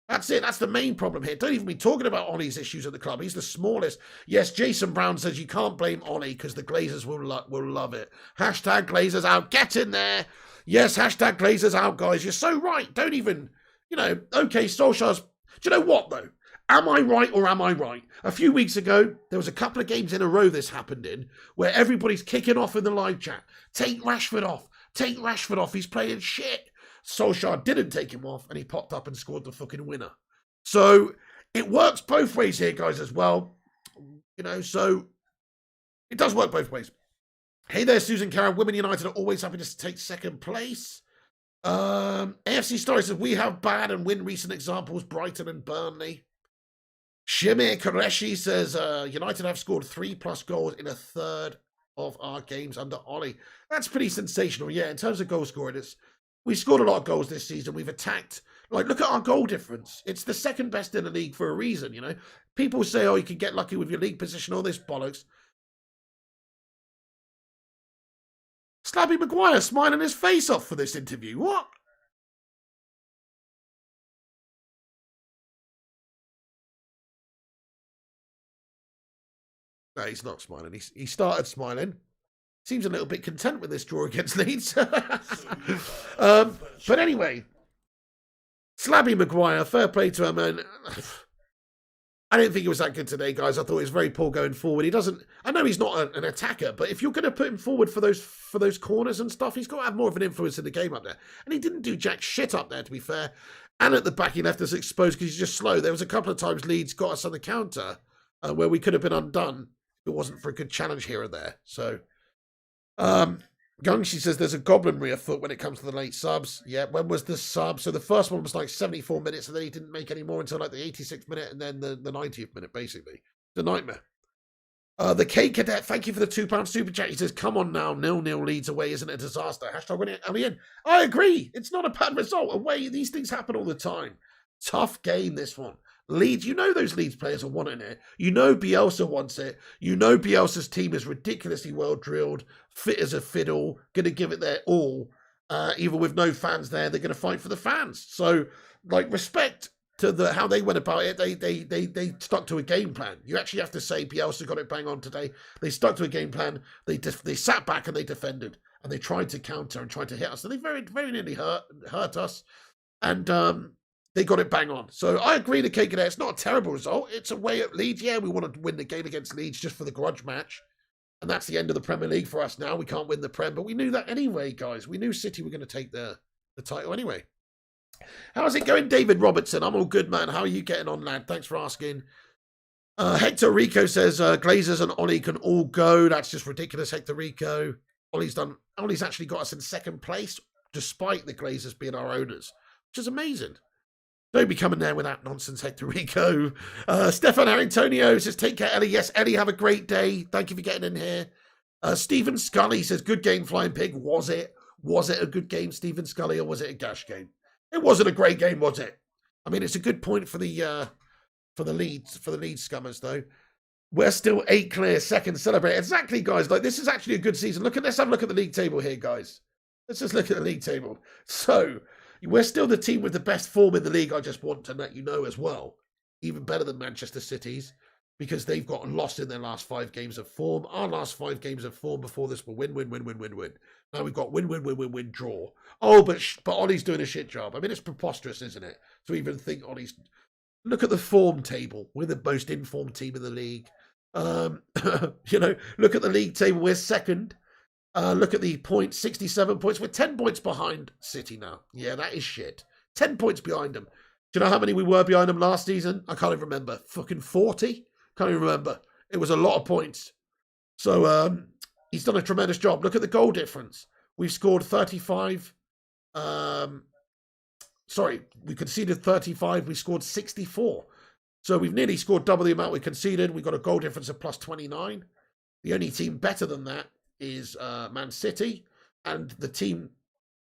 That's it. That's the main problem here. Don't even be talking about Ollie's issues at the club. He's the smallest. Yes, Jason Brown says you can't blame Ollie because the Glazers will love it. Hashtag Glazers out. Get in there. Yes, hashtag Glazers out, guys. You're so right. Don't even, you know, okay, Solskjaer's... Do you know what, though? Am I right or am I right? A few weeks ago, there was a couple of games in a row this happened in where everybody's kicking off in the live chat. Take Rashford off. Take Rashford off. He's playing shit. Solskjaer didn't take him off and he popped up and scored the fucking winner. So it works both ways here, guys, as well. You know, so it does work both ways. Hey there, Susan Carroll. Women United are always happy to take second place. AFC Story says, we have bad and win recent examples, Brighton and Burnley. Shimir Qureshi says, United have scored 3+ goals in a third of our games under Ollie. That's pretty sensational. Yeah, in terms of goal scoring, we scored a lot of goals this season. We've attacked. Like, look at our goal difference. It's the second best in the league for a reason, you know. People say, oh, you can get lucky with your league position, all this bollocks. Slabby Maguire smiling his face off for this interview. What? No, he's not smiling. He started smiling. Seems a little bit content with this draw against Leeds. But anyway, Slabby Maguire, fair play to him, man. I didn't think he was that good today, guys. I thought he was very poor going forward. He doesn't. I know he's not an attacker, but if you're going to put him forward for those corners and stuff, he's got to have more of an influence in the game up there. And he didn't do jack shit up there, to be fair. And at the back, he left us exposed because he's just slow. There was a couple of times Leeds got us on the counter where we could have been undone if it wasn't for a good challenge here or there. So. Gungshi says there's a goblinry afoot when it comes to the late subs. Yeah, when was the sub? So the first one was like 74 minutes, and then he didn't make any more until like the 86th minute, and then the 90th minute, basically. The nightmare. The K Cadet, thank you for the £2 super chat. He says, come on now, 0-0 Leeds away isn't a disaster. Hashtag winning Alien. I agree. It's not a bad result. Away, these things happen all the time. Tough game, this one. Leeds, you know those Leeds players are wanting it. You know Bielsa wants it. You know Bielsa's team is ridiculously well drilled, fit as a fiddle, going to give it their all. Even with no fans there, they're going to fight for the fans. So, like, respect to how they went about it. They stuck to a game plan. You actually have to say Bielsa got it bang on today. They stuck to a game plan. They sat back and they defended. And they tried to counter and tried to hit us. And they very, very nearly hurt us. And they got it bang on. So I agree to K Cadet. It's not a terrible result. It's away at Leeds. Yeah, we want to win the game against Leeds just for the grudge match. And that's the end of the Premier League for us now. We can't win the Prem, but we knew that anyway, guys. We knew City were going to take the title anyway. How's it going, David Robertson? I'm all good, man. How are you getting on, lad? Thanks for asking. Hector Rico says Glazers and Ollie can all go. That's just ridiculous, Hector Rico. Ollie's actually got us in second place, despite the Glazers being our owners, which is amazing. Don't be coming there with that nonsense, Hector Rico. Stefan Antonio says, take care, Ellie. Yes, Ellie, have a great day. Thank you for getting in here. Stephen Scully says, good game, Flying Pig. Was it? Was it a good game, Stephen Scully, or was it a gash game? It wasn't a great game, was it? I mean, it's a good point for the Leeds scummers, though. We're still 8 clear, second celebrate. Exactly, guys. Like, this is actually a good season. Let's have a look at the league table here, guys. Let's just look at the league table. So, we're still the team with the best form in the league, I just want to let you know as well. Even better than Manchester City's, because they've gotten lost in their last 5 games of form. Our last 5 games of form before this were win, win, win, win, win, win. Now we've got win, win, win, win, win, draw. Oh, but Ollie's doing a shit job. I mean, it's preposterous, isn't it? To even think Ollie's... Look at the form table. We're the most informed team in the league. Look at the league table. We're second. Look at the points, 67 points. We're 10 points behind City now. Yeah, that is shit. 10 points behind them. Do you know how many we were behind them last season? I can't even remember. Fucking 40? Can't even remember. It was a lot of points. So he's done a tremendous job. Look at the goal difference. We've scored 35. We conceded 35. We scored 64. So we've nearly scored double the amount we conceded. We've got a goal difference of plus 29. The only team better than that is Man City. And the team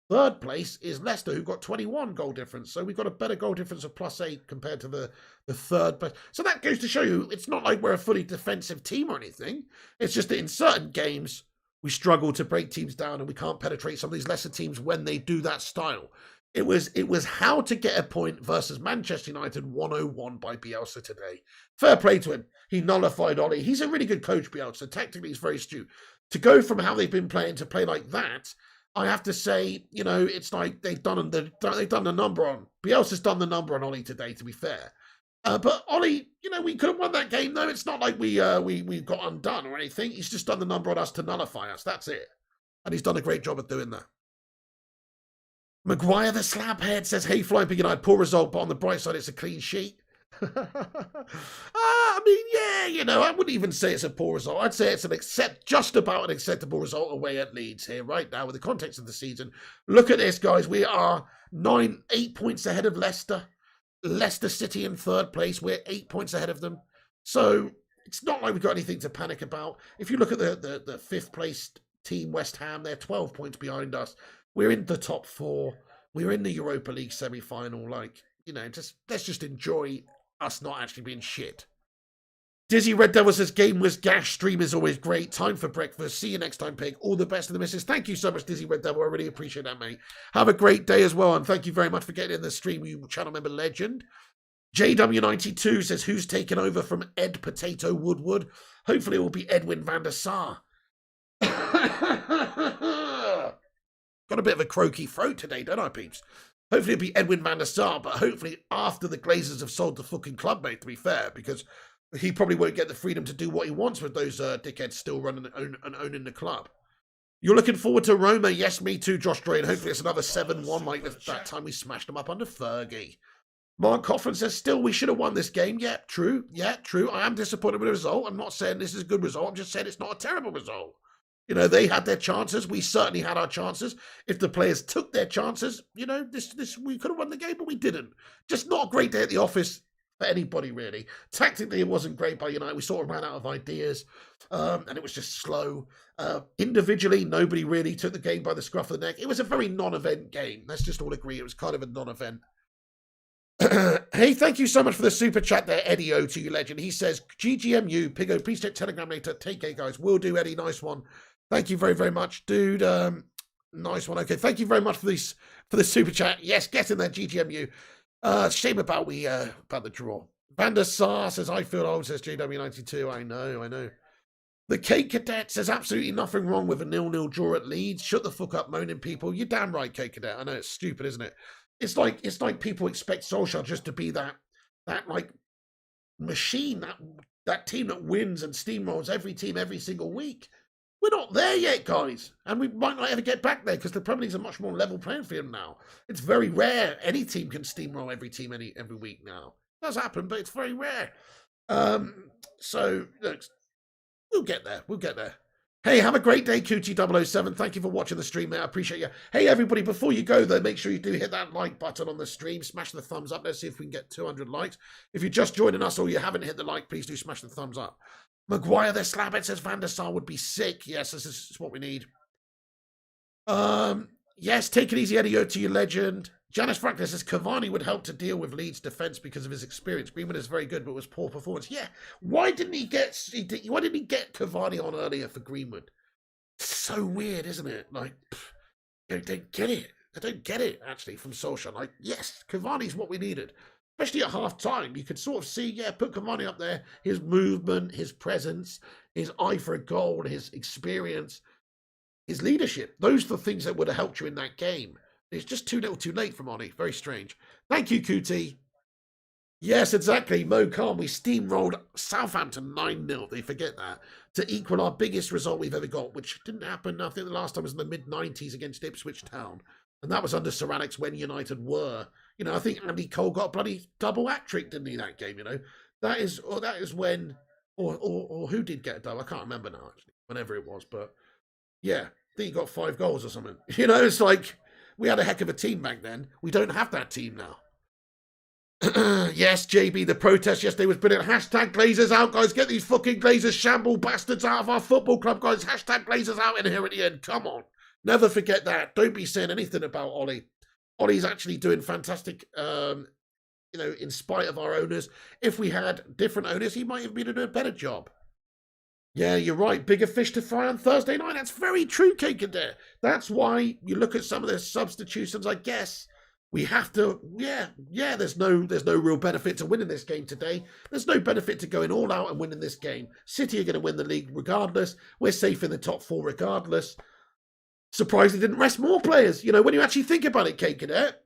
third place is Leicester, who got 21 goal difference. So we've got a better goal difference of plus 8 compared to the third place. So that goes to show you it's not like we're a fully defensive team or anything. It's just that in certain games, we struggle to break teams down and we can't penetrate some of these lesser teams when they do that style. It was how to get a point versus Manchester United 101 by Bielsa today. Fair play to him. He nullified Ollie. He's a really good coach, Bielsa. Tactically, he's very astute. To go from how they've been playing to play like that, I have to say, it's like they've done the number on. Bielsa's done the number on Ollie today, to be fair. But Ollie, we could have won that game, though. It's not like we got undone or anything. He's just done the number on us to nullify us. That's it. And he's done a great job of doing that. Maguire the slabhead says, hey, Flying Pig United, poor result, but on the bright side, it's a clean sheet. I mean, yeah, I wouldn't even say it's a poor result. I'd say it's just about an acceptable result away at Leeds here right now with the context of the season. Look at this, guys. We are 8 points ahead of Leicester. Leicester City in third place. We're 8 points ahead of them. So it's not like we've got anything to panic about. If you look at the fifth place team, West Ham, they're 12 points behind us. We're in the top 4. We're in the Europa League semi-final. Let's just enjoy us not actually being shit. Dizzy Red Devil says, game was gash. Stream is always great. Time for breakfast. See you next time, Pig. All the best of the missus. Thank you so much, Dizzy Red Devil. I really appreciate that, mate. Have a great day as well. And thank you very much for getting in the stream, you channel member legend. JW92 says, who's taken over from Ed Potato Woodward? Hopefully it will be Edwin van der Sar. Got a bit of a croaky throat today, don't I, peeps? Hopefully it'll be Edwin van der Sar, but hopefully after the Glazers have sold the fucking club, mate, to be fair, because he probably won't get the freedom to do what he wants with those dickheads still running and owning the club. You're looking forward to Roma? Yes, me too, Josh Dre, and hopefully it's another 7-1 like that time we smashed them up under Fergie. Mark Coughlin says, still, we should have won this game. Yeah, true. Yeah, true. I am disappointed with the result. I'm not saying this is a good result. I'm just saying it's not a terrible result. They had their chances. We certainly had our chances. If the players took their chances, this we could have won the game, but we didn't. Just not a great day at the office for anybody, really. Tactically, it wasn't great by United. We sort of ran out of ideas, and it was just slow. Individually, nobody really took the game by the scruff of the neck. It was a very non-event game. Let's just all agree it was kind of a non-event. Hey, thank you so much for the super chat there, Eddie O, to you legend. He says, GGMU, Pigo, please check Telegram later. Take care, guys. Will do, Eddie. Nice one. Thank you very, very much, dude. Nice one. Okay, thank you very much for the super chat. Yes, get in there, GGMU. Shame about the draw. Van der Sar says, I feel old, says JW92. I know. The Cake Cadet says, absolutely nothing wrong with a 0-0 draw at Leeds. Shut the fuck up, moaning people. You're damn right, Cake Cadet. I know it's stupid, isn't it? It's like people expect Solskjaer just to be that like machine, that team that wins and steamrolls every team every single week. We're not there yet, guys. And we might not ever get back there because the Premier League's a much more level playing field now. It's very rare. Any team can steamroll every team every week now. It does happen, but it's very rare. So, look, we'll get there. We'll get there. Hey, have a great day, Coochie007. Thank you for watching the stream, mate. I appreciate you. Hey, everybody, before you go, though, make sure you do hit that like button on the stream. Smash the thumbs up. Let's see if we can get 200 likes. If you're just joining us or you haven't hit the like, please do smash the thumbs up. Maguire, the slabhead says Van der Sar would be sick. Yes, this is what we need. Yes, take it easy, Eddie, to your legend. Janice Franklin says Cavani would help to deal with Leeds' defence because of his experience. Greenwood is very good, but was poor performance. Yeah, why didn't he get Cavani on earlier for Greenwood? It's so weird, isn't it? Like, I don't get it. I don't get it, actually, from Solskjaer. Like, yes, Cavani's what we needed. Especially at half-time, you could sort of see, yeah, put Cavani up there, his movement, his presence, his eye for a goal, his experience, his leadership. Those are the things that would have helped you in that game. It's just too little too late from Ollie. Very strange. Thank you, Cootie. Yes, exactly. Mo Khan, we steamrolled Southampton 9-0. They forget that. To equal our biggest result we've ever got, which didn't happen. I think the last time was in the mid-90s against Ipswich Town. And that was under Sir Alex when United were. You know, I think Andy Cole got a bloody double hat-trick, didn't he, that game, you know? That is when, or who did get a double? I can't remember now, actually, whenever it was. But, yeah, I think he got 5 goals or something. You know, it's like, we had a heck of a team back then. We don't have that team now. Yes, JB, the protest yesterday was brilliant. Hashtag Glazers out, guys. Get these fucking Glazers shamble bastards out of our football club, guys. Hashtag Glazers out in here at the end. Come on. Never forget that. Don't be saying anything about Ollie. Ollie's actually doing fantastic, you know, in spite of our owners. If we had different owners, he might have been doing a better job. Yeah, you're right. Bigger fish to fry on Thursday night. That's very true, Cake and Dare. That's why you look at some of the substitutions, I guess. We have to, yeah, there's no real benefit to winning this game today. There's no benefit to going all out and winning this game. City are going to win the league regardless. We're safe in the top 4 regardless. Surprised they didn't rest more players. You know, when you actually think about it, Cake Cadet,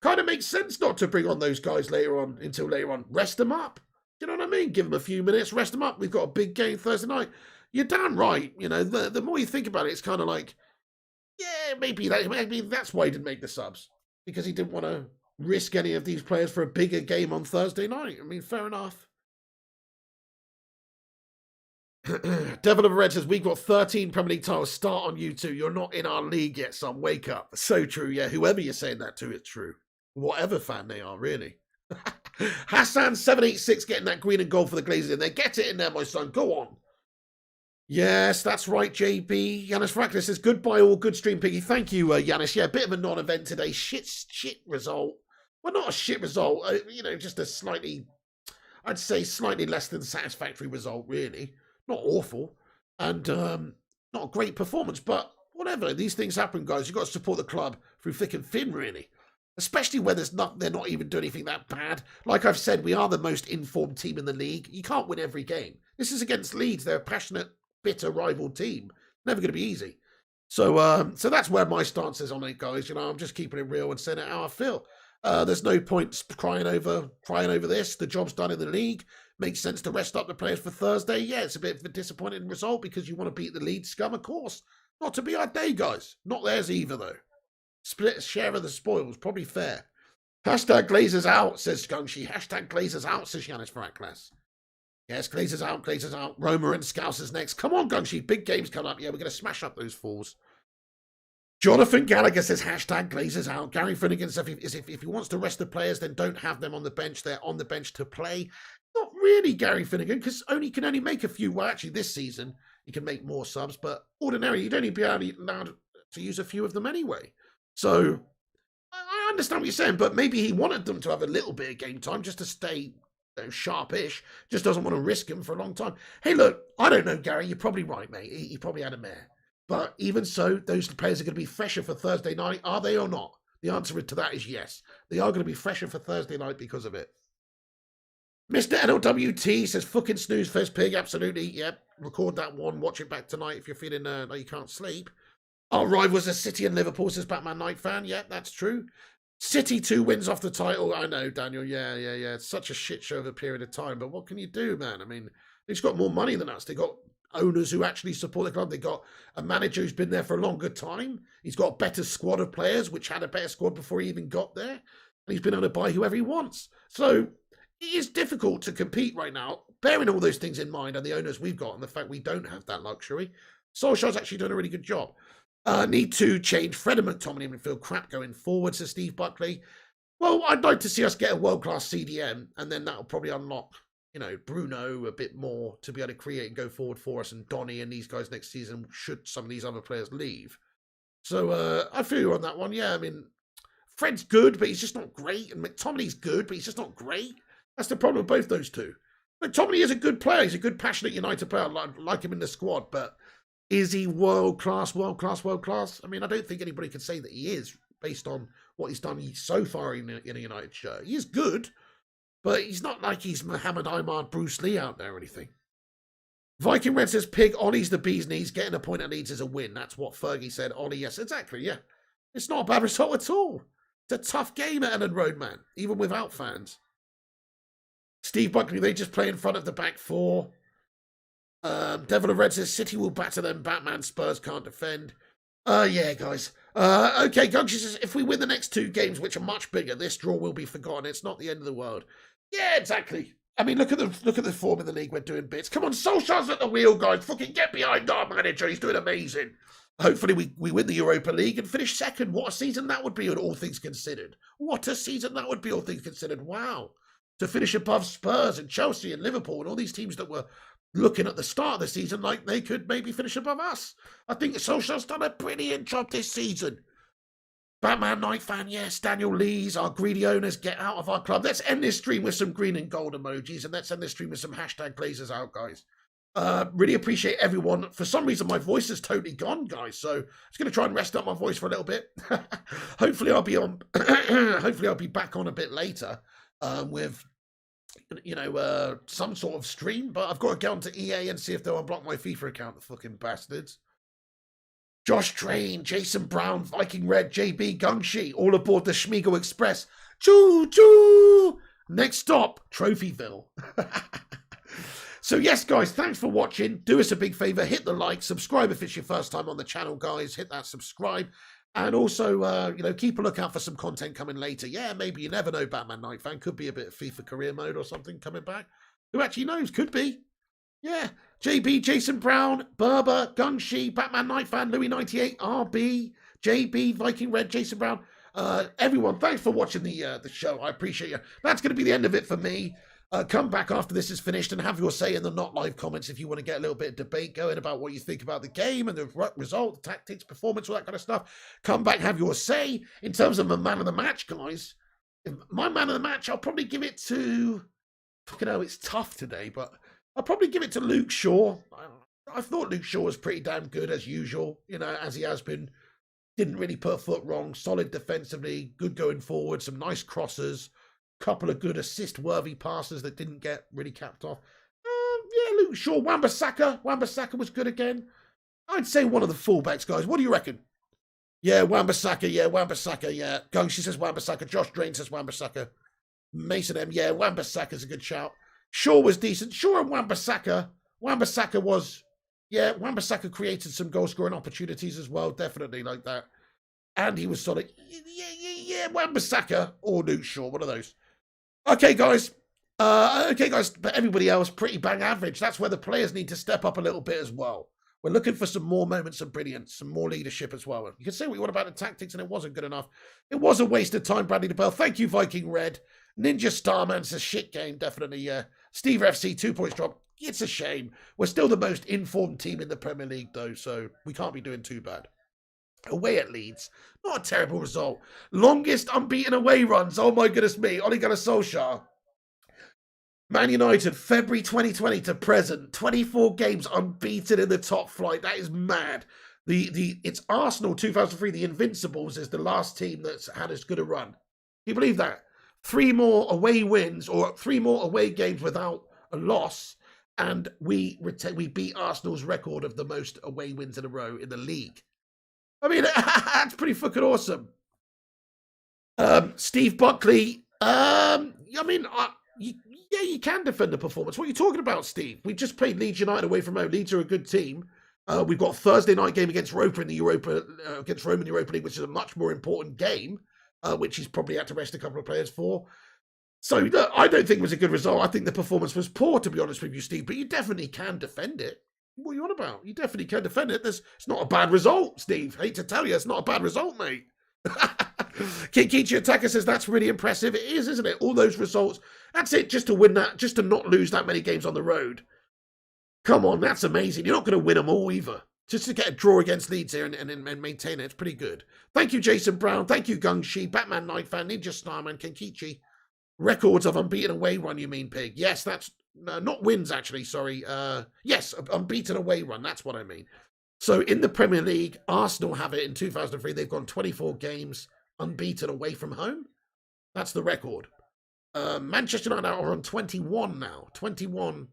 kind of makes sense not to bring on those guys until later on. Rest them up. You know what I mean? Give them a few minutes, rest them up. We've got a big game Thursday night. You're damn right. You know, the more you think about it, it's kind of like, yeah, maybe that's why he didn't make the subs. Because he didn't want to risk any of these players for a bigger game on Thursday night. I mean, fair enough. Devil of a Red says, we've got 13 Premier League titles. Start on you two. You're not in our league yet, son. Wake up. So true, yeah. Whoever you're saying that to, it's true. Whatever fan they are, really. Hassan786 getting that green and gold for the Glazers in there. Get it in there, my son. Go on. Yes, that's right, JB. Yanis Varakis says, goodbye all, good stream, Piggy. Thank you, Yanis. Yeah, a bit of a non-event today. Shit result. Well, not a shit result. You know, just a slightly, I'd say slightly less than satisfactory result, really. Not awful. And not a great performance, but whatever. These things happen, guys. You've got to support the club through thick and thin, really. Especially when they're not even doing anything that bad. Like I've said, we are the most informed team in the league. You can't win every game. This is against Leeds. They're a passionate, bitter rival team. Never going to be easy. So that's where my stance is on it, guys. You know, I'm just keeping it real and saying it how I feel. There's no point crying over this. The job's done in the league. Makes sense to rest up the players for Thursday. Yeah, it's a bit of a disappointing result because you want to beat the Leeds scum, of course. Not to be our day, guys. Not theirs either, though. Split share of the spoils, probably fair. Hashtag Glazers out, says Skungshi. Hashtag Glazers out, says Yanis Varakis. Yes, Glazers out, Glazers out. Roma and Scousers next. Come on, Gunshi. Big games coming up. Yeah, we're going to smash up those fools. Jonathan Gallagher says, hashtag Glazers out. Gary Finnegan says, if he wants to rest the players, then don't have them on the bench. They're on the bench to play. Not really, Gary Finnegan, because can only make a few. Well, actually, this season, you can make more subs, but ordinarily, you'd only be allowed to use a few of them anyway. So, I understand what you're saying, but maybe he wanted them to have a little bit of game time just to stay sharpish. Just doesn't want to risk him for a long time. Hey, look, I don't know, Gary. You're probably right, mate. He probably had a mare. But even so, those players are going to be fresher for Thursday night. Are they or not? The answer to that is yes. They are going to be fresher for Thursday night because of it. Mr. NLWT says, fucking snooze first pig. Absolutely. Yep. Record that one. Watch it back tonight if you're feeling like you can't sleep. Our rivals are City and Liverpool, says Batman Knight fan. Yeah, that's true. City 2 wins off the title. I know, Daniel. Yeah. It's such a shit show of a period of time. But what can you do, man? I mean, they've got more money than us. They got owners who actually support the club. They've got a manager who's been there for a longer time. He's got a better squad of players, which had a better squad before he even got there. And he's been able to buy whoever he wants. So it is difficult to compete right now, bearing all those things in mind and the owners we've got and the fact we don't have that luxury. Solskjaer's actually done a really good job. Need to change Fred and McTominay in midfield. Crap going forward, says Steve Buckley. Well, I'd like to see us get a world-class CDM, and then that'll probably unlock, Bruno a bit more to be able to create and go forward for us, and Donny and these guys next season should some of these other players leave. So I feel you on that one. Yeah, I mean, Fred's good, but he's just not great, and McTominay's good, but he's just not great. That's the problem with both those two. McTominay is a good player. He's a good, passionate United player. I like him in the squad, but is he world-class? I mean, I don't think anybody can say that he is, based on what he's done so far in a United shirt. He is good, but he's not like he's Muhammad Ahmad, Bruce Lee out there or anything. Viking Red says, Pig, Ollie's the bee's knees. Getting a point at Leeds is a win. That's what Fergie said. Ollie, yes, exactly, yeah. It's not a bad result at all. It's a tough game at Ellen Road, man, even without fans. Steve Buckley, they just play in front of the back four. Devil of Red says, City will batter them. Batman Spurs can't defend. Yeah, guys. Okay, Gunshi says, if we win the next 2 games, which are much bigger, this draw will be forgotten. It's not the end of the world. Yeah, exactly. I mean, look at the form in the league. We're doing bits. Come on, Solskjaer's at the wheel, guys. Fucking get behind our manager. He's doing amazing. Hopefully we win the Europa League and finish second. What a season that would be, all things considered. What a season that would be, all things considered. Wow. To finish above Spurs and Chelsea and Liverpool and all these teams that were looking at the start of the season like they could maybe finish above us. I think Solskjaer's done a brilliant job this season. Batman Night Fan, yes. Daniel Lees, our greedy owners, get out of our club. Let's end this stream with some green and gold emojis, and let's end this stream with some hashtag Glazers out, guys. Really appreciate everyone. For some reason, my voice is totally gone, guys, so I'm just going to try and rest up my voice for a little bit. Hopefully I'll be on. Hopefully I'll be back on a bit later with some sort of stream, but I've got to get onto EA and see if they'll unblock my FIFA account, the fucking bastards. Josh Train, Jason Brown, Viking Red, JB Gungshi, all aboard the Schmiegel Express. Choo choo! Next stop, Trophyville. So yes, guys, thanks for watching. Do us a big favor, hit the like, subscribe if it's your first time on the channel, guys. Hit that subscribe. And also, keep a lookout for some content coming later. Yeah, maybe, you never know, Batman Night Fan. Could be a bit of FIFA career mode or something coming back. Who actually knows? Could be. Yeah. JB, Jason Brown, Berber, Gunshi, Batman Night Fan, Louis98, RB, JB, Viking Red, Jason Brown. Everyone, thanks for watching the show. I appreciate you. That's going to be the end of it for me. Come back after this is finished and have your say in the not live comments if you want to get a little bit of debate going about what you think about the game and the result, the tactics, performance, all that kind of stuff. Come back, have your say. In terms of my man of the match, guys, my man of the match, I'll probably give it to, it's tough today, but I'll probably give it to Luke Shaw. I thought Luke Shaw was pretty damn good as usual, as he has been. Didn't really put a foot wrong, solid defensively, good going forward, some nice crosses. Couple of good assist-worthy passes that didn't get really capped off. Yeah, Luke Shaw. Wan-Bissaka was good again. I'd say one of the fullbacks, guys. What do you reckon? Yeah, Wan-Bissaka. Yeah. Gungshi says Wan-Bissaka. Josh Drain says Wan-Bissaka. Mason M. Yeah, Wan-Bissaka's a good shout. Shaw was decent. Shaw and Wan-Bissaka. Wan-Bissaka created some goal-scoring opportunities as well. Definitely like that. And he was solid. Yeah, Wan-Bissaka or Luke Shaw. One of those. Okay, guys. But everybody else, pretty bang average. That's where the players need to step up a little bit as well. We're looking for some more moments of brilliance, some more leadership as well. You can say what you want about the tactics, and it wasn't good enough. It was a waste of time, Bradley DeBell. Thank you, Viking Red. Ninja Starman says shit game, definitely, yeah. Steve FC, 2 points drop. It's a shame. We're still the most informed team in the Premier League, though, so we can't be doing too bad. Away at Leeds. Not a terrible result. Longest unbeaten away runs. Oh my goodness me. Ole Gunnar Solskjaer. Man United, February 2020 to present. 24 games unbeaten in the top flight. That is mad. It's Arsenal 2003, the Invincibles, is the last team that's had as good a run. Can you believe that? 3 more away wins or 3 more away games without a loss. And we beat Arsenal's record of the most away wins in a row in the league. I mean, that's pretty fucking awesome. Steve Buckley. I mean, Yeah, you can defend the performance. What are you talking about, Steve? We just played Leeds United away from home. Leeds are a good team. We've got a Thursday night game against Europa in the against Rome in the Europa League, which is a much more important game, which he's probably had to rest a couple of players for. So look, I don't think it was a good result. I think the performance was poor, to be honest with you, Steve. But you definitely can defend it. What are you on about? You definitely can defend it. It's not a bad result, Steve. Hate to tell you, it's not a bad result, mate. Kikichi Attacker says that's really impressive. It is, isn't it? All those results. That's it, just to win that, just to not lose that many games on the road. Come on, that's amazing. You're not going to win them all either. Just to get a draw against Leeds here and maintain it, it's pretty good. Thank you, Jason Brown. Thank you, Gungshi, Batman Night Fan, Ninja Starman, Kenkichi. Records of unbeaten away run, you mean, Pig? Yes, that's not wins, actually. Sorry. Yes, unbeaten away run. That's what I mean. So in the Premier League, Arsenal have it in 2003. They've gone 24 games unbeaten away from home. That's the record. Manchester United are on 21 now. 21.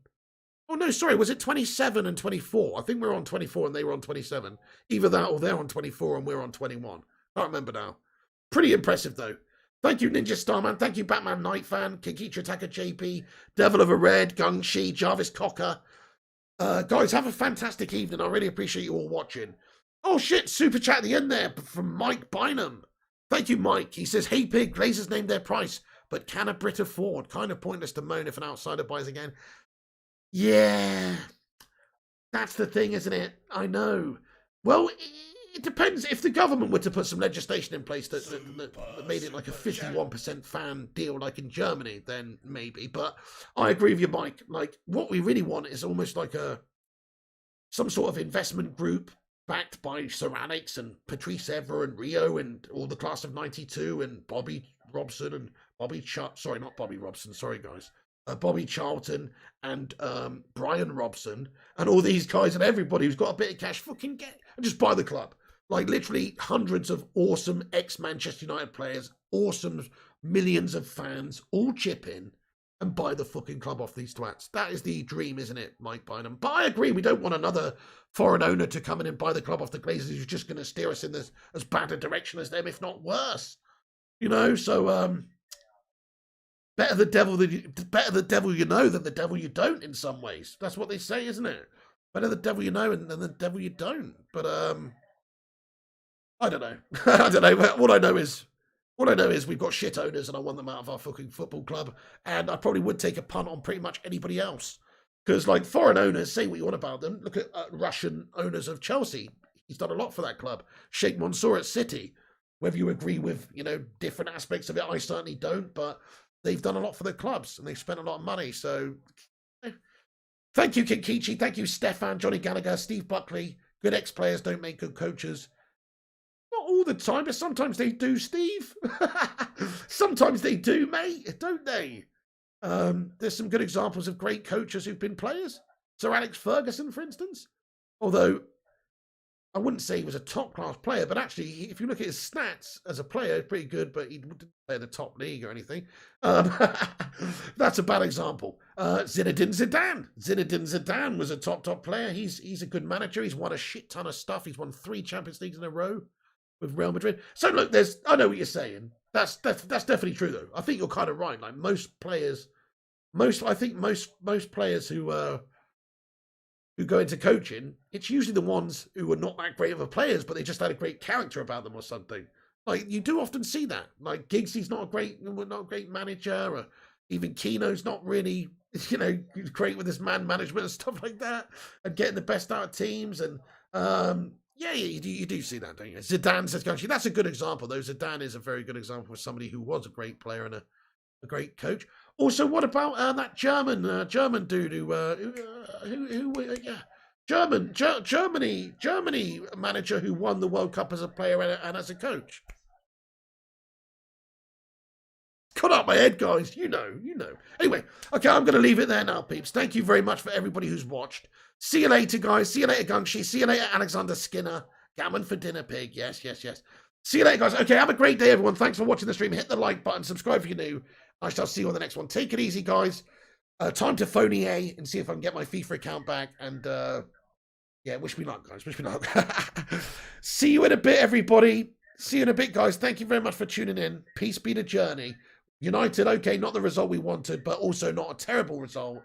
Oh, no, sorry. Was it 27 and 24? I think we're on 24 and they were on 27. Either that or they're on 24 and we're on 21. Can't remember now. Pretty impressive, though. Thank you, Ninja Starman. Thank you, Batman Night Fan, Kikichi Attacker JP, Devil of a Red, Gungshi, Jarvis Cocker. Guys, have a fantastic evening. I really appreciate you all watching. Oh, shit. Super chat at the end there from Mike Bynum. Thank you, Mike. He says, hey, Pig, Glazers named their price, but can a Brit afford? Kind of pointless to moan if an outsider buys again. Yeah, that's the thing, isn't it? I know. It depends. If the government were to put some legislation in place that made it like a 51% fan deal like in Germany, then maybe. But I agree with you, Mike. Like, what we really want is almost like some sort of investment group backed by Sir Alex and Patrice Evra and Rio and all the class of 92 and Bobby Robson and not Bobby Robson, sorry, guys. Bobby Charlton and Brian Robson and all these guys and everybody who's got a bit of cash fucking get and just buy the club. Like literally hundreds of awesome ex-Manchester United players, awesome millions of fans, all chip in and buy the fucking club off these twats. That is the dream, isn't it, Mike Bynum? But I agree, we don't want another foreign owner to come in and buy the club off the Glazers who's just going to steer us in this as bad a direction as them, if not worse. You know, so better the devil you know than the devil you don't in some ways. That's what they say, isn't it? Better the devil you know than the devil you don't. But I don't know. I don't know. All I know is we've got shit owners and I want them out of our fucking football club. And I probably would take a punt on pretty much anybody else. Because like foreign owners, say what you want about them. Look at Russian owners of Chelsea. He's done a lot for that club. Sheikh Mansour at City. Whether you agree with, different aspects of it, I certainly don't. But they've done a lot for the clubs and they've spent a lot of money. So thank you, Kinkichi. Thank you, Stefan, Johnny Gallagher, Steve Buckley. Good ex-players don't make good coaches. Not all the time, but sometimes they do, Steve. Sometimes they do, mate, don't they? There's some good examples of great coaches who've been players. Sir Alex Ferguson, for instance. Although I wouldn't say he was a top-class player, but actually, if you look at his stats as a player, pretty good, but he didn't play in the top league or anything. That's a bad example. Zinedine Zidane. Zinedine Zidane was a top player. He's a good manager. He's won a shit ton of stuff. He's won 3 Champions Leagues in a row with Real Madrid. So look, I know what you're saying. That's definitely true, though. I think you're kind of right. Like most players who go into coaching, it's usually the ones who are not that great of a players, but they just had a great character about them or something. Like you do often see that. Like Giggsy's not a great manager, or even Keno's not really, great with his man management and stuff like that, and getting the best out of teams. And you do see that, don't you? Zidane says, "Actually, that's a good example, though. Zidane is a very good example of somebody who was a great player and a great coach." Also, what about that German dude Germany manager who won the World Cup as a player and as a coach? Cut out my head, guys. You know. Anyway, okay, I'm going to leave it there now, peeps. Thank you very much for everybody who's watched. See you later, guys. See you later, Gungshi. See you later, Alexander Skinner. Gammon for dinner, pig. Yes. See you later, guys. Okay, have a great day, everyone. Thanks for watching the stream. Hit the like button. Subscribe if you're new. I shall see you on the next one. Take it easy, guys. Time to phone EA and see if I can get my FIFA account back. And, wish me luck, guys. Wish me luck. See you in a bit, everybody. See you in a bit, guys. Thank you very much for tuning in. Peace be the journey. United, okay, not the result we wanted, but also not a terrible result.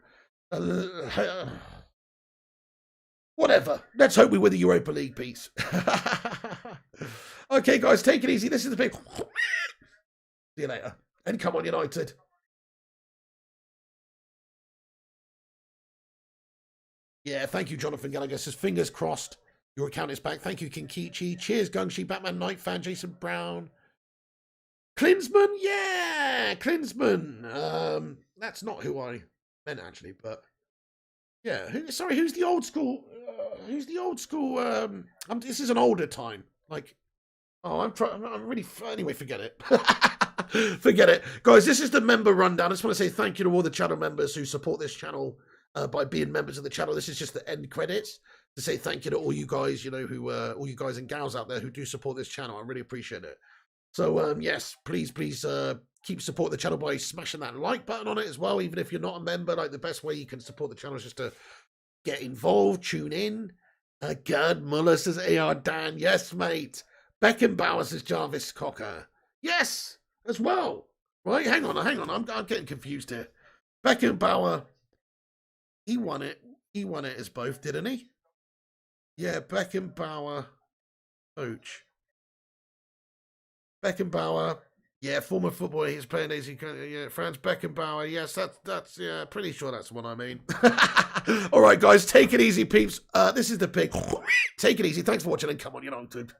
Whatever. Let's hope we win the Europa League, peace. Okay, guys, take it easy. This is the big... See you later. And come on, United. Yeah, thank you, Jonathan Gallagher. Says, fingers crossed. Your account is back. Thank you, Kinkichi. Cheers, Gungshi, Batman Knight fan, Jason Brown. Klinsman? Yeah, Klinsman. That's not who I meant, actually, but... Yeah, sorry, who's the old school? Who's the old school? This is an older time. Like, oh, I'm really. Anyway, forget it. Forget it, guys. This is the member rundown. I just want to say thank you to all the channel members who support this channel by being members of the channel. This is just the end credits to say thank you to all you guys, you know, who all you guys and gals out there who do support this channel. I really appreciate it. So yes, please keep supporting the channel by smashing that like button on it as well. Even if you're not a member, like the best way you can support the channel is just to get involved, tune in. Gerd Muller says AR Dan, yes mate. Beckenbauer says Jarvis Cocker, yes as well. Right, hang on, I'm getting confused here. Beckenbauer, he won it as both, didn't he? Yeah, Beckenbauer, coach. Beckenbauer, yeah, former footballer. He's playing AZ. Yeah, Franz Beckenbauer. Yes, that's yeah, pretty sure that's what I mean. All right, guys, take it easy, peeps. This is the pig. Take it easy. Thanks for watching, and come on, United.